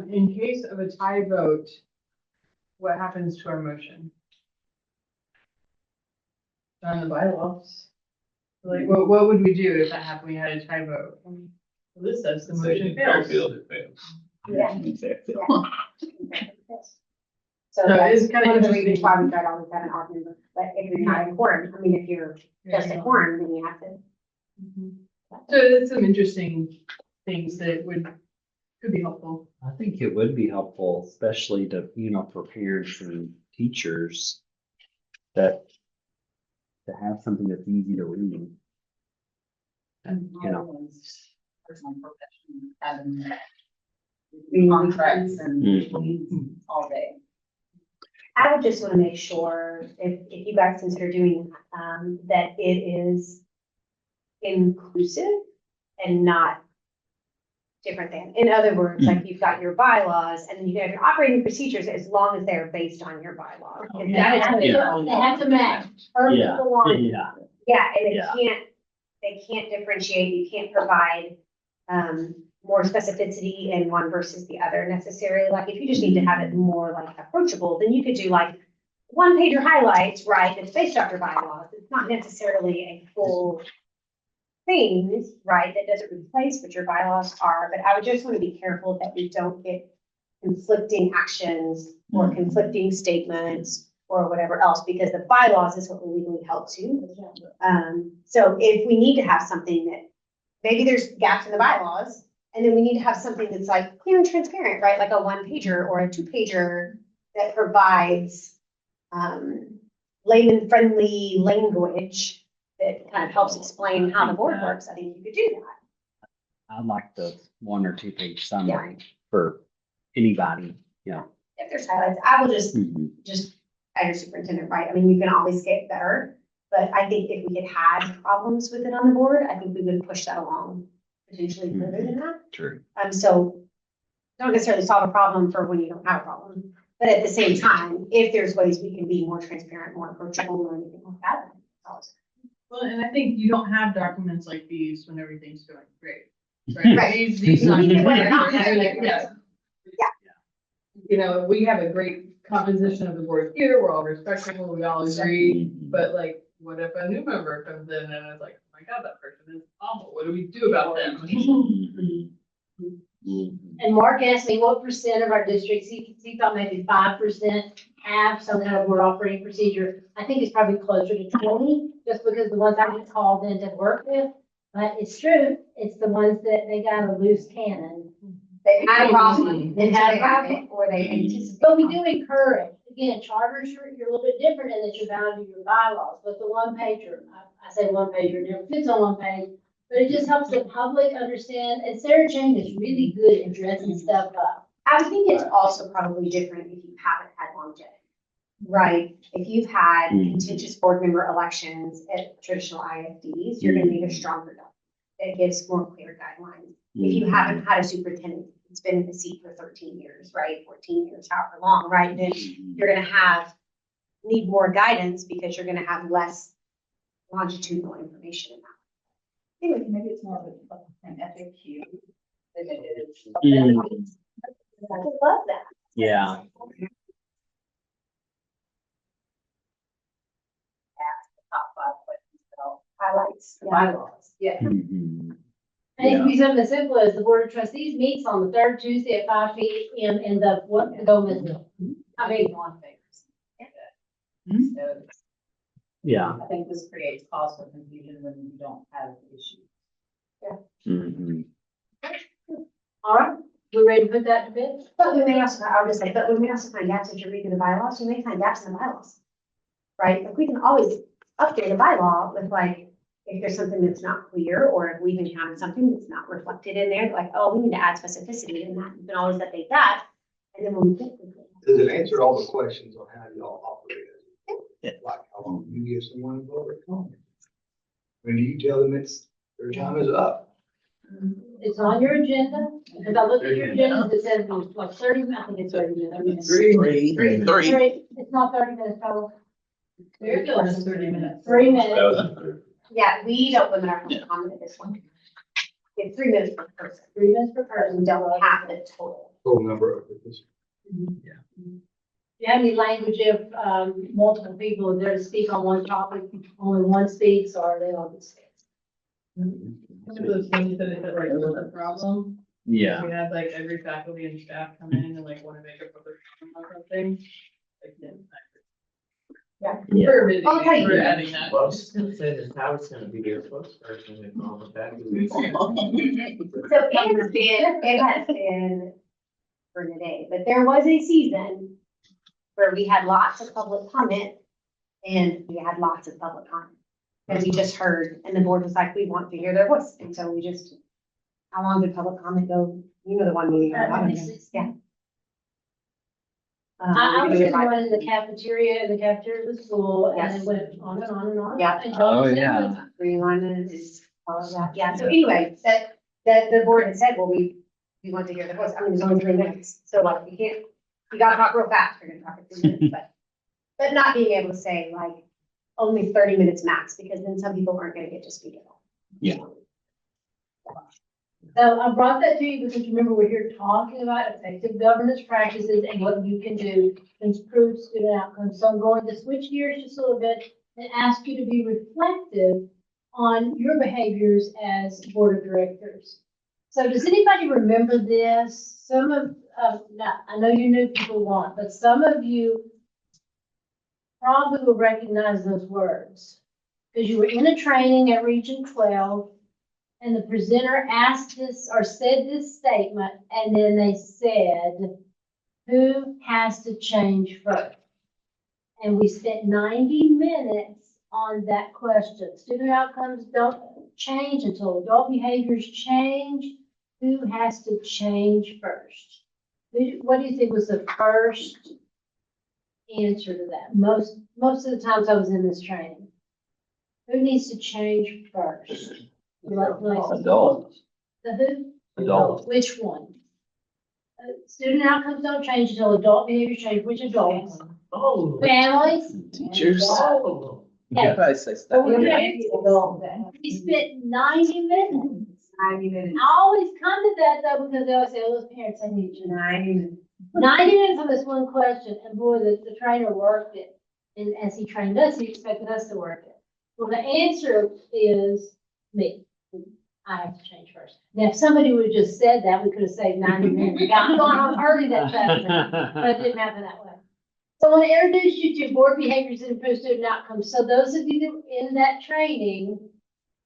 in case of a tie vote, what happens to our motion? On the bylaws. Like, what would we do if that happened, we had a tie vote? Well, this says the motion fails. It fails. Yeah. So So that's it's kinda one of the reasons interesting. why we try to always have an odd member, but if you're not informed, I mean, if you're just informed, then you have to. So it's some interesting things that could be helpful. I think it would be helpful, especially to, for parents and teachers that to have something that's easy to read. And You know. everyone's personal profession, having contracts and all day. I would just want to make sure if you guys consider doing, that it is inclusive and not different than. In other words, like you've got your bylaws and then you have your operating procedures as long as they're based on your bylaws. And that is- They have to match. Perfect Yeah, alignment. yeah. Yeah, and Yeah. they can't differentiate, you can't provide, more specificity in one versus the other necessarily. Like if you just need to have it more like approachable, then you could do like one pager highlights, right? It's based off your bylaws. It's not necessarily a full thing, right? That doesn't replace what your bylaws are, but I would just want to be careful that we don't get conflicting actions or conflicting statements or whatever else, because the bylaws is what we legally held to. So if we need to have something that, maybe there's gaps in the bylaws, and then we need to have something that's like clear and transparent, right? Like a 1-pager or a 2-pager that provides layman-friendly language that kind of helps explain how the board works. I think you could do that. I like the 1 or 2 page summary for anybody, If there's highlights, I will just Mhm. as your superintendent, right? I mean, you can always get better, but I think if we had had problems with it on the board, I think we would push that along potentially further than that. True. So don't necessarily solve a problem for when you don't have a problem, but at the same time, if there's ways we can be more transparent, more approachable or anything like that. Well, and I think you don't have documents like these when everything's going great. Right. These Even when documents, not. yeah. You know, we have a great composition of the board here, we're all respectful, we all agree, but like, what if a new member comes in and is like, oh my God, that person is awful, what do we do about them? And Mark asked me what percent of our districts, he thought maybe 5% have some kind of board operating procedure. I think it's probably closer to 20, just because the ones I get called in to work with. But it's true, it's the ones that they got a loose cannon. They had a problem, they had a problem, or they anticipate. But we do encourage, again, charters, you're a little bit different in that you're bound to your bylaws, but the 1-pager, I say 1-pager, it never fits on 1 page. But it just helps the public understand, and Sarah Jane is really good at dressing stuff up. I would think it's also probably different if you haven't had longevity, right? If you've had contentious board member elections at traditional IFDs, you're gonna need a stronger document that gives more clear guidelines. If you haven't had a superintendent that's been in the seat for 13 years, right, 14 years, however long, right, then you're gonna need more guidance because you're gonna have less longitudinal information in that. Maybe it's more of an FAQ than it is. Yeah. Top 5 questions about highlights, the bylaws. Yeah. Mhm. And it can be something as simple as the board of trustees meets on the third Tuesday at 5 p.m. in the, what, the Gomez Building. I mean, On favors. Mhm. So Yeah. I think this creates cause for confusion when you don't have issues. Mhm. all right, we ready to put that to bed? But we may also, I'll just say, but we may also find gaps if you're reading the bylaws, you may find gaps in the bylaws. Right? Like we can always update a bylaw with like, if there's something that's not clear, or if we even have something that's not reflected in there, like, oh, we need to add specificity in that, you can always update that. And then when we get. Does it answer all the questions on how y'all operate? Yeah. Like how long you give someone a public comment? When do you tell them their time is up? It's on your agenda, because I looked at your agenda, it says, like, 30, I think it's 30 minutes. Three. It's not 30 minutes total. Very good. That's 30 minutes. 3 minutes. That was Yeah, we don't limit our public comment at this one. It's 3 minutes per person. 3 minutes per person. We don't have the total. Total number of participants. Do you have any language of, multiple people there to speak on one topic, only one speaks, or are they all just? One of those things that is like a problem. Yeah. We had like every faculty and staff come in and like want to make a public comment on something. Like, Yeah. Yeah. we're busy, I'll tell you. we're adding that. Well, I was just gonna say that Howard's gonna be your spokesperson if all the faculty. So it has been for today, but there was a season where we had lots of public comment and we had lots of public comment. As you just heard, and the board was like, we want to hear their voice, and so we just, how long did public comment go? You know, the one meeting. Yeah. I was We in did one in the cafeteria of the school, and Yes. it went on and on and on. Yeah. And Oh, John yeah. said, Green is all of that, yeah, so anyway, that the board had said, well, we want to hear the voice, I mean, there's only 3 minutes, so like, you gotta talk real fast, you're gonna talk for 3 minutes, but not being able to say like, only 30 minutes max, because then some people aren't gonna get to speak at all. Yeah. So I brought that to you because remember, we're here talking about effective governance practices and what you can do to improve student outcomes. So I'm going to switch gears just a little bit and ask you to be reflective on your behaviors as board of directors. So does anybody remember this? Some of, now, I know you new people won't, but some of you probably will recognize those words. Because you were in a training at Region 12, and the presenter asked this or said this statement, and then they said, who has to change first? And we spent 90 minutes on that question. Student outcomes don't change until adult behaviors change. Who has to change first? What do you think was the first answer to that? Most of the times I was in this training. Who needs to change first? Adult. The who? Adult. Which one? Student outcomes don't change until adult behavior change. Which adults? Oh. Families? Teachers. Oh. Yeah, I say So we stuff. we spent 90 minutes. 90 minutes. I always come to that though, because they always say, oh, those parents, I need you. 90 minutes. 90 minutes on this one question, and boy, the trainer worked it. And as he trained us, he expected us to work it. Well, the answer is me. I have to change first. Now, if somebody would have just said that, we could have saved 90 minutes. Got gone on early that fast, but it didn't happen that way. So I want to introduce you to board behaviors and improve student outcomes. So those of you that were in that training,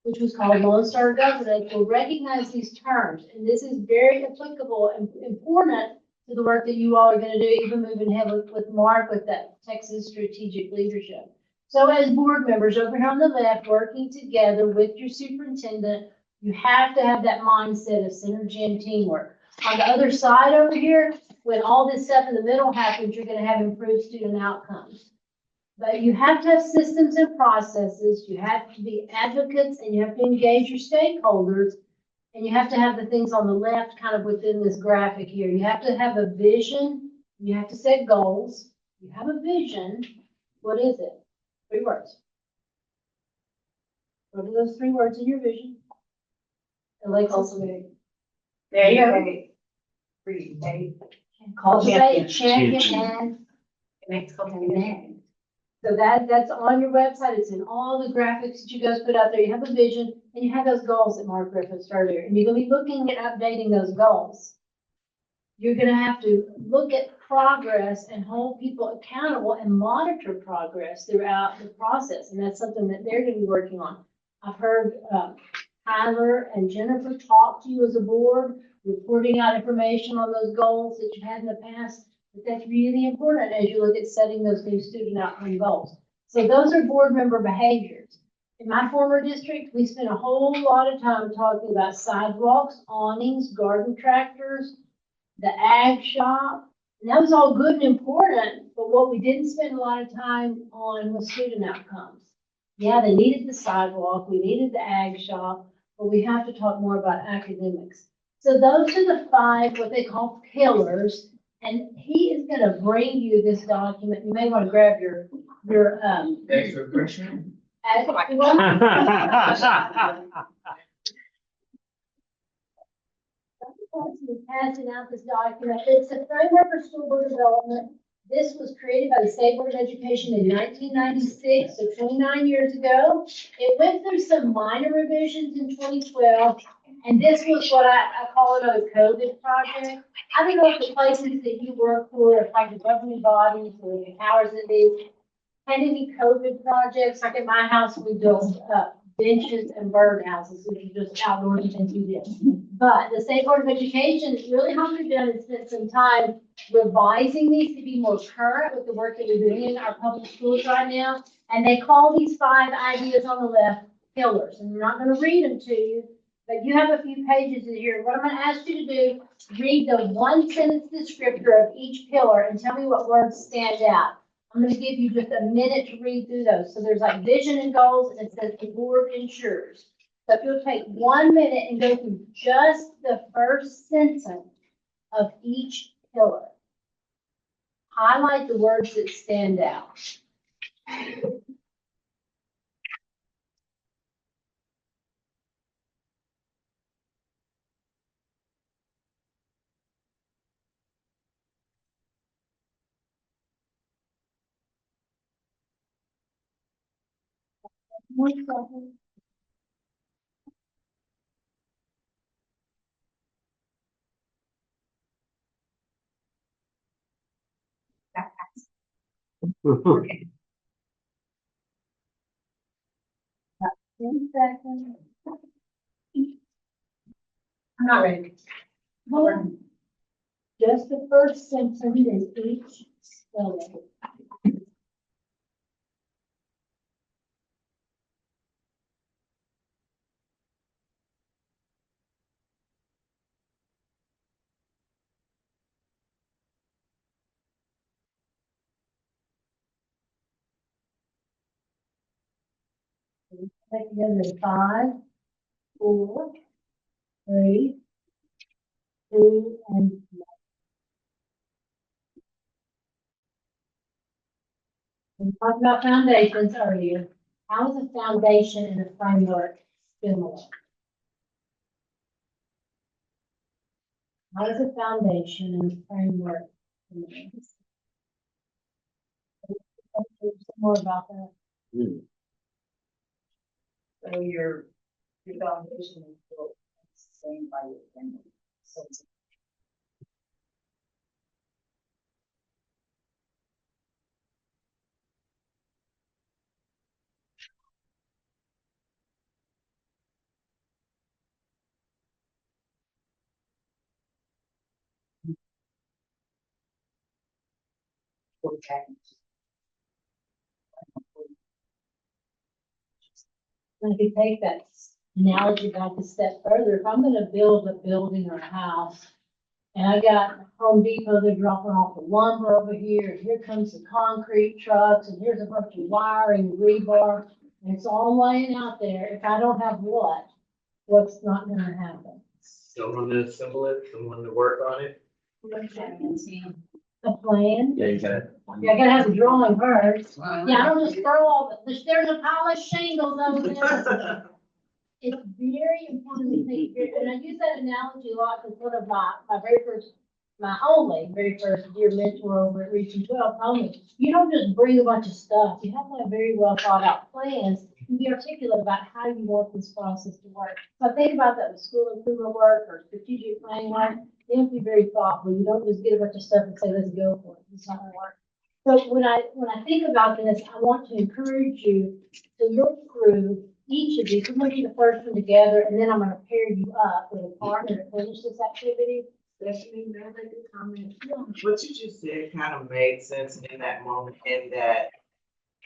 which was called Lone Star Governance, will recognize these terms. And this is very applicable and important to the work that you all are going to do, even moving ahead with Mark with that Texas strategic leadership. So as board members over here on the left, working together with your superintendent, you have to have that mindset of synergy and teamwork. On the other side over here, when all this stuff in the middle happens, you're going to have improved student outcomes. But you have to have systems and processes. You have to be advocates, and you have to engage your stakeholders. And you have to have the things on the left kind of within this graphic here. You have to have a vision. You have to set goals. You have a vision. What is it? 3 words. What are those 3 words in your vision? Alexis? There you go. Cultivate, champion, and connect. So that's on your website. It's in all the graphics that you guys put out there. You have a vision and you have those goals that Mark referenced earlier. And you're gonna be looking at updating those goals. You're gonna have to look at progress and hold people accountable and monitor progress throughout the process. And that's something that they're gonna be working on. I've heard Tyler and Jennifer talk to you as a board, reporting out information on those goals that you've had in the past. But that's really important as you look at setting those new student outcome goals. So those are board member behaviors. In my former district, we spent a whole lot of time talking about sidewalks, awnings, garden tractors, the ag shop. And that was all good and important, but what we didn't spend a lot of time on was student outcomes. Yeah, they needed the sidewalk, we needed the ag shop, but we have to talk more about academics. So those are the 5, what they call pillars. And he is gonna bring you this document. You may wanna grab your. Extra question? Passing out this document. It's a framework for school board development. This was created by the State Board of Education in 1996, so 29 years ago. It went through some minor revisions in 2012. And this was what I call it a COVID project. I don't know if the places that you work for, if like the governing bodies or the powers that be, had any COVID projects. Like at my house, we built benches and birdhouses, which are just outdoors things we did. But the State Board of Education, really how we've done is spent some time revising these to be more current with the work that we're doing in our public schools right now. And they call these 5 ideas on the left pillars. And I'm not going to read them to you, but you have a few pages in here. What I'm going to ask you to do, read the 1-sentence descriptor of each pillar and tell me what words stand out. I'm going to give you just a minute to read through those. So there's like vision and goals, and it says the board ensures. So if you'll take 1 minute and go through just the first sentence of each pillar. Highlight the words that stand out. One second. Okay. 10 seconds. I'm not ready. Hold on. Just the first sentence in each spelling. Take together 5, 4, 3, 2, and 1. We talked about foundations earlier. How is a foundation and a framework similar? How is a foundation and a framework similar? Some more about that. So your foundation is built sustained by your family. So it's okay. And if you take that analogy back a step further, if I'm gonna build a building or a house, and I got Home Depot, they're dropping off the lumber over here, and here comes the concrete trucks, and here's a bunch of wiring, rebar, and it's all laying out there. If I don't have what's not gonna happen? Someone to assemble it, someone to work on it. A plan? Yeah, you gotta. Yeah, I gotta have a drawing first. Yeah, I don't just throw all there's a pile of shingles over there. It's very important to think, and I use that analogy a lot because one of my very first my only very first year mentor over at Region 12 told me, you don't just bring a bunch of stuff. You have to have very well thought out plans and be articulate about how you want this process to work. So I think about that with school improvement work or strategic planning work. You have to be very thoughtful. You don't just get a bunch of stuff and say, let's go for it. It's not gonna work. So when I think about this, I want to encourage you to look through each of these. I'm gonna do the first one together, and then I'm gonna pair you up with a partner to finish this activity. Stephanie, may I make a comment? What you just said kind of made sense in that moment, in that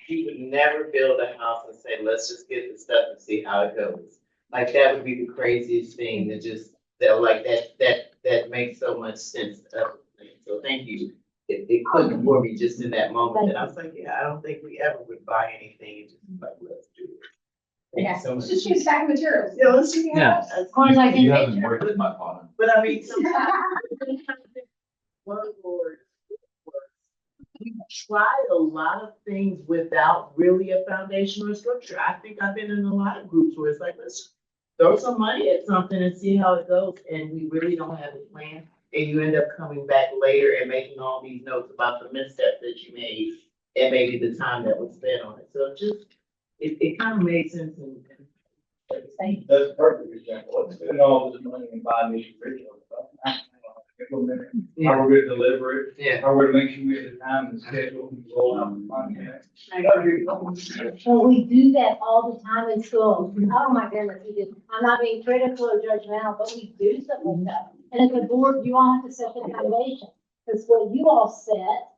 you would never build a house and say, let's just get the stuff and see how it goes. Like, that would be the craziest thing to just, that makes so much sense. So thank you. It clicked for me just in that moment that I was like, yeah, I don't think we ever would buy anything and just be like, let's do it. Thank you so much. Just use stack materials. Yeah, let's see how. Yeah. Or like in You haven't nature. worked with my father. But I mean, sometimes one board, we tried a lot of things without really a foundation or structure. I think I've been in a lot of groups where it's like, let's throw some money at something and see how it goes, and we really don't have a plan. And you end up coming back later and making all these notes about the misstep that you made and maybe the time that was spent on it. So it kind of made sense and. That's a perfect example. Let's spend all this money and buy these curriculum stuff. Implement it. How we're gonna deliver it. Yeah. How we're gonna make sure we have the time and schedule and roll out the money. So we do that all the time in school. Oh my goodness, we do. I'm not being critical or judgmental, but we do something like that. And as a board, you all have to set the foundation. Because what you all set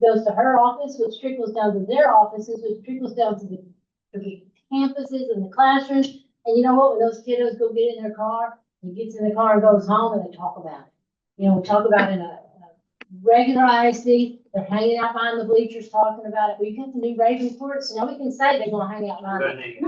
goes to her office, which trickles down to their offices, which trickles down to the campuses and the classrooms. And you know what, when those kiddos go get in their car, he gets in the car and goes home and they talk about it. You know, we talk about it in a regular ISD, they're hanging out behind the bleachers talking about it. We got the new Rapoport, so now we can say they're gonna hang out behind it.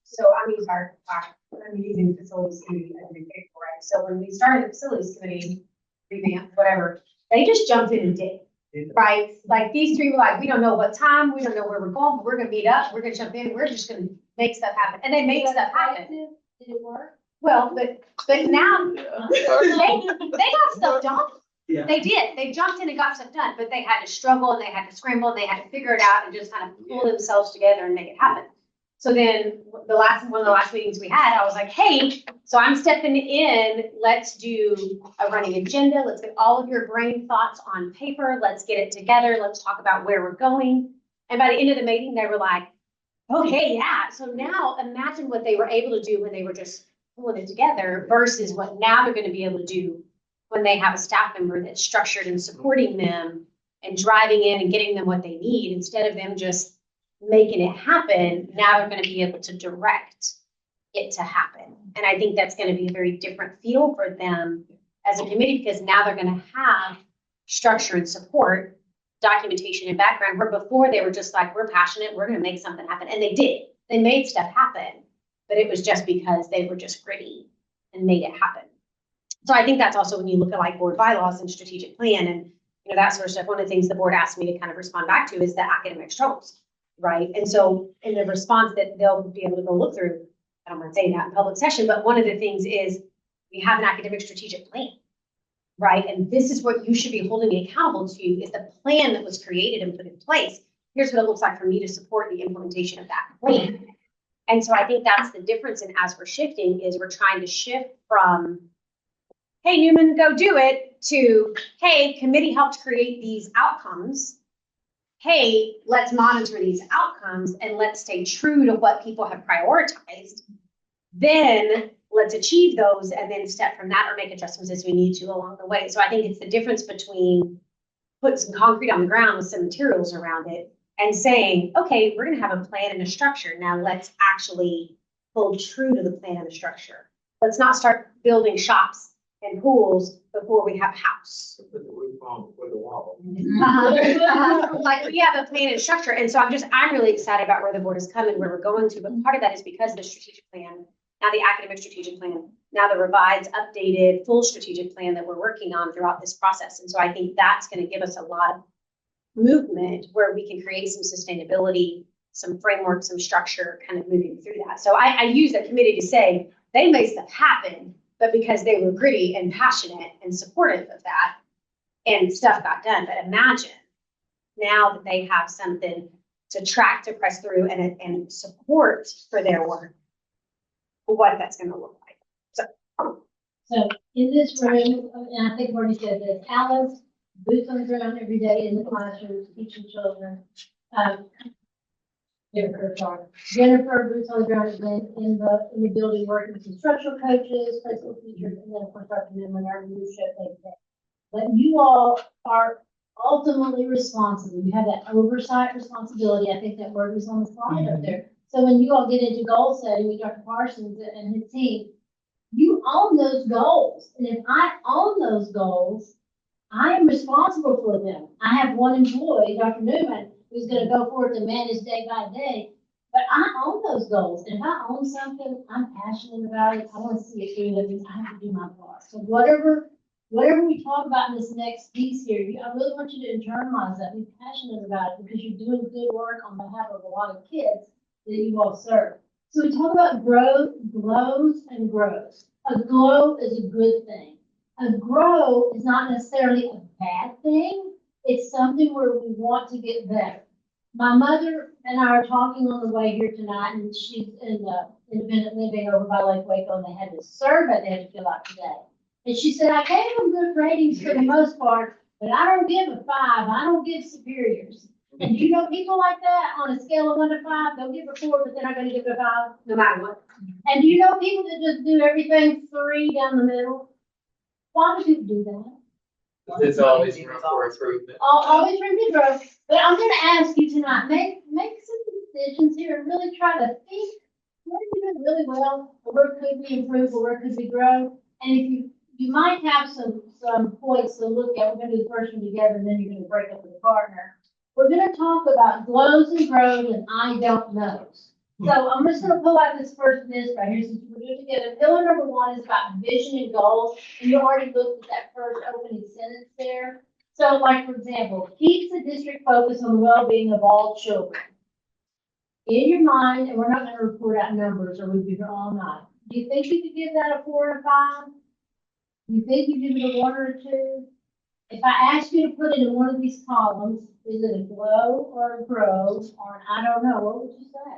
So I'm using facilities committee as an example, right? So when we started the facilities committee, revamp, whatever, they just jumped in and did, right? Like these three were like, we don't know what time, we don't know where we're going, but we're gonna meet up, we're gonna jump in, we're just gonna make stuff happen. And they made stuff happen. Did it work? Well, but now they got stuff done. Yeah. They did. They jumped in and got stuff done, but they had to struggle and they had to scramble and they had to figure it out and just kind of pull themselves together and make it happen. So then one of the last meetings we had, I was like, hey, so I'm stepping in. Let's do a running agenda. Let's get all of your brain thoughts on paper. Let's get it together. Let's talk about where we're going. And by the end of the meeting, they were like, okay, yeah. So now imagine what they were able to do when they were just pulling it together versus what now they're going to be able to do when they have a staff member that's structured and supporting them and driving in and getting them what they need instead of them just making it happen. Now they're going to be able to direct it to happen. And I think that's going to be a very different feel for them as a committee because now they're going to have structure and support, documentation and background, where before they were just like, we're passionate, we're going to make something happen. And they did. They made stuff happen, but it was just because they were just gritty and made it happen. So I think that's also when you look at like board bylaws and strategic plan and that sort of stuff. One of the things the board asked me to kind of respond back to is the academic struggles, right? And so in the response that they'll be able to go look through, I don't want to say that in public session, but one of the things is we have an academic strategic plan, right? And this is what you should be holding me accountable to is the plan that was created and put in place. Here's what it looks like for me to support the implementation of that plan. And so I think that's the difference in as we're shifting is we're trying to shift from, hey, Newman, go do it, to, hey, committee helped create these outcomes. Hey, let's monitor these outcomes and let's stay true to what people have prioritized. Then let's achieve those and then step from that or make adjustments as we need to along the way. So I think it's the difference between putting some concrete on the ground with some materials around it and saying, okay, we're going to have a plan and a structure. Now let's actually hold true to the plan and the structure. Let's not start building shops and pools before we have a house. Put the roof on before the wall. Like we have a plan and structure. And so I'm really excited about where the board is coming, where we're going to. But part of that is because of the strategic plan now the academic strategic plan, now the revised, updated, full strategic plan that we're working on throughout this process. And so I think that's going to give us a lot of movement where we can create some sustainability, some framework, some structure kind of moving through that. So I use that committee to say they made stuff happen, but because they were gritty and passionate and supportive of that and stuff got done. But imagine now that they have something to track, to press through and support for their work, what that's going to look like. So in this room, and I think I've already said this, Alice, boots on the ground every day in the classrooms, teaching children. Jennifer, boots on the ground again in the building, working with instructional coaches, preschool teachers, and then of course Dr. Newman, our leadership. But you all are ultimately responsible. You have that oversight responsibility. I think that word was on the slide up there. So when you all get into goal setting with Dr. Parsons and his team, you own those goals. And if I own those goals, I am responsible for them. I have one employee, Dr. Newman, who's going to go forward to manage day by day. But I own those goals. And if I own something, I'm passionate about it. I want to see it through. That means I have to do my part. So whatever we talk about in this next piece here, I really want you to internalize that. Be passionate about it because you're doing good work on behalf of a lot of kids that you all serve. So we talk about growth, glows, and grows. A glow is a good thing. A grow is not necessarily a bad thing. It's something where we want to get better. My mother and I are talking on the way here tonight, and she's in the independent living over by Lake Waco, and they had this survey they had to fill out today. And she said, I gave them good ratings for the most part, but I don't give a 5. I don't give superiors. And you know people like that on a scale of 1 to 5, they'll give a 4, but they're not going to give a 5 no matter what. And do you know people that just do everything 3 down the middle? Why do people do that? There's always room for improvement. Always room to grow. But I'm going to ask you tonight, make some decisions here and really try to think what are you doing really well, or where could we improve, or where could we grow? And if you might have some points to look at. We're going to do the first one together, and then you're going to break up with a partner. We're going to talk about glows and grows and I don't knows. So I'm just going to pull out this first list right here since we're doing it together. Pillar number 1 is about vision and goals. And you already looked at that first opening sentence there. So like, for example, keeps the district focused on the well-being of all children. In your mind, and we're not going to report out numbers or we'd be here all night. Do you think you could give that a 4 or 5? Do you think you give it a 1 or a 2? If I ask you to put it in one of these columns, is it a glow or a grow or an I don't know, what would you say?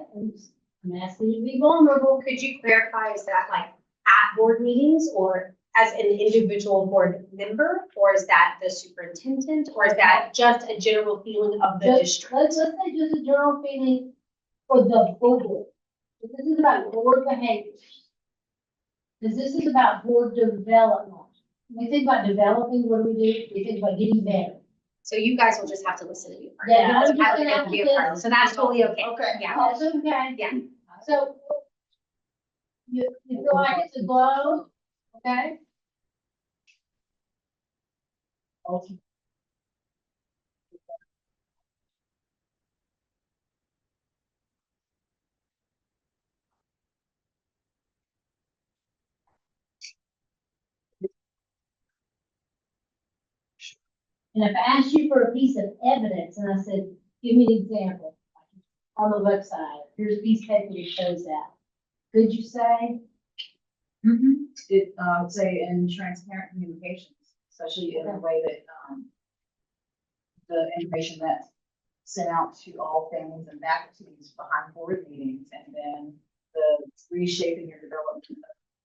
I'm asking you to be vulnerable. Could you clarify, is that like at board meetings or as an individual board member, or is that the superintendent, or is that just a general feeling of the district? Let's say just a general feeling for the board. This is about board behaviors. Because this is about board development. When we think about developing, what do? We think about getting better. So you guys will just have to listen to me. Yeah, That's I'm just how gonna it have would be to a part. So that's totally okay. Okay. Yeah. That's okay. Yeah. So you feel like it's a glow, okay? And if I asked you for a piece of evidence and I said, give me an example on the website, here's a piece of paper that shows that. Could you say? It, I would say in transparent communications, especially in a way that, the information that's sent out to all families and faculties behind board meetings, and then the reshaping your development of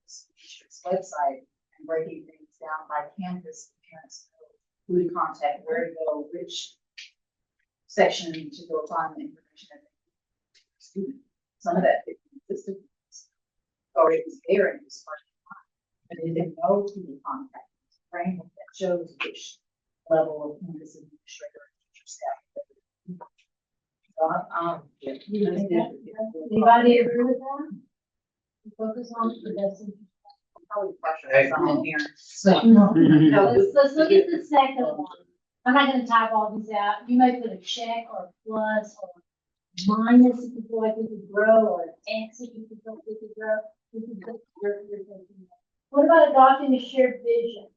this district's website and breaking things down by campus, parents know who to contact, where to go, which section to go find the information that they student. Some of that system already was there and it was first time, but they didn't know who to contact. Framework that shows which level of campus administrator and teacher staff. Anybody agree with that? Focus on the best. Probably pressure on parents. No, let's look at the second one. I'm not gonna type all these out. You may put a check or a plus or minus if you feel like we could grow, or an X if you feel like we could grow. What about adopting a shared vision?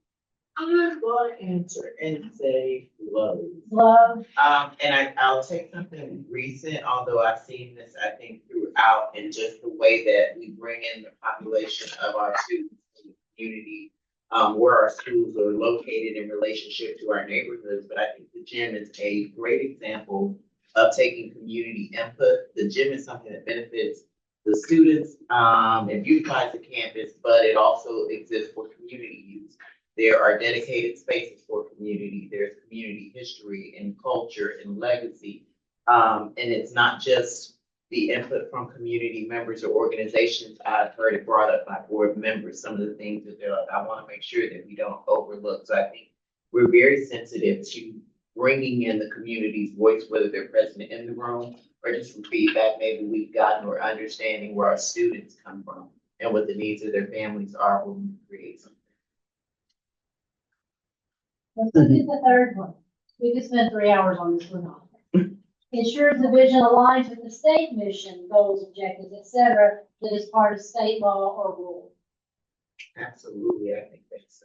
I'm gonna answer and say love. Love, And I'll take something recent, although I've seen this, I think, throughout, and just the way that we bring in the population of our students in the community, where our schools are located in relationship to our neighborhoods. But I think the gym is a great example of taking community input. The gym is something that benefits the students, and beautifies the campus, but it also exists for community use. There are dedicated spaces for community. There's community history and culture and legacy. And it's not just the input from community members or organizations. I've heard it brought up by board members, some of the things that they're like, I want to make sure that we don't overlook. So I think we're very sensitive to bringing in the community's voice, whether they're present in the room or just from feedback maybe we've gotten, or understanding where our students come from and what the needs of their families are when we create something. let's look at the third one. We could spend 3 hours on this one. Ensures the vision aligns with the state mission, goals, objectives, et cetera, that is part of state law or rule. Absolutely, I think that's,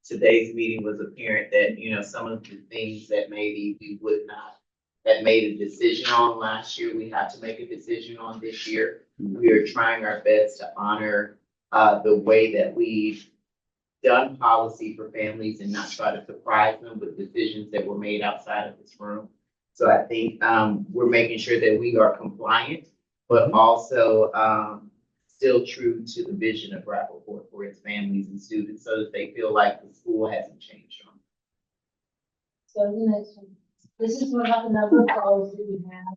today's meeting was apparent that, some of the things that maybe we would not have made a decision on last year, we have to make a decision on this year. We are trying our best to honor, the way that we've done policy for families and not try to surprise them with decisions that were made outside of this room. So I think, we're making sure that we are compliant, but also, still true to the vision of Rapoport for its families and students, so that they feel like the school hasn't changed on them. So the next one, this is what about the number of goals that we have.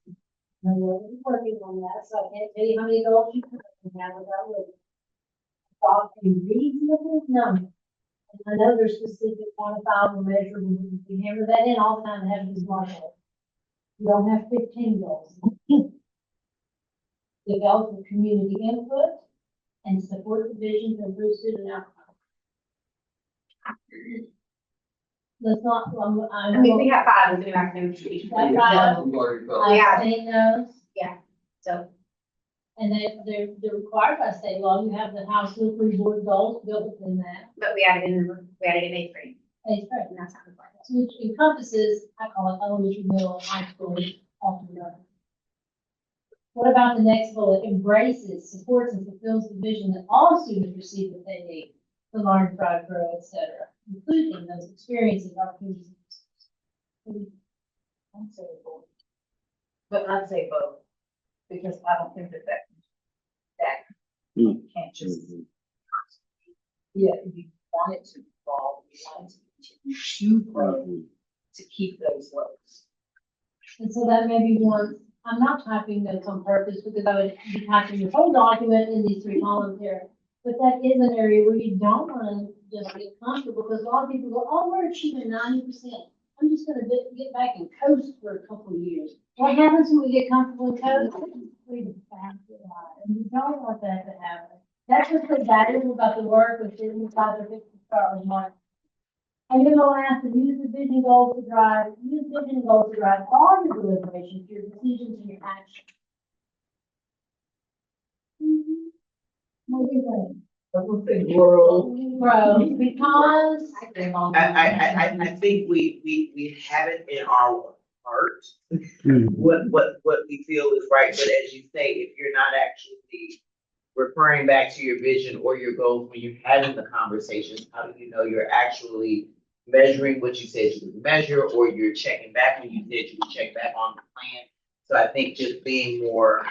And we're working on that, so I can't tell you how many goals you can have without looking. Thought a reasonable number. And I know there's specific quantifiable measurable, we can hammer that in all the time and have these marshals. You don't have 15 goals. Develop community input and support the vision to improve student outcomes. Let's not, I mean, we have 5 in academic strategic plan. I've seen those. Yeah, so. And they're required by state law. You have the House Liquid Board goals built within that. But we added in eighth grade, Eighth grade, and that's not required. which encompasses, I call it elementary, middle, high school, altogether. What about the next bullet? Embraces, supports, and fulfills the vision that all students receive what they need to learn, thrive, grow, et cetera, including those experiences, opportunities. I'd say both. But I'd say both, because I don't think that Mm. can't just. Yeah, you want it to evolve, you want it to continue to grow, to keep those lows. And so that may be one, I'm not typing notes on purpose because I would be typing the whole document in these 3 columns here. But that is an area where you don't want to just get comfortable, because a lot of people go, oh, we're achieving 90%. I'm just gonna get back and coast for a couple of years. What happens when we get comfortable and coast? We back it out, and we don't want that to happen. That's what's so valuable about the work with students, how they're to start with Mark. And you're gonna ask to use the vision goals to drive all your deliberations, your decisions, and your actions. What do you think? I would say grow. Grow, because. I think we have it in our heart, what we feel is right, but as you say, if you're not actually referring back to your vision or your goals when you're having the conversations, how do you know you're actually measuring what you said you would measure, or you're checking back when you said you would check back on the plan? So I think just being more,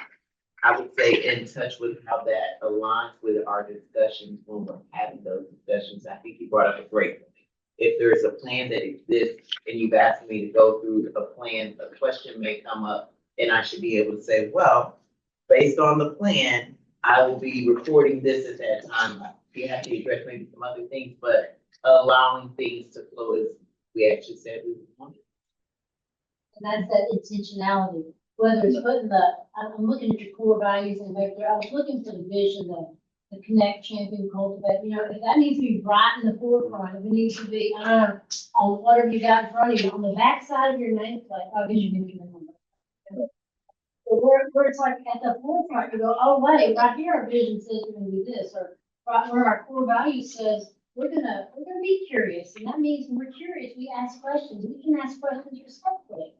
I would say, in touch with how that aligns with our discussions when we're having those discussions. I think you brought up a great point. If there's a plan that exists and you've asked me to go through a plan, a question may come up and I should be able to say, well, based on the plan, I will be reporting this at that time. We have to address maybe some other things, but allowing things to flow as we actually said we wanted. And that's that intentionality, whether it's putting I'm looking at your core values and vector, I was looking for the vision, the connect, champion, cultivate, if that needs to be right in the forefront, if it needs to be, on whatever you got in front of you, on the back side of your nameplate, I guess you can do that. Where it's like at the forefront, you go, oh, wait, right here, our vision says we're gonna do this, or right where our core value says, we're gonna be curious, and that means when we're curious, we ask questions, we can ask questions respectfully.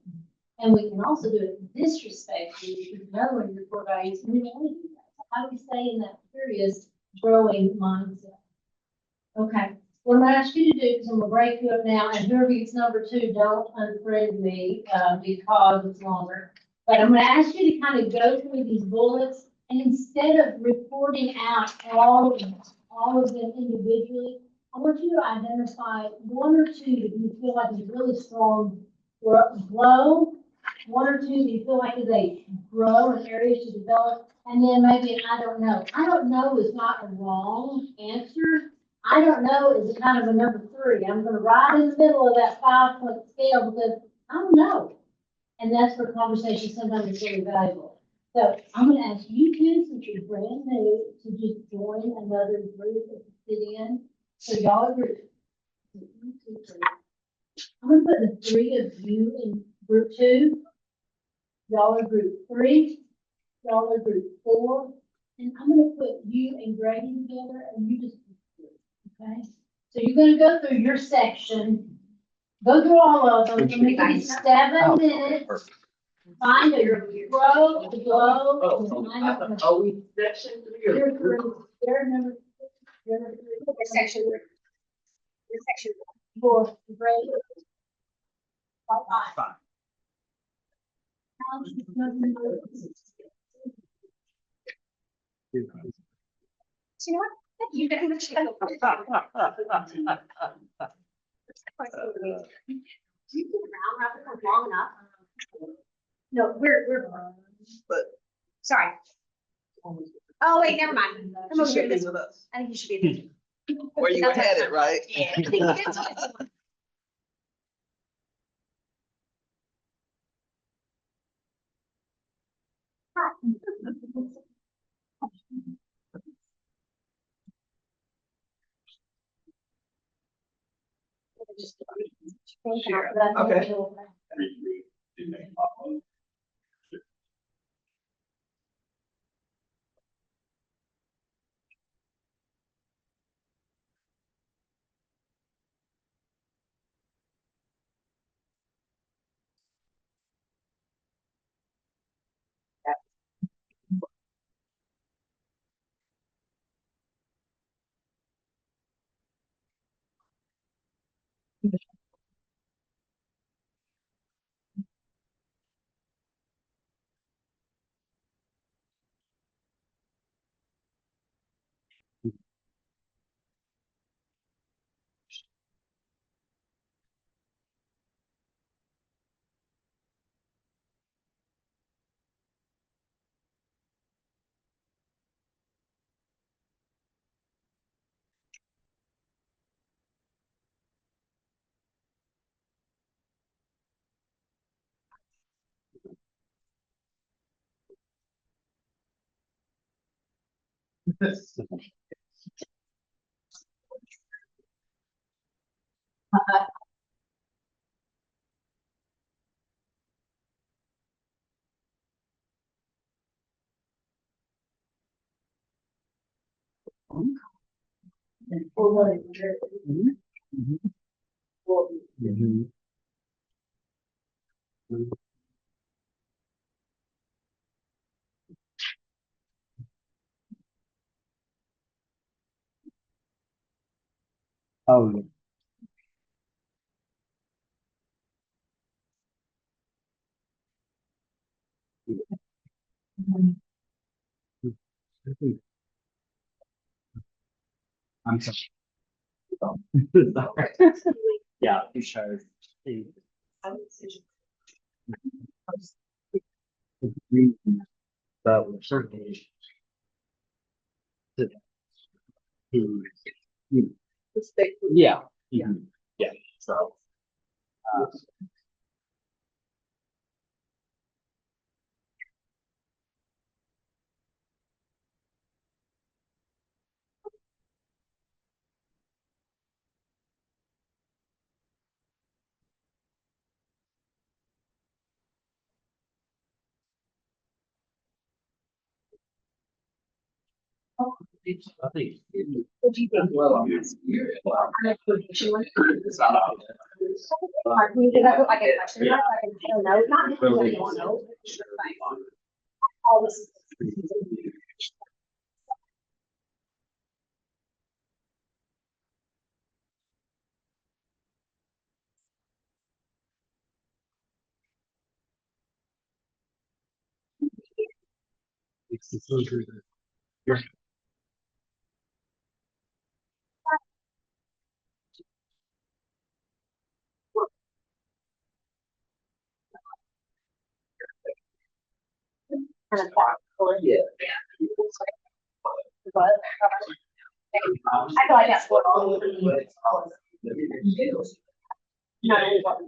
And we can also do it disrespectfully, if you know in your core values, and we don't want to do that. So how do we stay in that curious, growing mindset? Okay, what I'm gonna ask you to do, because I'm gonna break you up now, and whoever gets number two, don't unfriend me, because it's longer. But I'm gonna ask you to kind of go through these bullets, and instead of reporting out all of them individually, I want you to identify one or two that you feel like is really strong flow, one or two that you feel like is a grow in areas to develop, and then maybe an I don't know. I don't know is not a wrong answer. I don't know is a kind of a number three. I'm gonna ride in the middle of that 5-point scale because I don't know. And that's where conversation sometimes is really valuable. So I'm gonna ask you two, since you're brand new, to just join another group that you fit in. So y'all agree. I'm gonna put the three of you in group two. Y'all are group three. Y'all are group four. And I'm gonna put you and Grady together and you just, okay? So you're gonna go through your section, go through all of them, and maybe 7 minutes. Find your grow, glow, and I don't know. Are we section three or Your group? group, your number, your number three. Your section. Your section. Four, Grady. Fine. So you know what? You very much. You been around Rapoport long enough. No, we're, But sorry. Oh, wait, never mind. Come you over here. should be This with one. us. I think you should be there. Where you That's headed, right? Yeah. I think that's what it's about. Okay. Do make follow. Mhm. Oh, yeah. I'm sorry. Yeah, because the reason that was certainly to, to, yeah, mhm, yeah, so. uh, I think. What do you think? Can you give us like a question mark, like a note, not necessarily a note. All this is. Kind of thoughtful. Yeah. But I feel like that's what all we need. Not only what-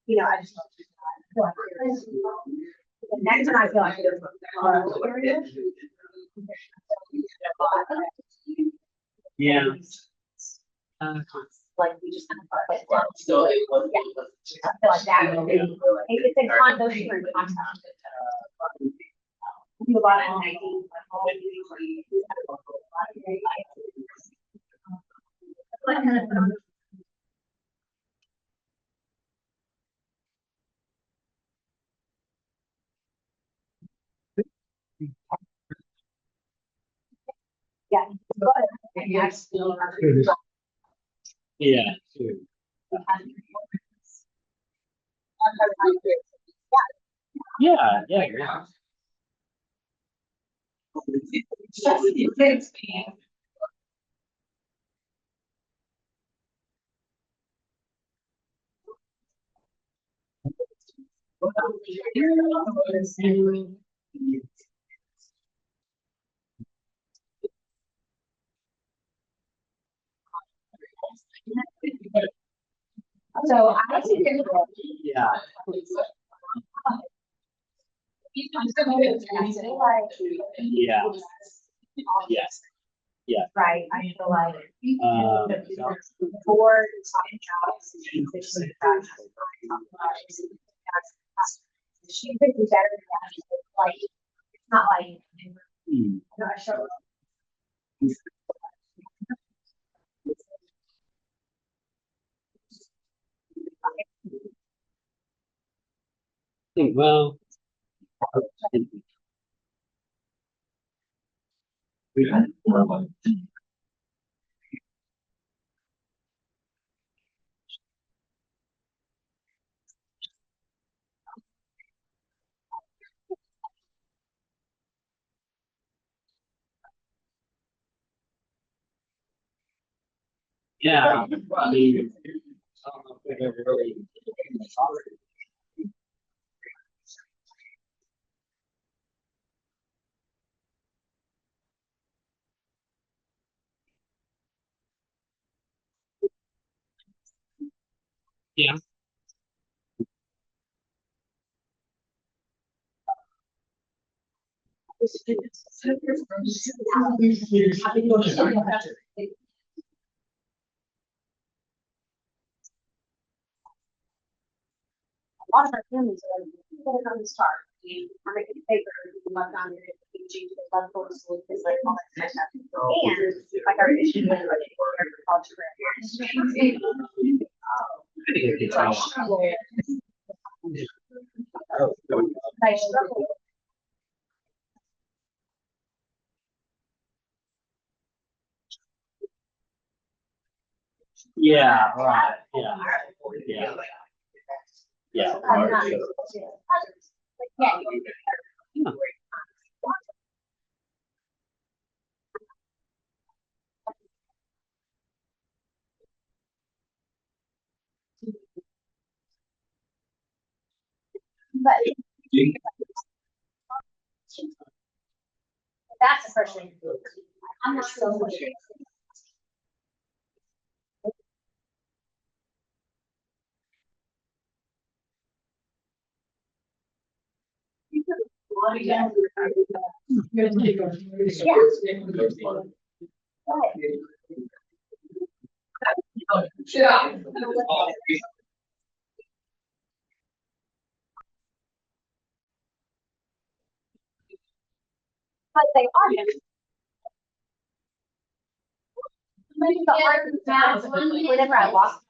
You know, I just. feel like the next time I feel like there's. Yeah. Like we just kind of put it down. So, yeah, I feel like that would be, it's a con, those are in contact. Do a lot of hiking, like all of these, yeah. Yeah. True. Yeah, yeah, yeah. So I think there's. Yeah. Yeah. Yes. Yeah. Right, I feel like. Um, Board, jobs. She could do better than that, like, it's not like. hmm. Not sure. Think, well. Yeah. I mean, I don't know if we've ever really. Yeah. A lot of our families are, gonna come to start, I'm making a paper, love down here, teaching, love going to school, because like all that kind of stuff. And like our issue. I struggle. Yeah, right, yeah, yeah. Yeah. I'm not. Yeah. But that's the first thing. I'm not so. Yeah. Yeah. But they are. Whenever I walk.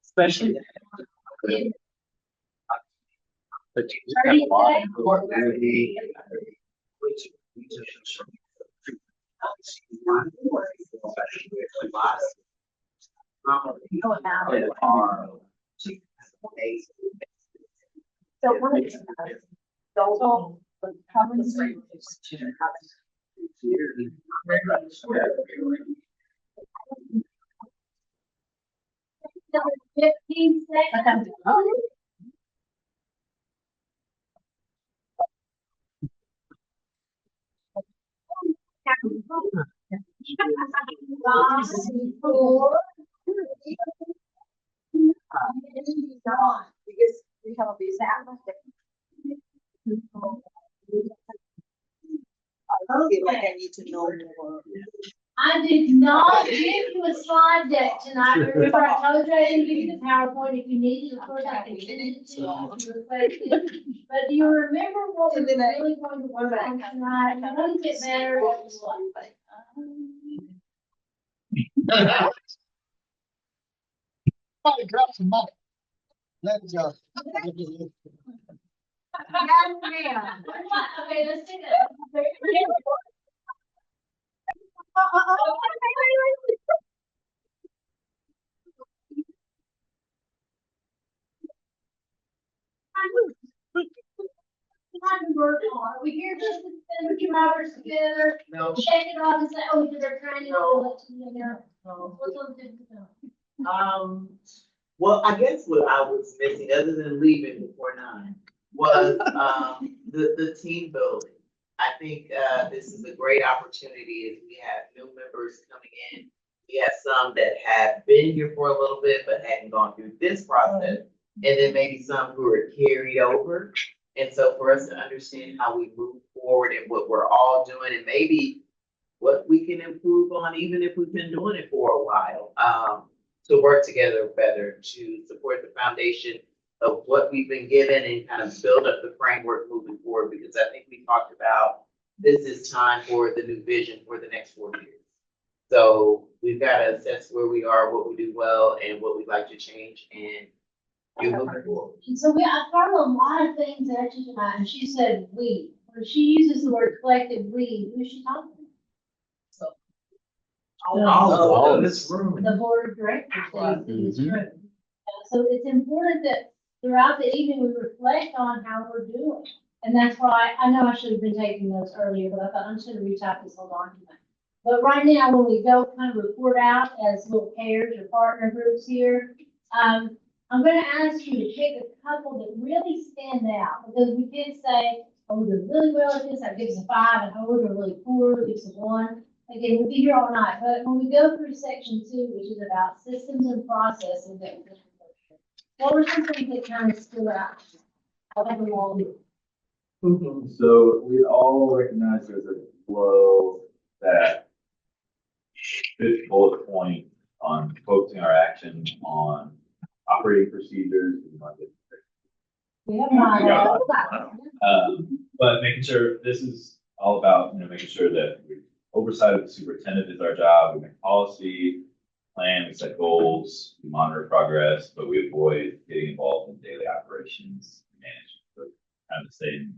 Especially. The teachers have a lot of authority. So one of those, Fifteen seconds. Because we have a visa. I feel like I need to know more. I did not give you a slide deck tonight. Remember, I told you I didn't give you the PowerPoint. If you need it, of course, I can send it to you. if you request it. But do you remember what we're really going to work on tonight? I'm going to get better at what? Drop some money. Let's go. Okay, let's do that. Time to work on. Are we here just to spend a few hours together? No. Check it off and say, oh, we did our training. We'll let you know. What's on the difference? Well, I guess what I was missing, other than leaving before 9, was, the team building. I think, this is a great opportunity as we have new members coming in. We have some that have been here for a little bit, but hadn't gone through this process. And then maybe some who are carried over. And so for us to understand how we move forward and what we're all doing and maybe what we can improve on, even if we've been doing it for a while, to work together better, to support the foundation of what we've been given and kind of build up the framework moving forward, because I think we talked about this is time for the new vision for the next 4 years. So we've got to assess where we are, what we do well, and what we'd like to change, and you're moving forward. And so I throw a lot of things at you tonight, and she said we. When she uses the word collective we, who's she talking to? All of this room. The board of directors that is in this room. So it's important that throughout the evening, we reflect on how we're doing. And that's why, I know I should have been taking notes earlier, but I thought I'm just gonna retype this whole document. But right now, when we go kind of report out as little pairs or partner groups here, I'm gonna ask you to pick a couple that really stand out, because we did say, oh, we did really well at this, that gives a 5, and oh, we're really poor, it gives a 1. Again, we'll be here all night, but when we go through section 2, which is about systems and processes, what were some things that kind of stood out? I think we all do. So we all recognize there's a flow that fifth bullet point on focusing our action on operating procedures. We have not. But making sure this is all about, making sure that oversight of the superintendent is our job. We make policy, plan, we set goals, we monitor progress, but we avoid getting involved in daily operations management. So kind of stay in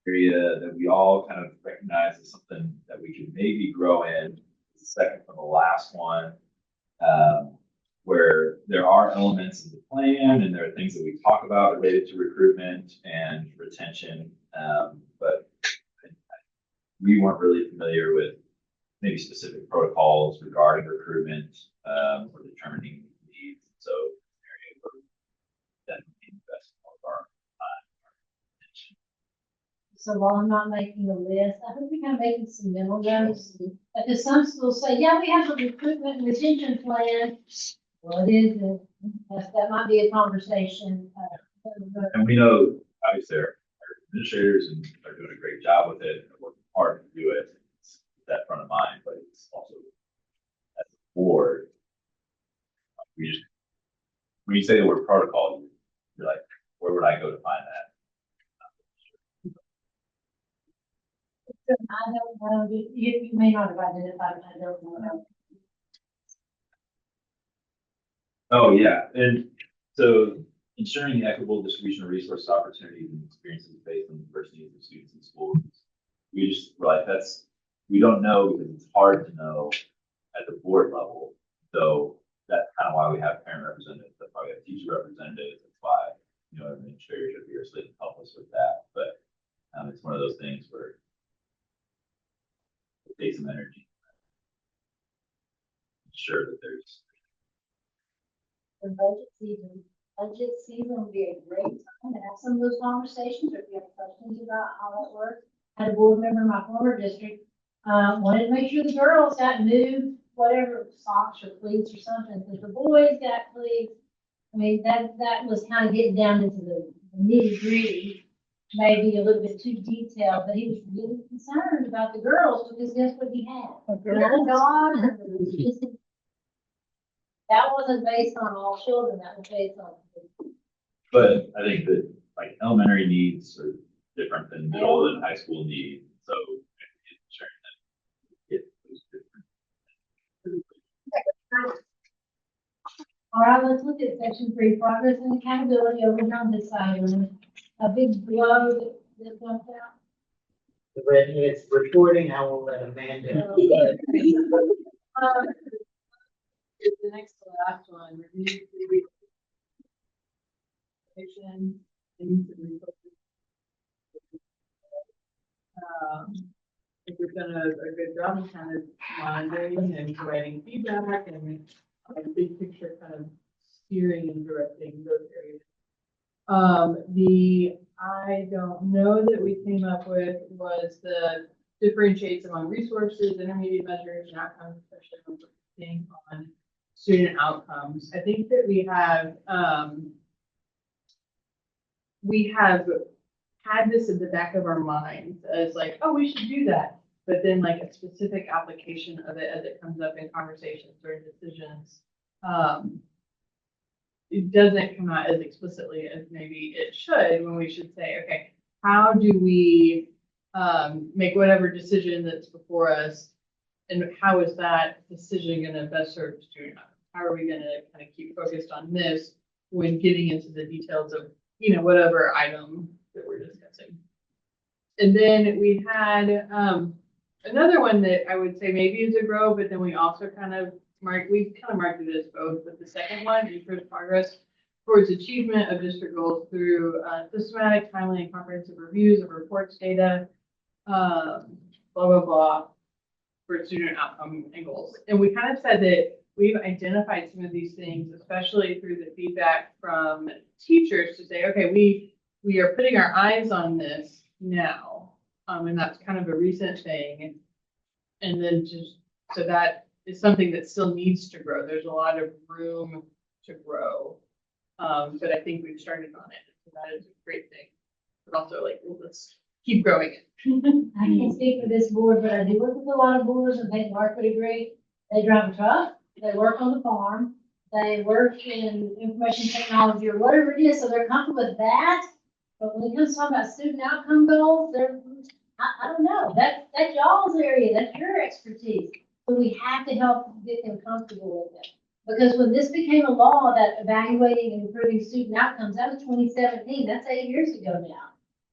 area that we all kind of recognize as something that we can maybe grow in. The second from the last one, where there are elements of the plan and there are things that we talk about related to recruitment and retention, but we weren't really familiar with maybe specific protocols regarding recruitment or determining needs. So, an area where that would be invest more of our time, our attention. So while I'm not making a list, I think we're kind of making some mental notes. Because some schools say, yeah, we have a recruitment and retention plan. Well, it is, that might be a conversation. And we know, obviously, our administrators and are doing a great job with it, and working hard to do it. It's that front of mind, but it's also as a board, we just, when you say the word protocol, you're like, where would I go to find that? I don't know, you may not have identified, it, I don't know. Oh, yeah, and so ensuring the equitable distribution of resource opportunities and experiences based on the diverse needs of students in schools. We just, we're like, we don't know because it's hard to know at the board level. So that's kind of why we have parent representatives, that's why we have teacher representatives, that's why, administrators are here so they can help us with that. But it's one of those things where it takes some energy. Ensure that there's The budget season would be a great time to have some of those conversations, or if you have questions about how that works. I had a board member in my former district, wanted to make sure the girls got new, whatever, socks or cleats or something, because the boys got cleats. I mean, that was kind of getting down into the nitty gritty, maybe a little bit too detailed, but he was really concerned about the girls, because guess what he had? A Little dog. That wasn't based on all children, that was based on. But I think that like elementary needs are different than middle and high school needs. So ensuring that it those different. All right, let's look at section 3, progress and accountability over on this side. A big blow that jumped out. The redhead's reporting, I will let Amanda. It's the next to last one, review the and use of resources. I think we've done a good job of kind of monitoring and providing feedback and big picture kind of steering and directing those areas. The I don't know that we came up with was the differentiates among resources, intermediate measures, and outcomes, especially when focusing on student outcomes. I think that we have had this at the back of our minds as like, oh, we should do that. But then like a specific application of it as it comes up in conversations or decisions, it doesn't come out as explicitly as maybe it should, when we should say, okay, how do we make whatever decision that's before us, and how is that decision going to best serve the student? How are we going to kind of keep focused on this when getting into the details of, whatever item that we're discussing? And then we had another one that I would say maybe is a grow, but then we also kind of marked it as both. But the second one, ensures progress towards achievement of district goals through systematic, timely, and comprehensive reviews of reports, data, blah, blah, blah, for student outcome and goals. And we kind of said that we've identified some of these things, especially through the feedback from teachers, to say, okay, we are putting our eyes on this now. And that's kind of a recent thing. And then so that is something that still needs to grow. There's a lot of room to grow. But I think we've started on it. So that is a great thing. But also let's keep growing it. I can't speak for this board, but I do work with a lot of boards, and they Mark would agree. They drive a truck, they work on the farm, they work in information technology or whatever it is, so they're comfortable with that. But when it comes to talking about student outcome goals, I don't know, that's y'all's area, that's your expertise. So we have to help get them comfortable with it. Because when this became a law that evaluating and improving student outcomes, that was 2017, that's 8 years ago now.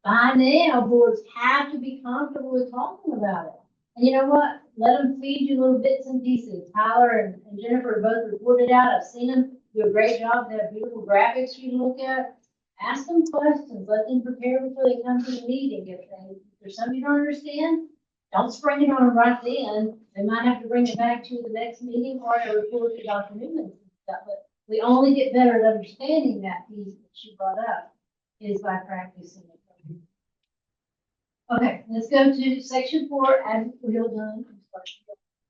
By now, boards have to be comfortable with talking about it. And you know what? Let them feed you little bits and pieces. Tyler and Jennifer both reported out. I've seen them do a great job. They have beautiful graphics for you to look at. Ask them questions. Let them prepare before they come to the meeting. If there's something you don't understand, don't spring it on them right then. They might have to bring it back to the next meeting or a report to Dr. Newman and stuff. But we only get better at understanding that piece that she brought up is by practicing it. Okay, let's go to section 4, advocacy, we're done.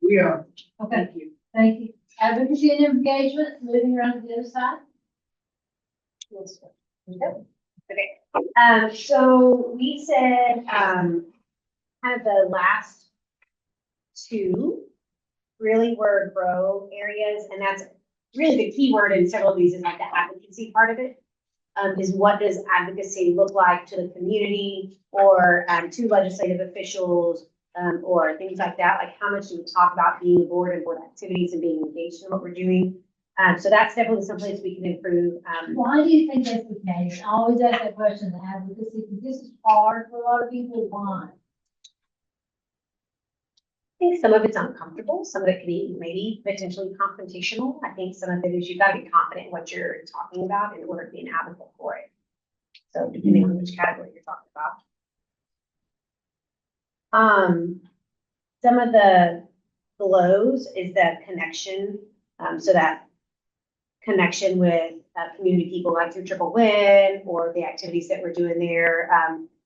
We are. Okay, thank you. Advocacy and engagement, moving around to the other side. Let's go. Okay, so we said, kind of the last two really were grow areas, and that's really the key word in several of these is like the advocacy part of it. Is what does advocacy look like to the community or to legislative officials or things like that? Like how much do we talk about being a board and board activities and being engaged in what we're doing? So that's definitely some place we can improve. Why do you think that's the case? I always ask that question, the advocacy, because this is hard for a lot of people. Why? I think some of it's uncomfortable. Some of it can be maybe potentially confrontational. I think some of it is you got to be confident in what you're talking about in order to be an advocate for it. So depending on which category you're talking about. Some of the blows is the connection. So that connection with community people like through Triple Win or the activities that we're doing there,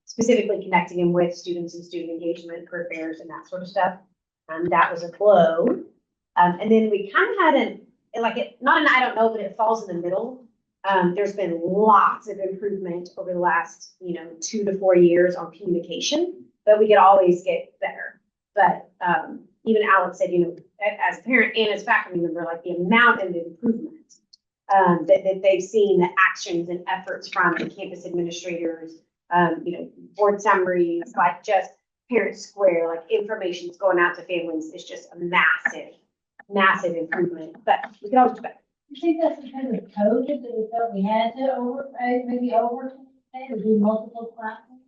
specifically connecting them with students and student engagement, career fairs and that sort of stuff. That was a blow. And then we kind of had not an I don't know, but it falls in the middle. There's been lots of improvement over the last, 2 to 4 years on communication, but we could always get better. But even Alex said, as a parent and as faculty member, like the amount of improvement that they've seen, the actions and efforts from the campus administrators, board summaries, like just Parent Square, like information's going out to families is just a massive, massive improvement. But we can always do better. You think that's because of COVID that we felt we had to or do multiple platforms?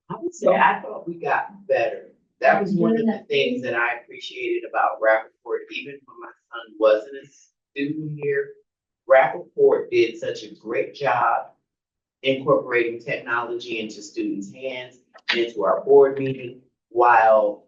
I would say I thought we got better. That was one of the things that I appreciated about Rapoport, even when my son wasn't a student here. Rapoport did such a great job incorporating technology into students' hands, into our board meeting, while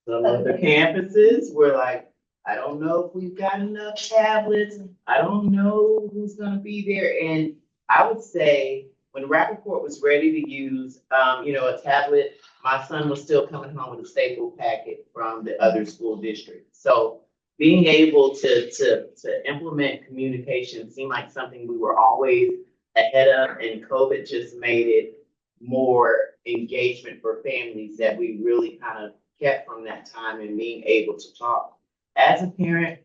some other campuses were like, I don't know if we've got enough tablets. I don't know who's gonna be there. And I would say when Rapoport was ready to use, a tablet, my son was still coming home with a staple packet from the other school district. So being able to implement communication seemed like something we were always ahead of, and COVID just made it more engagement for families that we really kind of kept from that time and being able to talk. As a parent,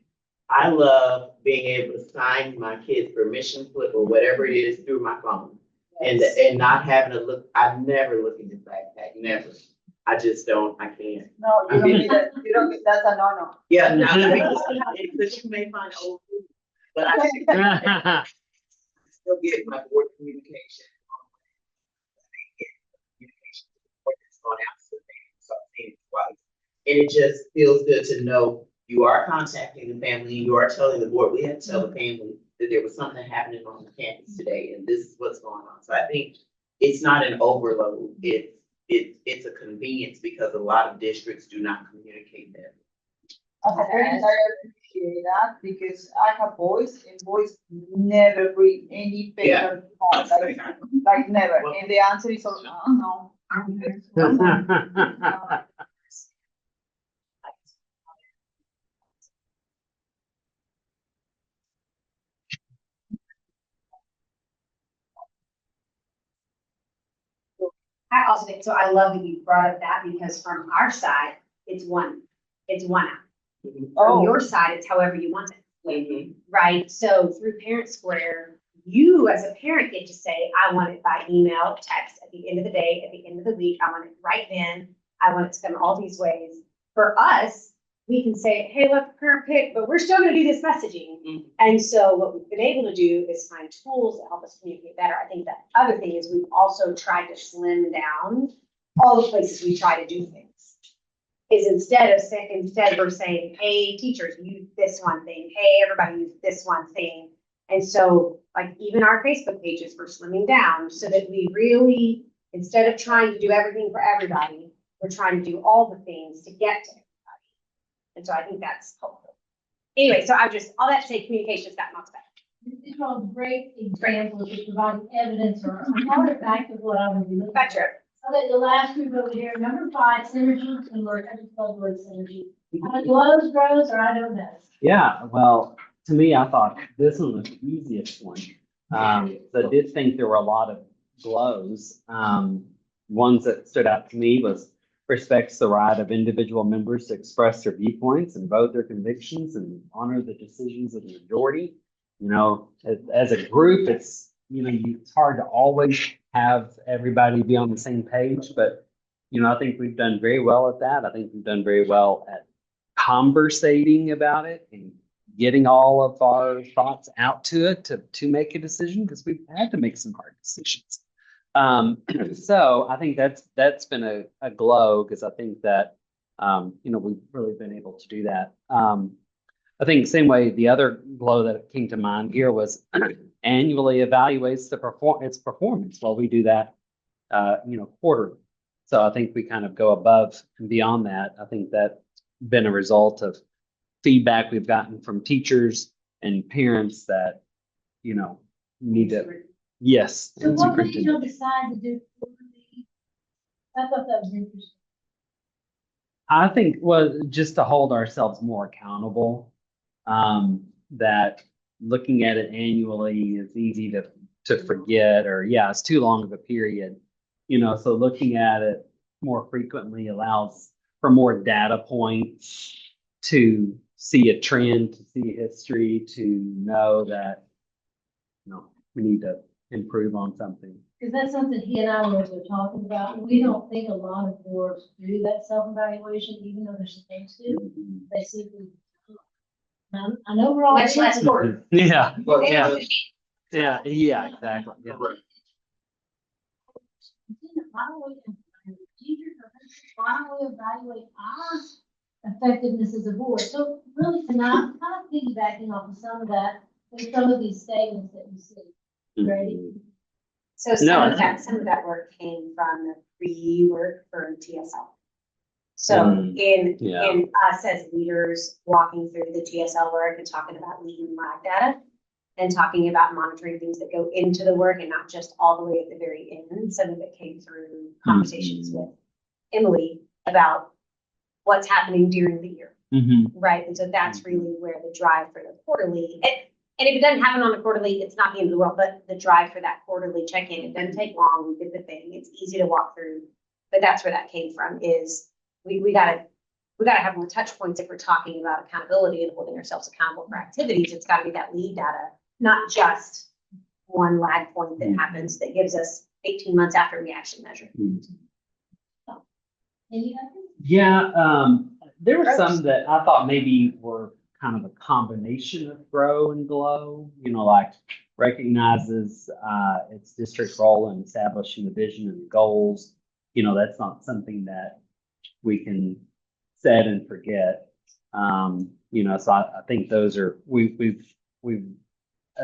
I love being able to sign my kid's permission slip or whatever it is through my phone. And not having to look, I never look in his backpack, never. I just don't, I can't. No, you don't need that. You don't get, that's a no-no. Yeah, now because you may find old food, but I still get my board communication. Communication on out so start seeing it twice. And it just feels good to know you are contacting the family, you are telling the board. We had to tell the family that there was something happening on the campus today, and this is what's going on. So I think it's not an overload. It's a convenience because a lot of districts do not communicate that. As a parent, I appreciate that because I have boys and boys never bring any paper home, like never. And the answer is, no. I also think, so I love that you brought up that because from our side, it's one app. From your side, it's however you want it, right? So through Parent Square, you as a parent get to say, I want it by email, text, at the end of the day, at the end of the week, I want it right then. I want it to come all these ways. For us, we can say, hey, let the parent pick, but we're still gonna do this messaging. And so what we've been able to do is find tools that help us communicate better. I think the other thing is we've also tried to slim down all the places we try to do things. Is instead we're saying, hey, teachers, use this one thing. Hey, everybody use this one thing. And so like even our Facebook pages we're slimming down so that we really, instead of trying to do everything for everybody, we're trying to do all the things to get to everybody. And so I think that's helpful. Anyway, so all that to say communication has gotten lots better. These are all great examples of providing evidence or artifact of what I would be looking Back for. to Okay, the last group over here, number 5, synergy, and we're, I just love the word synergy. How it glows, grows, or I don't know. Yeah, well, to me, I thought this one was the easiest one. So I did think there were a lot of glows. Ones that stood out to me was respects the right of individual members to express their viewpoints and vote their convictions and honor the decisions of the majority. You know, as a group, it's, you know, it's hard to always have everybody be on the same page, but, you know, I think we've done very well at that. I think we've done very well at conversating about it and getting all of our thoughts out to it to make a decision, because we've had to make some hard decisions. So I think that's been a glow, because I think that, you know, we've really been able to do that. I think the same way, the other glow that came to mind here was annually evaluates its performance. Well, we do that, you know, quarterly. So I think we kind of go above and beyond that. I think that's been a result of feedback we've gotten from teachers and parents that, you know, need to, yes. So and what did you superintendent. decide to do? I thought that was interesting. I think, well, just to hold ourselves more accountable, that looking at it annually is easy to forget, or yeah, it's too long of a period, you know, so looking at it more frequently allows for more data points to see a trend, to see a history, to know that, you know, we need to improve on something. Because that's something he and I were talking about. We don't think a lot of boards do that self-evaluation, even though they're supposed to. They simply don't. I know we're all. Much less different. Yeah, But, yeah, yeah, exactly. Yeah. Why don't we, teachers or principals, why don't we evaluate our effectiveness as a board? So really tonight, kind of piggybacking off of some of that, with some of these statements that you see. Ready? So No, some of that work came from the pre-work for TSL. So yeah. in us as leaders walking through the TSL work and talking about lead and lag data and talking about monitoring things that go into the work and not just all the way at the very end, some of it came through conversations with Emily about what's happening during the year. Right. And so that's really where the drive for the quarterly, and if it doesn't happen on the quarterly, it's not the end of the world, but the drive for that quarterly check-in, it doesn't take long, we did the thing, it's easy to walk through. But that's where that came from, is we gotta have more touch points if we're talking about accountability and holding ourselves accountable for activities. It's gotta be that lead data, not just one lag point that happens that gives us 18 months after we actually measure. Any others? Yeah, there were some that I thought maybe were kind of a combination of grow and glow, you know, like recognizes its district role in establishing the vision and goals. You know, that's not something that we can set and forget. You know, so I think those are, we've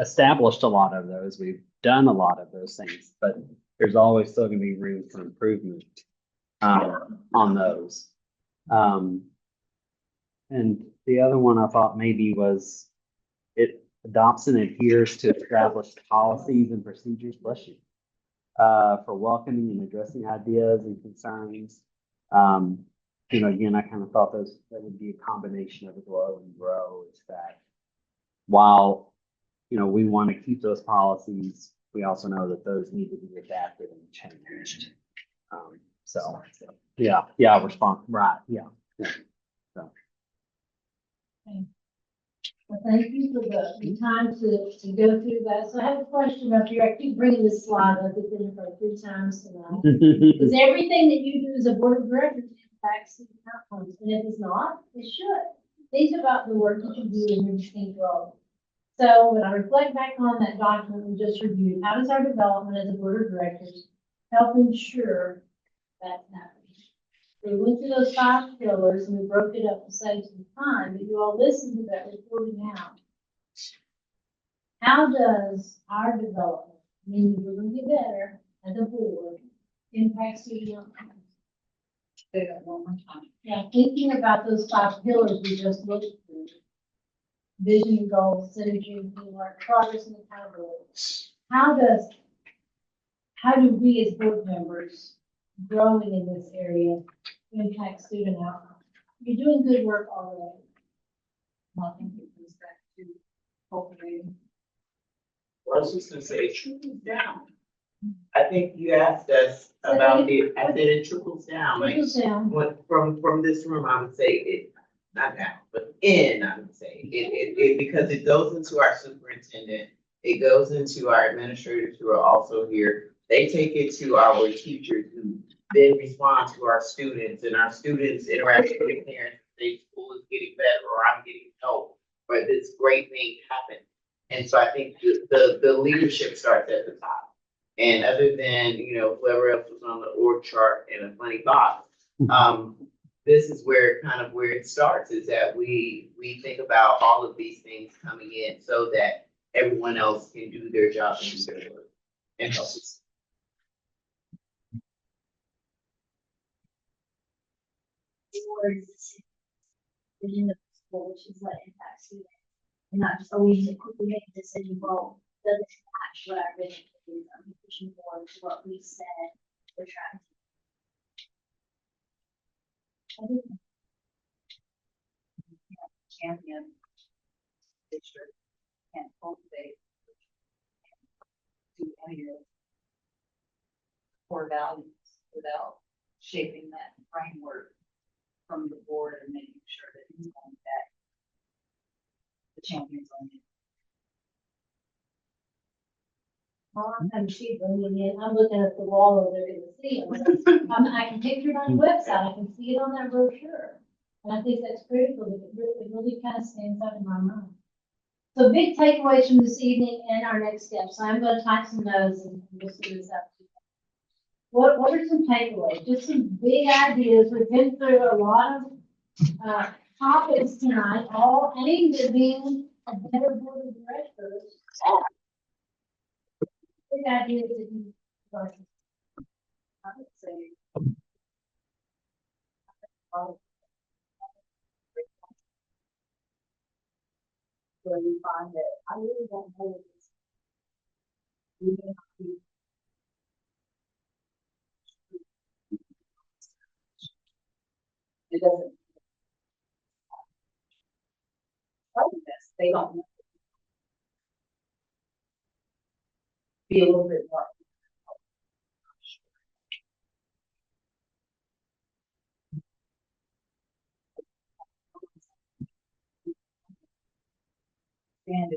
established a lot of those. We've done a lot of those things, but there's always still gonna be room for improvement on those. And the other one I thought maybe was it adopts and adheres to established policies and procedures, bless you, for welcoming and addressing ideas and concerns. You know, again, I kind of thought that would be a combination of a glow and grow, is that while, you know, we want to keep those policies, we also know that those need to be adapted and changed. So yeah, respond, right, yeah. So. Well, thank you for the time to go through that. So I have a question up here. I keep bringing this slide up. It's been for 3 times tonight. Is everything that you do as a board of directors impacts the outcomes? And if it's not, it should. Think about the work that you do in your distinct role. So when I reflect back on that document we just reviewed, how does our development as a board of directors help ensure that's happening? We went through those 5 pillars and we broke it up to save some time, but you all listened to that reporting out. How does our development, meaning we're going to get better as a board, impact student outcomes? Say that one more time. Yeah, thinking about those 5 pillars we just looked through. vision and goals, synergy, teamwork, progress and accountability. How do we as board members growing in this area impact student outcomes? You're doing good work already. I think it comes back to cultivating. Well, I was just gonna say, it trickles down. I think you asked us about the, I said it trickles down, like, Trickles down. what, from this room, I would say it, not down, but in, I would say, it, because it goes into our superintendent, it goes into our administrators who are also here. They take it to our teachers who then respond to our students, and our students interact with parents, say school is getting better, or I'm getting help, or this great thing happened. And so I think the leadership starts at the top. And other than, whoever else was on the org chart and a funny thought, this is where it starts, is that we think about all of these things coming in so that everyone else can do their job and do their work and help us. Towards vision of the school, which is what impacts students. And not just always to quickly make a decision, well, does it match what our vision is? Are we pushing forward to what we said we're trying to do? Champion district and cultivate to any of core values without shaping that framework from the board and making sure that it's going back the champions on it. I'm cheap, I'm looking at the wall over there in the sea. I can picture it on the website, I can see it on that brochure. And I think that's critical, it really kind of stands out in my mind. So big takeaways from this evening and our next steps. So I'm gonna type some notes and we'll see this up. What are some takeaways? Just some big ideas. We've been through a lot of topics tonight, all aimed at being a better board of directors. Big ideas that you like. I would say where we find that I really don't know what this. We may not be. It doesn't. They don't know. Be a little bit more. And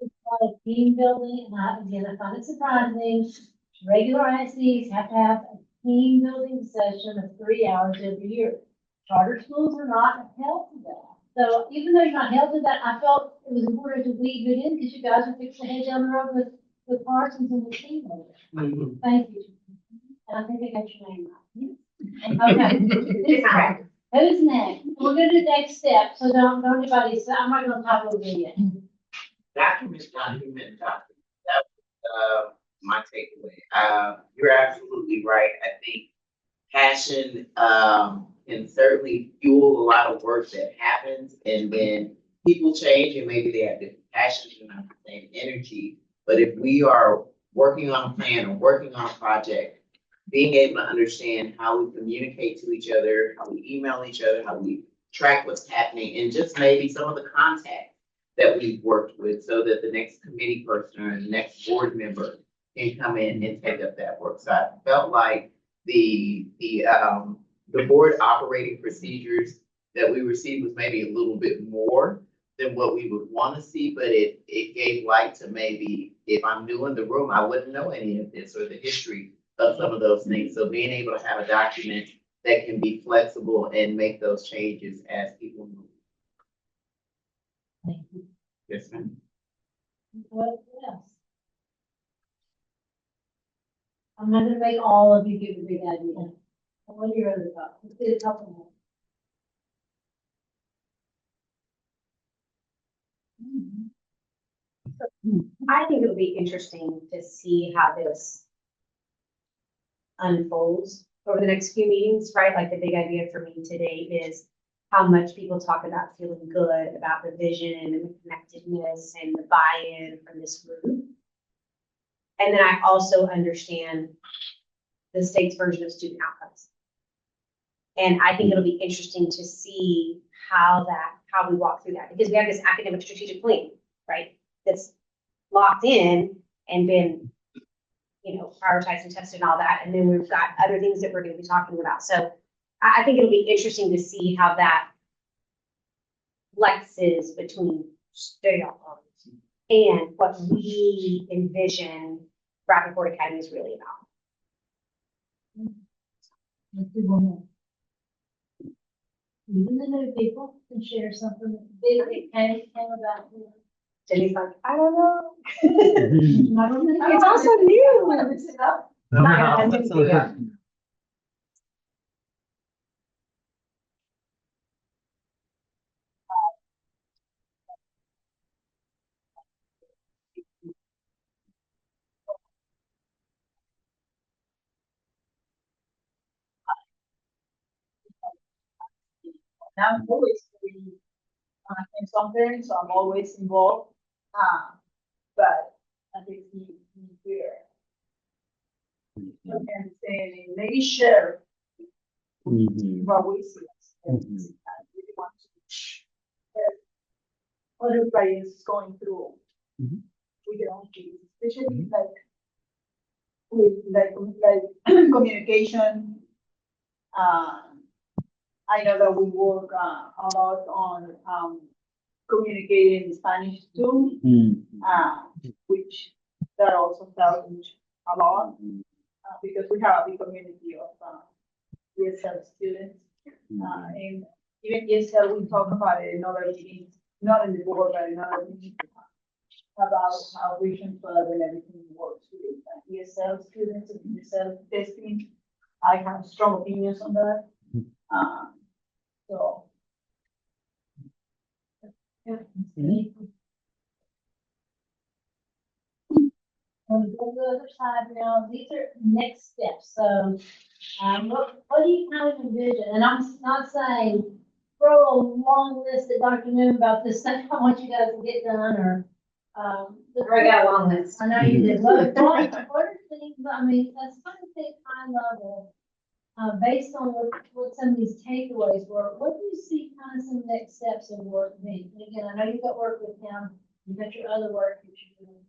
It's called team building, and I find it surprising, regular ISDs have to have a team building session of 3 hours every year. Charter schools are not held to that. So even though you're not held to that, I felt it was important to weave it in, because you guys are fixing to head down the road with Parsons and the team. Mm-hmm. Thank you. And I think I got your name right. Okay. Who's next? We're gonna do the next step, so don't anybody say, I'm not gonna talk over you yet. Document. That was, my takeaway. You're absolutely right. I think passion, can certainly fuel a lot of work that happens, and then people change and maybe they have different passions and not the same energy. But if we are working on a plan or working on a project, being able to understand how we communicate to each other, how we email each other, how we track what's happening, and just maybe some of the contacts that we've worked with, so that the next committee person or the next board member can come in and take up that work. So I felt like the board operating procedures that we received was maybe a little bit more than what we would want to see, but it gave light to maybe, if I'm new in the room, I wouldn't know any of this or the history of some of those things. So being able to have a document that can be flexible and make those changes as people move. Thank you. Yes, ma'am. What else? I'm not gonna make all of you give a big idea. What are your other thoughts? Let's get a couple more. I think it would be interesting to see how this unfolds over the next few meetings, right? Like the big idea for me today is how much people talk about feeling good about the vision and the connectedness and the buy-in from this group. And then I also understand the state's version of student outcomes. And I think it'll be interesting to see how we walk through that, because we have this academic strategic plan, right? That's locked in and been, prioritized and tested and all that. And then we've got other things that we're going to be talking about. So I think it'll be interesting to see how that flexes between state outcomes and what we envision Rapoport Academy is really about. Let's do one more. Even the new people can share something big that came about. Jenny's like, I don't know. It's It's also new. I'm always doing, in some parents, so I'm always involved. But I think he here. Understanding, maybe share Mhm. what we see. And Mhm. I really want to share what everybody is going through. Mhm. With their own kids, especially with communication. I know that we work a lot on communicating in Spanish too, Mhm. which that also helps a lot because we have a big community of ESL students. And even ESL, we talk about it in other meetings, not in the board, but in other meetings, about how Vision Club and everything works with ESL students and ESL testing. I have strong opinions on that. So. Yeah. On the other side now, these are next steps. So, what do you kind of envision? And I'm not saying throw a long list at Dr. Noon about this stuff I want you guys to get done or, I got a long list. I know you did. What are things, I mean, that's kind of think high level, based on what some of these takeaways were, what do you see kind of some next steps of work being? And again, I know you've got work with him, you've got your other work that you're doing.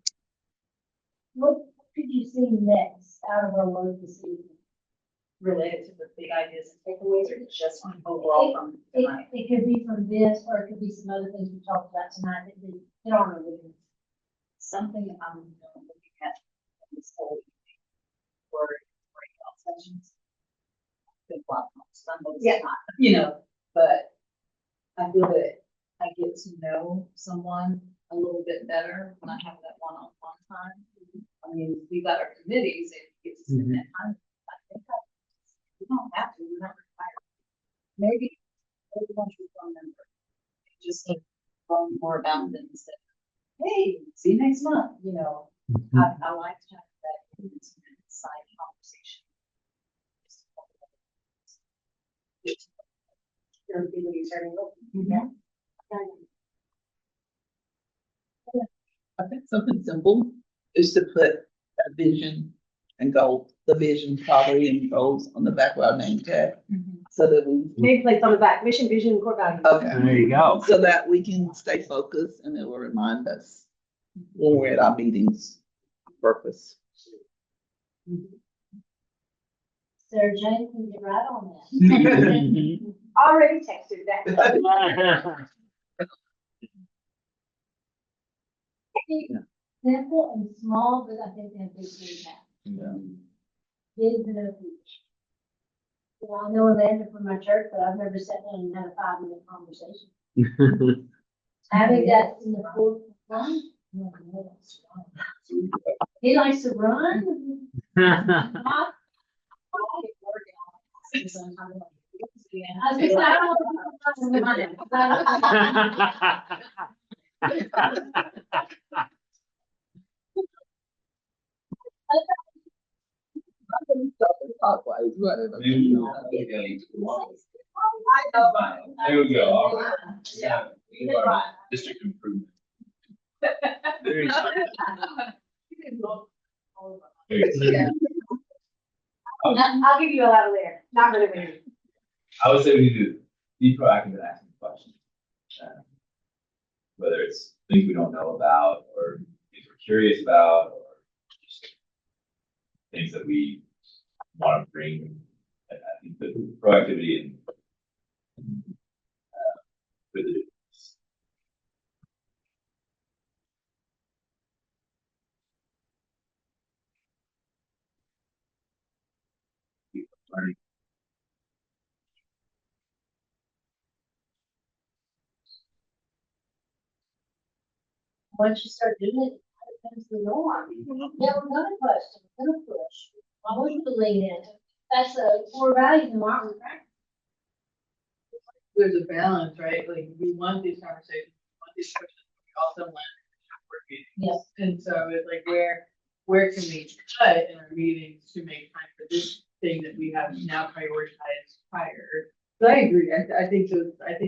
What could you see next out of our work this evening? Related to the big ideas and takeaways, or just overall from tonight? It could be from this, or it could be some other things we talked about tonight that we don't know. Something I'm looking at in this whole word breakout sessions. Big block notes, some of it's not, but I feel that I get to know someone a little bit better when I have that one-on-one time. I mean, we got our committees and get to spend that time. I think we don't have to, we're not required. Maybe everyone should remember, just learn more about them instead of, hey, see you next month, I like to have that intimate side conversation. I think something simple is to put a vision and goal, the vision probably and goals on the back of our name tag. So that we. Maybe place on the back, mission, vision, core values. Okay. There you go. So that we can stay focused and it will remind us when we're at our meetings, purpose. Sarah Jane can get right on that. Already texted that. Simple and small, but I think they have big impact. Yeah. Big to no future. Well, I know Amanda from my church, but I've never sat down and had a 5-minute conversation. Having that in the fourth line. He likes to run. I was just like, clockwise, right? Maybe we don't. Okay. There we go. All right. Yeah. District improvement. Yeah. I'll give you a lot of later, not really later. I would say we need to be proactive in asking questions. Whether it's things we don't know about, or things we're curious about, or just things that we want to bring. I think the proactivity and with it. Learning. Once you start doing it, it becomes the norm. Yeah, we're gonna question, we're gonna push. I want you to lean in. That's a core value in Martin practice. There's a balance, right? Like, we want these conversations, we want these questions, but we also want work meetings. Yes. And so it's like, where can we cut in our meetings to make time for this thing that we have now prioritized prior? So I agree, I think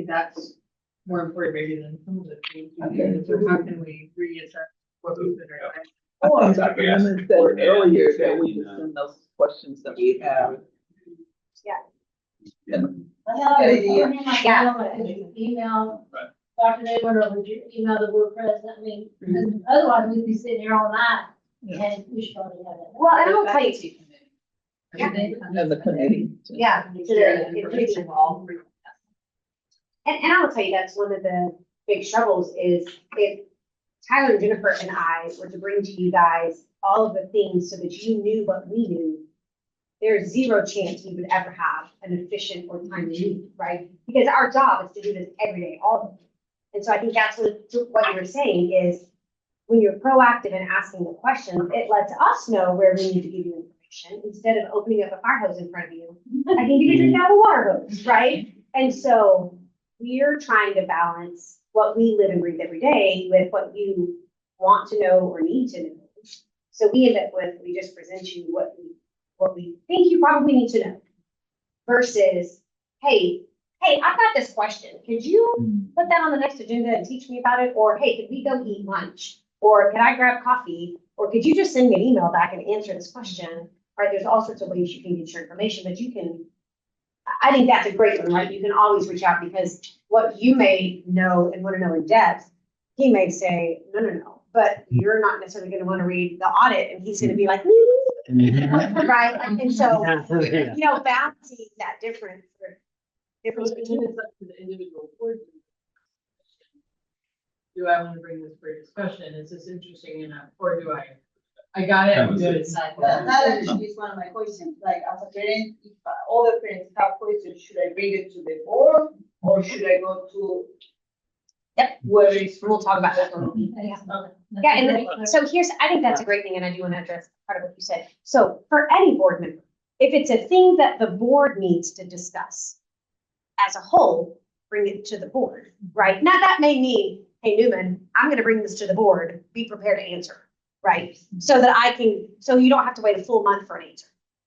that's more important maybe than some of the things we do. So how can we reassess what we've been doing? Oh, Dr. Lemon said earlier that we can send those questions that we have. Yeah. Email, Right. Dr. Neighbor, or would you email the board president? I mean, otherwise we'd be sitting here all night and we should already have that. Well, and I will tell you, Yeah. And the committee. yeah, to the information involved. And I will tell you, that's one of the big struggles is if Tyler, Jennifer, and I were to bring to you guys all of the things so that you knew what we knew, there's zero chance we would ever have an efficient or timely meeting, right? Because our job is to do this every day, all the time. And so I think that's what you're saying is when you're proactive in asking the questions, it lets us know where we need to give you information instead of opening up a fire hose in front of you. I can give you a drink out of a water hose, right? And so we're trying to balance what we live and breathe every day with what you want to know or need to know. So we end up with, we just present you what we think you probably need to know versus, hey, I've got this question. Could you put that on the next agenda and teach me about it? Or, hey, could we go eat lunch? Or could I grab coffee? Or could you just send me an email back and answer this question? Right? There's all sorts of ways you can get your information, but you can, I think that's a great one, right? You can always reach out because what you may know and want to know in depth, he may say, no, but you're not necessarily going to want to read the audit and he's going to be like, right? And so, balancing that difference between. It's up to the individual board. Do I want to bring this for discussion? Is this interesting enough? Or do I got it, I'm good. That actually is one of my questions, like as a parent, if all the parents have questions, should I bring it to the board or should I go to? Yep, we'll talk about that. Yeah, and then, so I think that's a great thing, and I do want to address part of what you said. So for any board member, if it's a thing that the board needs to discuss as a whole, bring it to the board, right? Now that may mean, hey Newman, I'm gonna bring this to the board, be prepared to answer, right? So that so you don't have to wait a full month for an answer,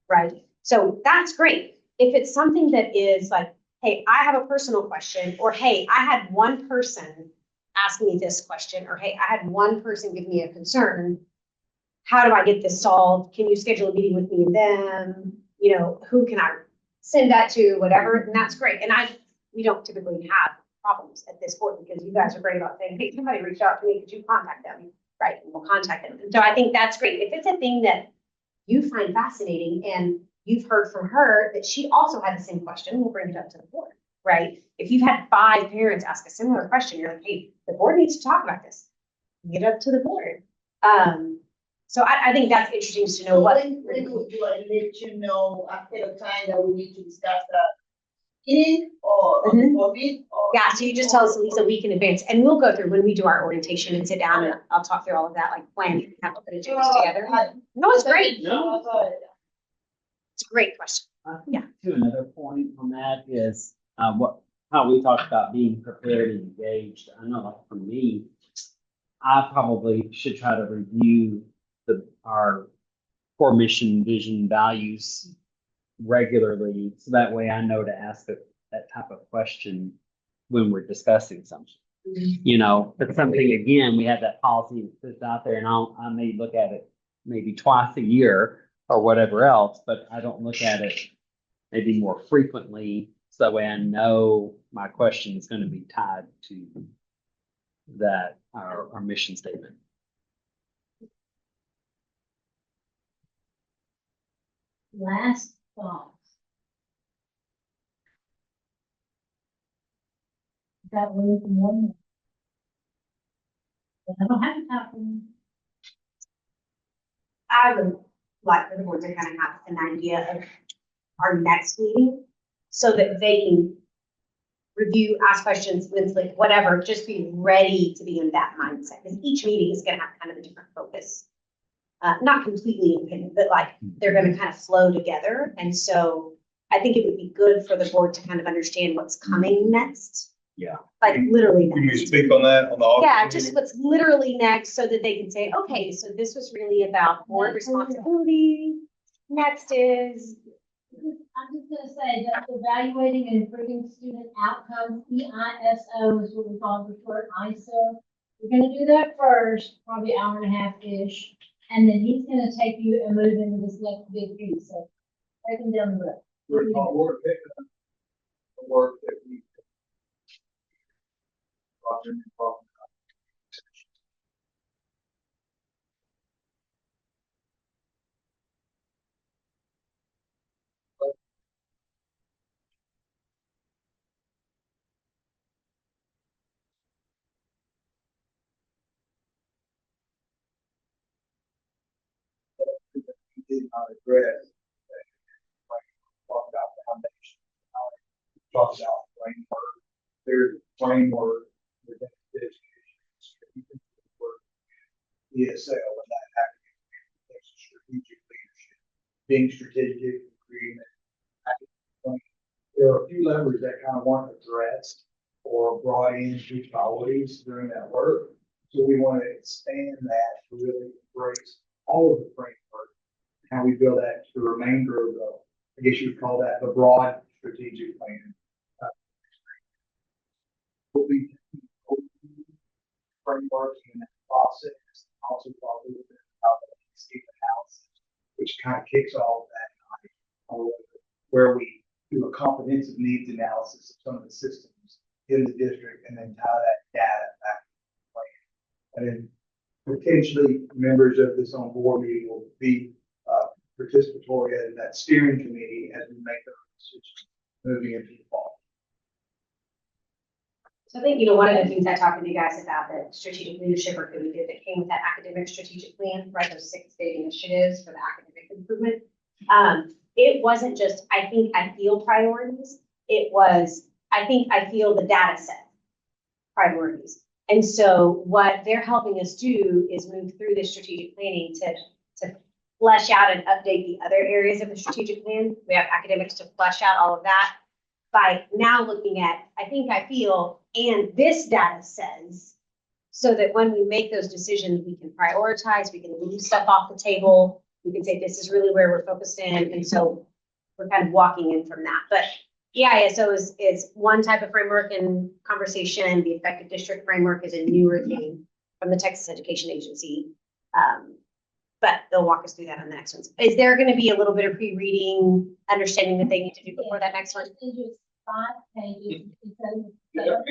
right? So that's great. If it's something that is like, hey, I have a personal question, or hey, I had one person ask me this question, or hey, I had one person give me a concern. How do I get this solved? Can you schedule a meeting with me and them? Who can I send that to, whatever, and that's great. And we don't typically have problems at this point because you guys are great about saying, hey, somebody reached out to me, could you contact them? Right, and we'll contact them. And so I think that's great. If it's a thing that you find fascinating and you've heard from her that she also had the same question, we'll bring it up to the board, right? If you've had 5 parents ask a similar question, you're like, hey, the board needs to talk about this. Get up to the board. So I think that's interesting to know what. When would you let you know ahead of time that we need to discuss that? In or COVID? Yeah, so you just tell us at least a week in advance, and we'll go through when we do our orientation and sit down and I'll talk through all of that, like planning, have to put it together. No, it's great. No. It's a great question. Yeah. To another point on that is how we talked about being prepared and engaged. I know, like for me, I probably should try to review our core mission, vision, values regularly, so that way I know to ask that type of question when we're discussing something. You know, but something, again, we have that policy that sits out there, and I may look at it maybe twice a year or whatever else, but I don't look at it maybe more frequently, so that way I know my question is gonna be tied to that, our mission statement. Last thought. Got room for one more. I don't have to talk. I would like for the board to kind of have an idea of our next meeting so that they can review, ask questions, mentally, whatever, just be ready to be in that mindset. Because each meeting is gonna have kind of a different focus. Not completely independent, but like they're gonna kind of flow together. And so I think it would be good for the board to kind of understand what's coming next. Yeah. Like literally Can you next. speak on that on the? August Yeah, meeting? just what's literally next so that they can say, okay, so this was really about board responsibility. Next is, I'm just gonna say that evaluating and improving student outcomes, EISO is what we call it for short, ISO. We're gonna do that first, probably hour and a half-ish, and then he's gonna take you and move into this next big piece, so take him down the road. We're picking up the work that we. Roger, you're talking about. We did not address. Talk about foundation. Talk about framework. There's a framework within this work. ESL and that academic strategic leadership, being strategic, creating academic. There are a few levers that kind of weren't addressed or brought into priorities during that work. So we want to expand that to really embrace all of the framework, how we build that to the remainder of the, I guess you would call that the broad strategic plan. We'll be framework in that process, also probably about the landscape analysis, which kind of kicks off that night, where we do a comprehensive needs analysis of some of the systems in the district and then tie that data back to the plan. And then potentially members of this on board meeting will be participatory in that steering committee as we make those decisions moving into the fall. so I think, you know, one of the things I talked to you guys about the strategic leadership work that we did that came with that academic strategic plan, right? Those 6 big initiatives for the academic improvement. It wasn't just, I think I feel priorities. It was, I think I feel the data set priorities. And so what they're helping us do is move through this strategic planning to flesh out and update the other areas of the strategic plan. We have academics to flesh out all of that by now looking at, I think I feel, and this data says, so that when we make those decisions, we can prioritize, we can leave stuff off the table. We can say, this is really where we're focused in. And so we're kind of walking in from that. But EISO is one type of framework and conversation. The effective district framework is a newer thing from the Texas Education Agency. But they'll walk us through that on the next one. Is there going to be a little bit of pre-reading, understanding that they need to do before that next one? It's 5 pages. Yeah.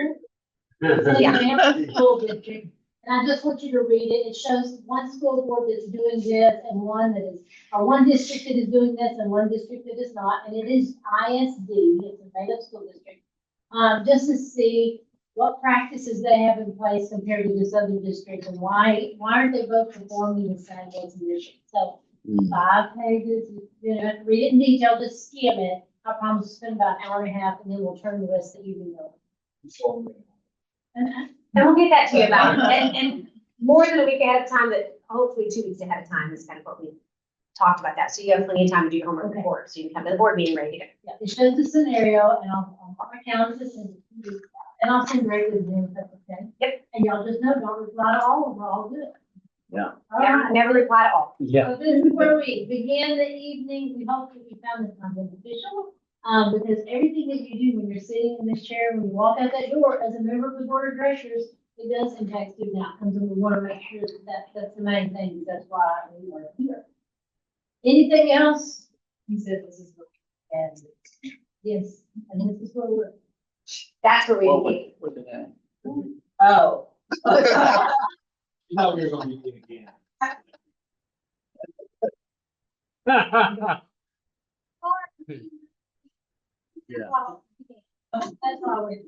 School district, and I just want you to read it. It shows one school board that's doing this and one that is, or one district that is doing this and one district that is not, and it is ISD, it's a made-up school district. Just to see what practices they have in place compared to this other district and why aren't they both performing the same as the district? So 5 pages, you know, read it in detail, just skim it. I promise to spend about an hour and a half and then we'll turn the rest of the evening over. And we'll get that to you about, and more than a week ahead of time, but hopefully 2 weeks ahead of time is kind of what we talked about that. So you have plenty of time to do your homework before, so you can come to the board meeting ready to go. Yeah, it shows the scenario and I'll mark my calendar and I'll send Ray with you, if that's okay. Yep. And y'all just know, don't reply to all of them, we're all good. Never, Alright. never reply at all. Yeah. So this is where we begin the evening. We hope that you found this not beneficial. Because everything that you do when you're sitting in this chair, when you walk out that door as a member of the board of directors, it does impact student outcomes, and we want to make sure that's the main thing. That's why we are here. Anything else? He said this is what. And yes, and this is where we're. That's where we What begin. would the name? Oh. You know we were gonna meet again. Yeah. That's why we're.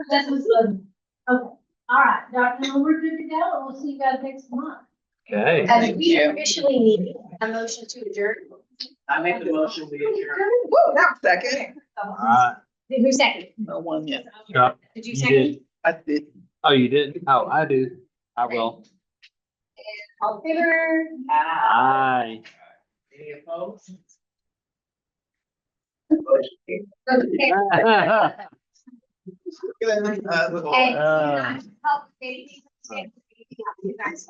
That's what's good. Okay, all right, Dr. We're good to go, and we'll see you guys next month. Okay. And Thank we you. officially need a motion to adjourn. I make the motion, we adjourn. Woo, that was second. All right. Who seconded? No one yet. Chuck, Did you you second? did. I did. Oh, you did? Oh, I do. I will. All in favor? Aye. Any opposed? Okay. And, Uh. help, they, you guys.